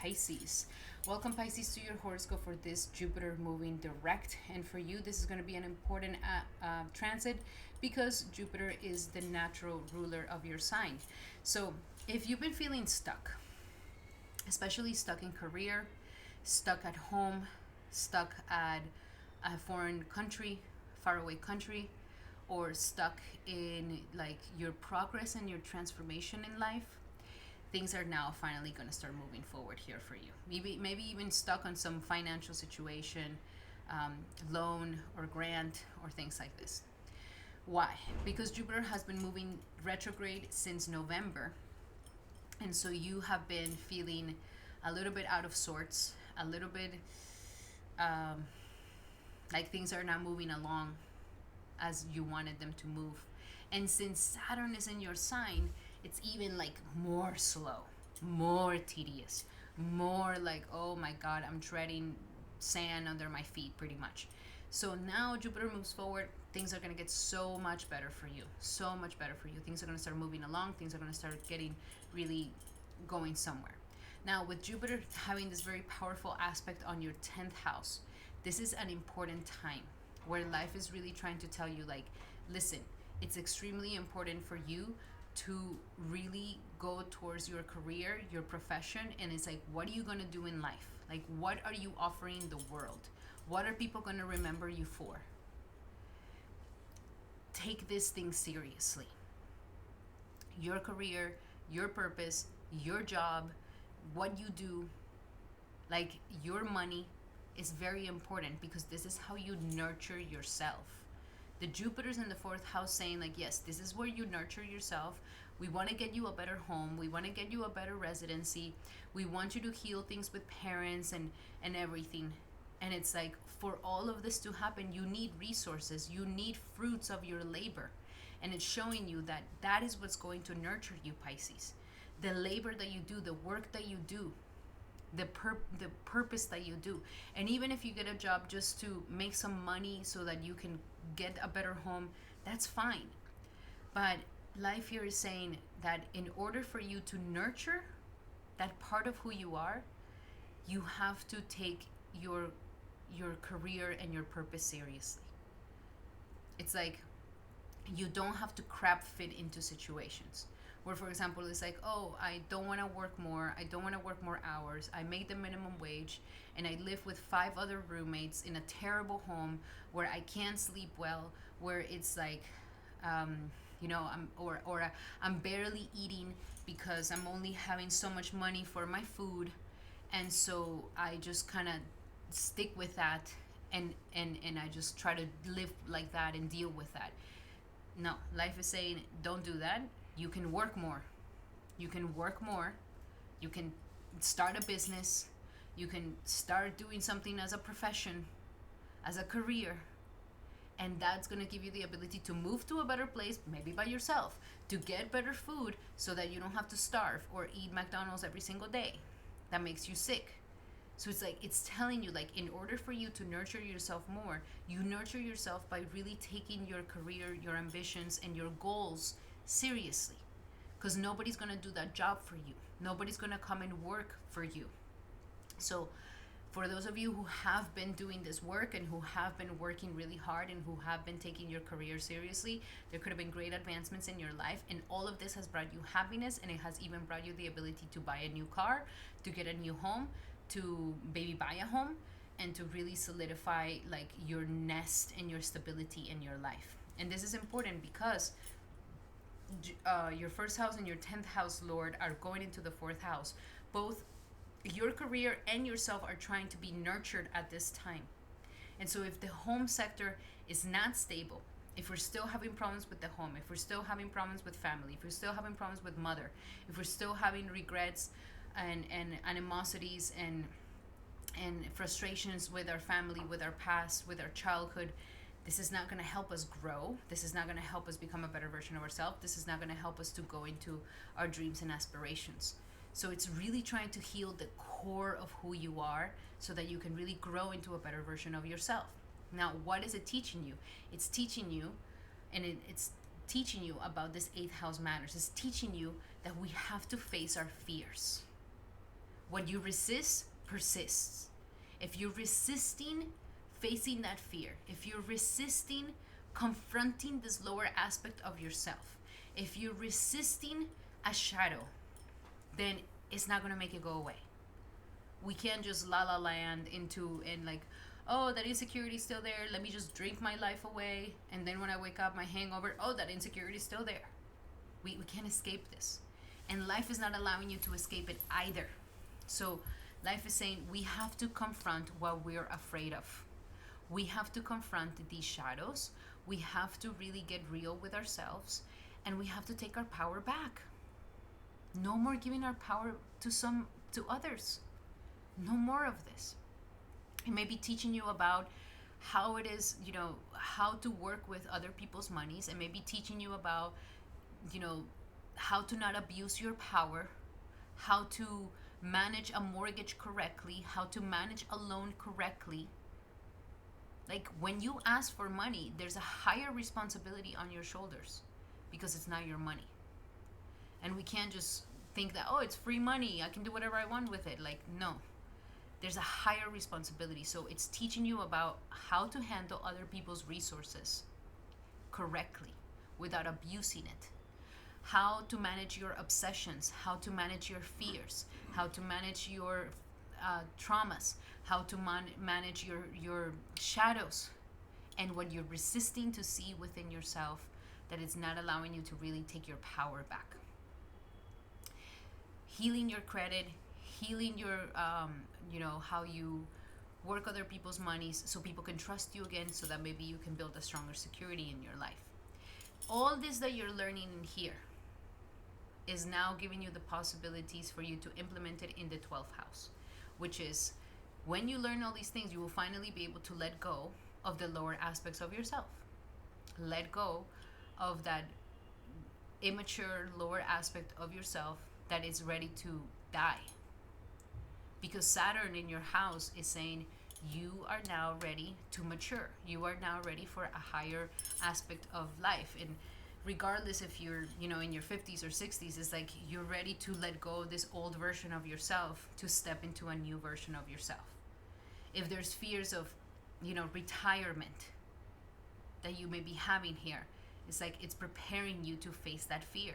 Pisces. Welcome, Pisces, to your horoscope for this Jupiter moving direct. And for you, this is going to be an important transit because Jupiter is the natural ruler of your sign. So if you've been feeling stuck, especially stuck in career, stuck at home, stuck at a foreign country, faraway country, or stuck in like your progress and your transformation in life, things are now finally going to start moving forward here for you. Maybe even stuck on some financial situation, loan or grant or things like this. Why? Because Jupiter has been moving retrograde since November. And so you have been feeling a little bit out of sorts, a little bit like things are not moving along as you wanted them to move. And since Saturn is in your sign, it's even like more slow, more tedious, more like, oh my God, I'm treading sand under my feet pretty much. So now Jupiter moves forward, things are going to get so much better for you, so much better for you. Things are going to start moving along, things are going to start getting really going somewhere. Now with Jupiter having this very powerful aspect on your 10th house, this is an important time where life is really trying to tell you, like, listen, it's extremely important for you to really go towards your career, your profession, and it's like, what are you going to do in life? Like, what are you offering the world? What are people going to remember you for? Take this thing seriously. Your career, your purpose, your job, what you do, like your money is very important because this is how you nurture yourself. The Jupiter's in the 4th house saying, like, yes, this is where you nurture yourself. We want to get you a better home. We want to get you a better residency. We want you to heal things with parents and everything. And it's like, for all of this to happen, you need resources. You need fruits of your labor. And it's showing you that that is what's going to nurture you, Pisces. The labor that you do, the work that you do, the purpose that you do. And even if you get a job just to make some money so that you can get a better home, that's fine. But life here is saying that in order for you to nurture that part of who you are, you have to take your career and your purpose seriously. It's like you don't have to crap fit into situations where, for example, it's like, oh, I don't want to work more. I don't want to work more hours. I make the minimum wage and I live with 5 other roommates in a terrible home where I can't sleep well, where it's like, I'm barely eating because I'm only having so much money for my food. And so I just kind of stick with that and I just try to live like that and deal with that. No, life is saying, don't do that. You can work more. You can work more. You can start a business. You can start doing something as a profession, as a career. And that's going to give you the ability to move to a better place, maybe by yourself, to get better food so that you don't have to starve or eat McDonald's every single day. That makes you sick. So it's like, it's telling you, like, in order for you to nurture yourself more, you nurture yourself by really taking your career, your ambitions, and your goals seriously. Because nobody's going to do that job for you. Nobody's going to come and work for you. So for those of you who have been doing this work and who have been working really hard and who have been taking your career seriously, there could have been great advancements in your life, and all of this has brought you happiness, and it has even brought you the ability to buy a new car, to get a new home, to maybe buy a home, and to really solidify like your nest and your stability in your life. And this is important because your first house and your 10th house lord are going into the fourth house. Both your career and yourself are trying to be nurtured at this time. And so if the home sector is not stable, if we're still having problems with the home, if we're still having problems with family, if we're still having problems with mother, if we're still having regrets and animosities and frustrations with our family, with our past, with our childhood, this is not going to help us grow. This is not going to help us become a better version of ourselves. This is not going to help us to go into our dreams and aspirations. So it's really trying to heal the core of who you are so that you can really grow into a better version of yourself. Now, what is it teaching you? It's teaching you, and it's teaching you about this 8th house matters. It's teaching you that we have to face our fears. What you resist persists. If you're resisting facing that fear, if you're resisting confronting this lower aspect of yourself, if you're resisting a shadow, then it's not going to make it go away. We can't just la la land into and like, oh, that insecurity is still there, let me just drink my life away, and then when I wake up, my hangover, oh, that insecurity is still there. We can't escape this, and life is not allowing you to escape it either. So life is saying we have to confront what we're afraid of. We have to confront these shadows. We have to really get real with ourselves, and we have to take our power back. No more giving our power to others. No more of this. It may be teaching you about how it is, how to work with other people's monies, and maybe teaching you about, how to not abuse your power, how to manage a mortgage correctly, how to manage a loan correctly. Like when you ask for money, there's a higher responsibility on your shoulders because it's not your money. And we can't just think that, oh, it's free money, I can do whatever I want with it. Like, no. There's a higher responsibility. So it's teaching you about how to handle other people's resources correctly without abusing it. How to manage your obsessions, how to manage your fears, how to manage your traumas, how to manage your shadows, and what you're resisting to see within yourself that is not allowing you to really take your power back. Healing your credit, healing your, how you work other people's monies so people can trust you again, so that maybe you can build a stronger security in your life. All this that you're learning in here is now giving you the possibilities for you to implement it in the 12th house, which is when you learn all these things, you will finally be able to let go of the lower aspects of yourself. Let go of that immature lower aspect of yourself that is ready to die. Because Saturn in your house is saying you are now ready to mature. You are now ready for a higher aspect of life. And regardless if you're, in your 50s or 60s, it's like you're ready to let go of this old version of yourself to step into a new version of yourself. If there's fears of, retirement that you may be having here, it's like it's preparing you to face that fear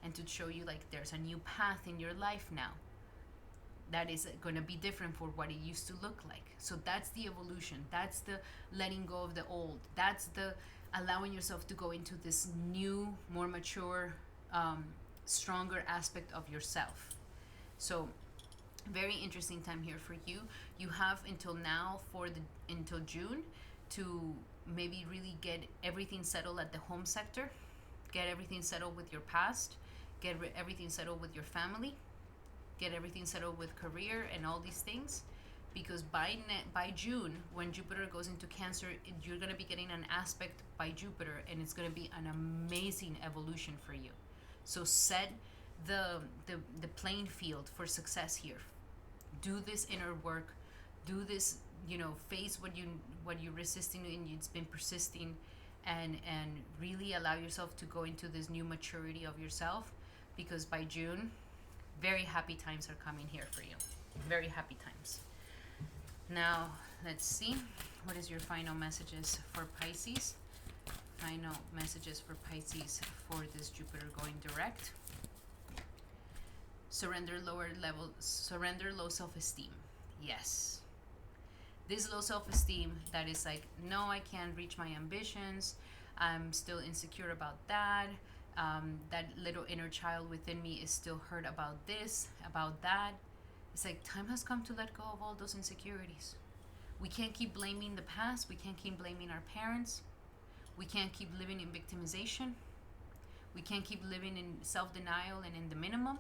and to show you like there's a new path in your life now that is going to be different for what it used to look like. So that's the evolution. That's the letting go of the old. That's the allowing yourself to go into this new, more mature, stronger aspect of yourself. So very interesting time here for you. You have until now until June to maybe really get everything settled at the home sector, get everything settled with your past, get everything settled with your family, get everything settled with career and all these things. Because by June, when Jupiter goes into Cancer, you're going to be getting an aspect by Jupiter, and it's going to be an amazing evolution for you. So set the playing field for success here. Do this inner work. Do this, face what you're resisting and it's been persisting, and really allow yourself to go into this new maturity of yourself. Because by June, Very happy times are coming here for you. Very happy times. Now, let's see. What is your final messages for Pisces? Final messages for Pisces for this Jupiter going direct. Surrender low self-esteem. Yes. This low self-esteem that is like, no, I can't reach my ambitions. I'm still insecure about that. That little inner child within me is still hurt about this, about that. It's like time has come to let go of all those insecurities. We can't keep blaming the past. We can't keep blaming our parents. We can't keep living in victimization. We can't keep living in self-denial and in the minimum.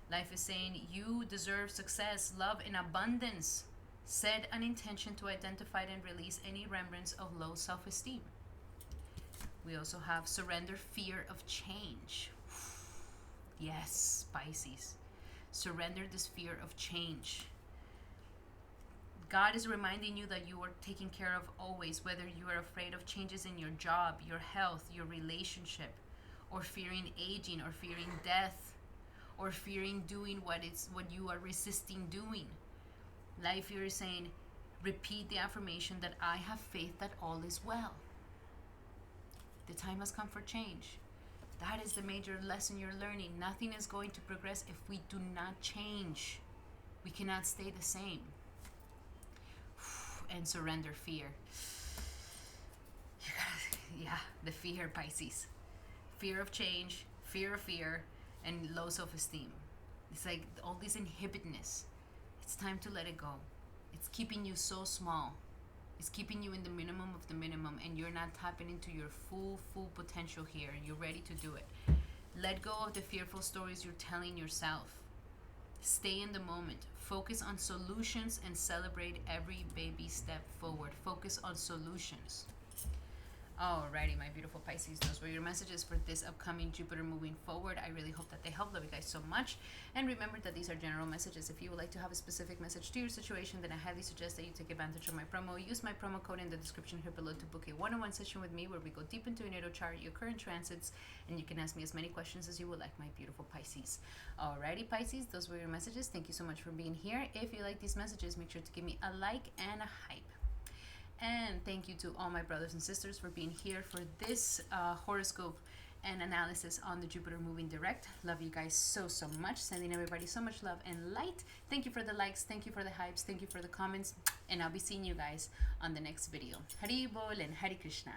Life is saying you deserve success, love, and abundance. Set an intention to identify and release any remnants of low self-esteem. We also have surrender fear of change. Yes, Pisces. Surrender this fear of change. God is reminding you that you are taken care of always, whether you are afraid of changes in your job, your health, your relationship, or fearing aging, or fearing death, or fearing doing what you are resisting doing. Life here is saying, repeat the affirmation that I have faith that all is well. The time has come for change. That is the major lesson you're learning. Nothing is going to progress if we do not change. We cannot stay the same. And surrender fear. The fear, Pisces. Fear of change, fear of fear, and low self-esteem. It's like all this inhibitedness. It's time to let it go. It's keeping you so small. It's keeping you in the minimum of the minimum, and you're not tapping into your full potential here. You're ready to do it. Let go of the fearful stories you're telling yourself. Stay in the moment. Focus on solutions and celebrate every baby step forward. Focus on solutions. Alrighty, my beautiful Pisces, those were your messages for this upcoming Jupiter moving forward. I really hope that they help. Love you guys so much. And remember that these are general messages. If you would like to have a specific message to your situation, then I highly suggest that you take advantage of my promo. Use my promo code in the description here below to book a one-on-one session with me where we go deep into your natal chart, your current transits, and you can ask me as many questions as you would like, my beautiful Pisces. Alrighty, Pisces, those were your messages. Thank you so much for being here. If you like these messages, make sure to give me a like and a hype. And thank you to all my brothers and sisters for being here for this horoscope and analysis on the Jupiter moving direct. Love you guys so much. Sending everybody so much love and light. Thank you for the likes. Thank you for the hypes. Thank you for the comments. And I'll be seeing you guys on the next video. Hari Bol and Hari Krishna.